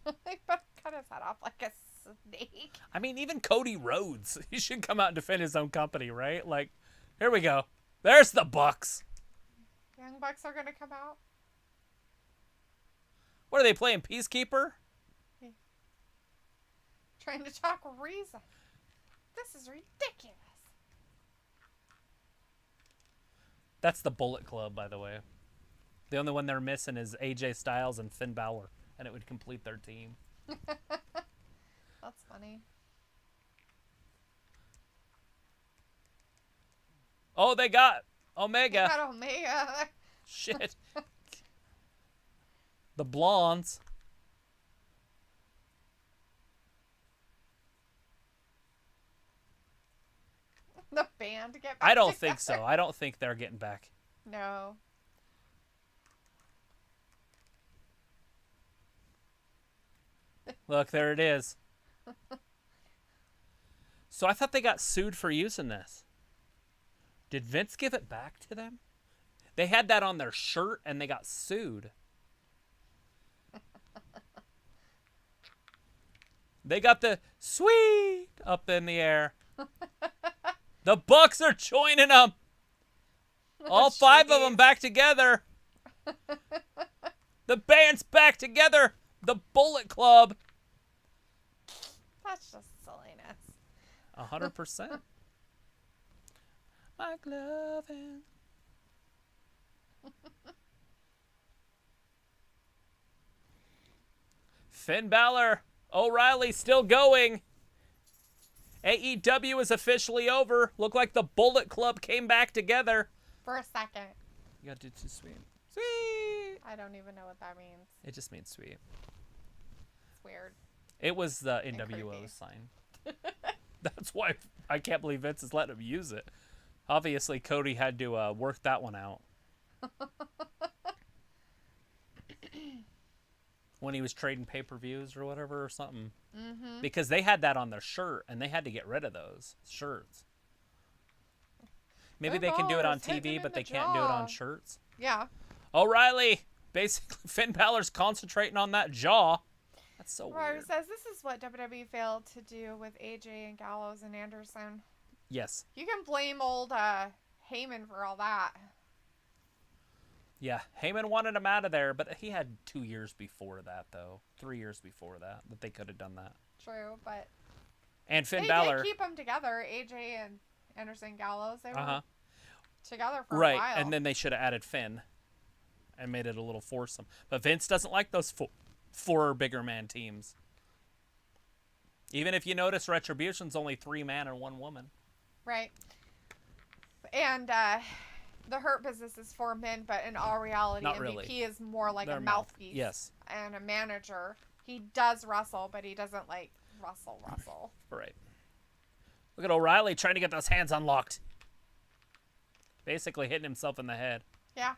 He cut his head off like a snake. I mean, even Cody Rhodes, he should come out and defend his own company, right? Like, here we go. There's the Bucks. Young Bucks are gonna come out. What are they playing, Peacekeeper? Trying to talk reason. This is ridiculous. That's the Bullet Club, by the way. The only one they're missing is AJ Styles and Finn Balor, and it would complete their team. That's funny. Oh, they got Omega. They got Omega. Shit. The Blondes. The band get back I don't together. think so. I don't think they're getting back. No. Look, there it is. So I thought they got sued for using this. Did Vince give it back to them? They had that on their shirt and they got sued. They got the sweet up in the air. The Bucks are joining them. All five of them back together. The band's back together. The Bullet Club. That's just silliness. 100%. My loving. Finn Balor. O'Reilly still going. AEW is officially over. Look like the Bullet Club came back together. For a second. You gotta do too sweet. Sweet. I don't even know what that means. It just means sweet. It's weird. It was the And creepy. NWO sign. That's why I can't believe Vince is letting him use it. Obviously, Cody had to work that one out. When he was trading pay-per-views or whatever or something. Mm-hmm. Because they had that on their shirt, and they had to get rid of those shirts. Maybe they can do it on TV, but they can't do it on shirts. Yeah. O'Reilly, basically, Finn Balor's concentrating on that jaw. That's so Rory weird. says this is what WWE failed to do with AJ and Gallows and Anderson. Yes. You can blame old Heyman for all that. Yeah, Heyman wanted him out of there, but he had 2 years before that, though. 3 years before that they could have done that. True, but And Finn they Balor. did keep them together, AJ Anderson Gallows. They were together for a right, while. and then they should have added Finn and made it a little foursome. But Vince doesn't like those four bigger man teams. Even if you notice, Retribution's only 3 man and 1 woman. Right. And the Hurt Business is 4 men, but in all reality, Not MVP really. is more like Their a mouthpiece. Yes. And a manager. He does wrestle, but he doesn't, like, wrestle. Right. Look at O'Reilly trying to get those hands unlocked. Basically hitting himself in the head. Yeah.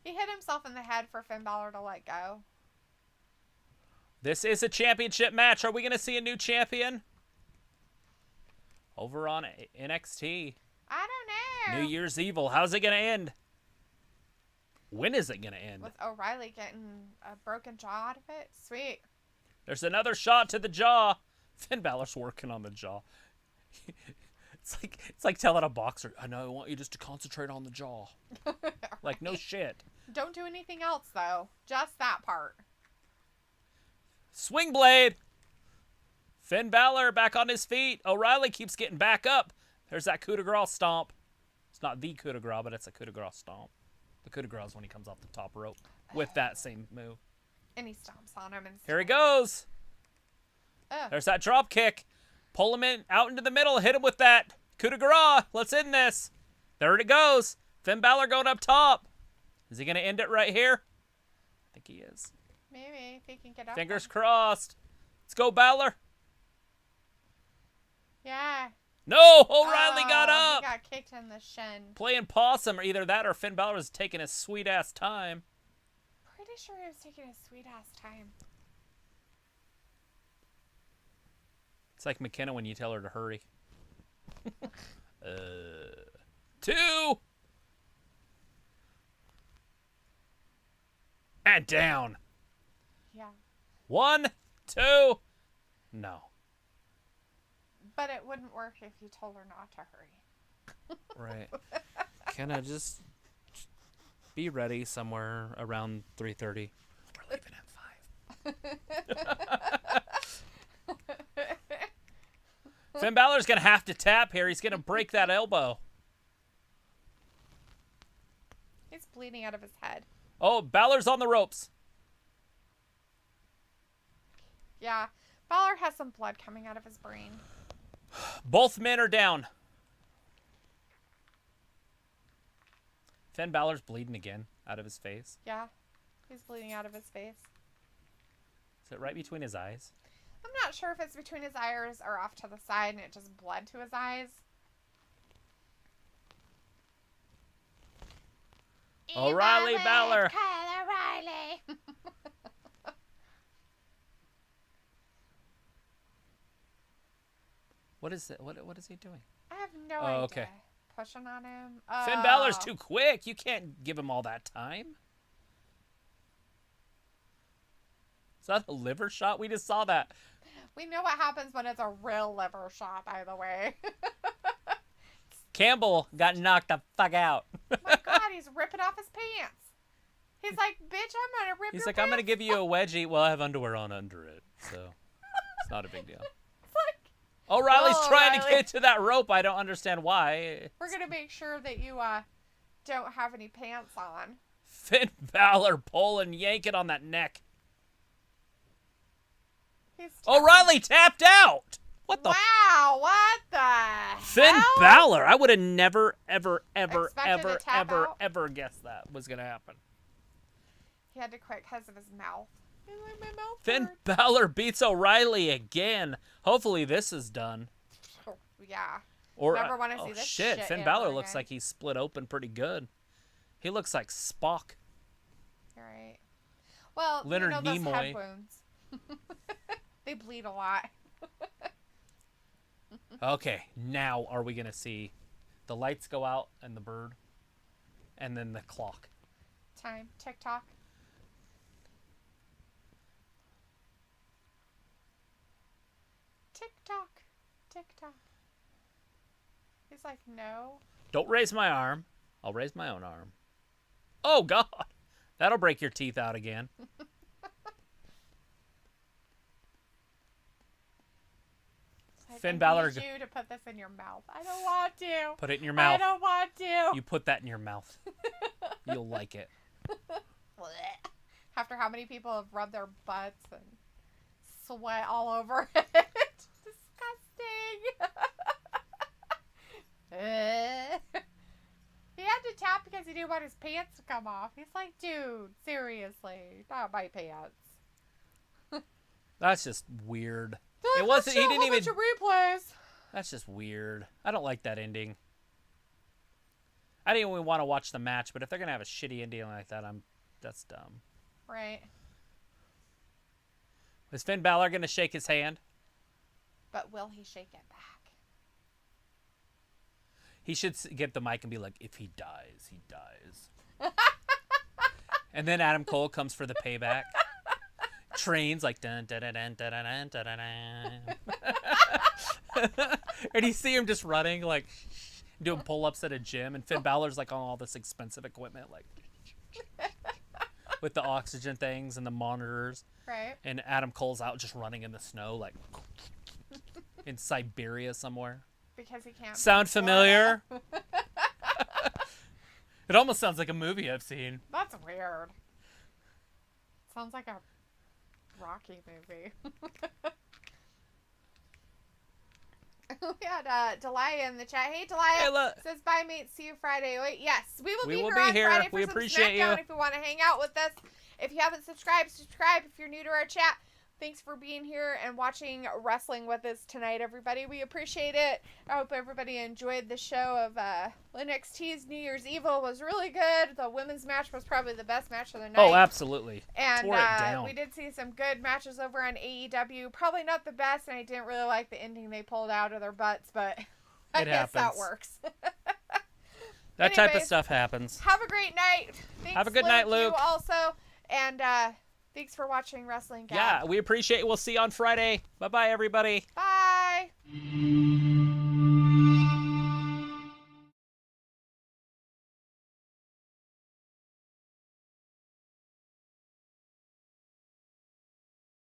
He hit himself in the head for Finn Balor to let go. This is a championship match. Are we going to see a new champion? Over on NXT. I don't know. New Year's Evil. How's it going to end? When is it going to end? With O'Reilly getting a broken jaw out of it? Sweet. There's another shot to the jaw. Finn Balor's working on the jaw. It's like telling a boxer, I know, I want you just to concentrate on the jaw. Right. Like, no shit. Don't do anything else, though. Just that part. Swing blade. Finn Balor back on his feet. O'Reilly keeps getting back up. There's that coup de grace stomp. It's not the coup de grace, but it's a coup de grace stomp. The coup de grace is when he comes off the top rope with that same move. And he stomps on him. And Here he goes. There's that drop kick. Pull him in, out into the middle. Hit him with that coup de grace. Let's end this. There it goes. Finn Balor going up top. Is he going to end it right here? I think he is. Maybe, if he can get up. Fingers crossed. Let's go, Balor. Yeah. No, O'Reilly got up. He got kicked in the shin. Playing possum, or either that or Finn Balor was taking his sweet-ass time. Pretty sure he was taking his sweet-ass time. It's like McKenna when you tell her to hurry. 2. And down. Yeah. 1, 2. No. But it wouldn't work if you told her not to hurry. Right. Can I just be ready somewhere around 3:30? We're leaving at 5. Finn Balor's going to have to tap here. He's going to break that elbow. He's bleeding out of his head. Oh, Balor's on the ropes. Yeah. Balor has some blood coming out of his brain. Both men are down. Finn Balor's bleeding again out of his face. Yeah. He's bleeding out of his face. Is it right between his eyes? I'm not sure if it's between his eyes or off to the side and it just bled to his eyes. O'Reilly, Balor. Kyle O'Reilly. What is it? What is he doing? I have no idea. Okay. Pushing on him. Finn Balor's too quick. You can't give him all that time. Is that a liver shot? We just saw that. We know what happens when it's a real liver shot, by the way. Campbell got knocked the fuck out. My God, he's ripping off his pants. He's like, bitch, I'm going to rip He's your like, pants. I'm going to give you a wedgie. Well, I have underwear on under it, so it's not a big deal. It's like, O'Reilly's trying to O'Reilly. get to that rope. I don't understand why. we're going to make sure that you don't have any pants on. Finn Balor pulling, yanking on that neck. He's O'Reilly tapped out. What the? Wow, what the Finn hell? Balor. I would have never, ever, ever, Expected to ever, tap ever, out? ever guessed that was going to happen. He had to quit because of his mouth. He's like, my mouth Finn hurts. Balor beats O'Reilly again. Hopefully this is done. Yeah. Or Never wanna see this shit. shit Finn ever Balor looks again. like he's split open pretty good. He looks like Spock. You're right. Well, Leonard you know those Nimoy. head wounds. They bleed a lot. Okay, now are we going to see the lights go out and the bird and then the clock? Time. TikTok. TikTok. TikTok. He's like, no. Don't raise my arm. I'll raise my own arm. Oh, God. That'll break your teeth out again. It's Finn Balor. I need you to put this in your mouth. I don't want to. Put it in your mouth. I don't want to. You put that in your mouth. You'll like it. After how many people have rubbed their butts and sweat all over it. Disgusting. He had to tap because he didn't want his pants to come off. He's like, dude, seriously, not my pants. That's just weird. Like, it wasn't. He didn't even. Bunch of replays. That's just weird. I don't like that ending. I didn't even want to watch the match, but if they're gonna have a shitty ending like that, that's dumb. Right. Is Finn Balor gonna shake his hand? But will he shake it back? He should get the mic and be like, if he dies, he dies. And then Adam Cole comes for the payback. Trains like dun dun dun dun dun dun dun dun dun. And you see him just running, like doing pull-ups at a gym, and Finn Balor's like on all this expensive equipment, like with the oxygen things and the monitors. Right. And Adam Cole's out just running in the snow, like in Siberia somewhere. Because he can't. Sound familiar? It almost sounds like a movie I've seen. That's weird. Sounds like a Rocky movie. We had Dalethea in the chat. Hey, Dalethea. Says, bye, mate. See you Friday. Wait, yes. We will be here on Friday for we some appreciate SmackDown you. if you want to hang out with us. If you haven't subscribed, subscribe. If you're new to our chat, thanks for being here and watching wrestling with us tonight, everybody. We appreciate it. I hope everybody enjoyed the show of NXT's New Year's Evil. Was really good. The women's match was probably the best match of the night. Oh, absolutely. And tore it down. We did see some good matches over on AEW. Probably not the best, and I didn't really like the ending they pulled out of their butts, but I guess that works. That type of stuff happens. Have a great night. Thanks, have a good night, Luke. You also. And thanks for watching WrestlingGab. Yeah, we appreciate it. We'll see you on Friday. Bye-bye, everybody. Bye.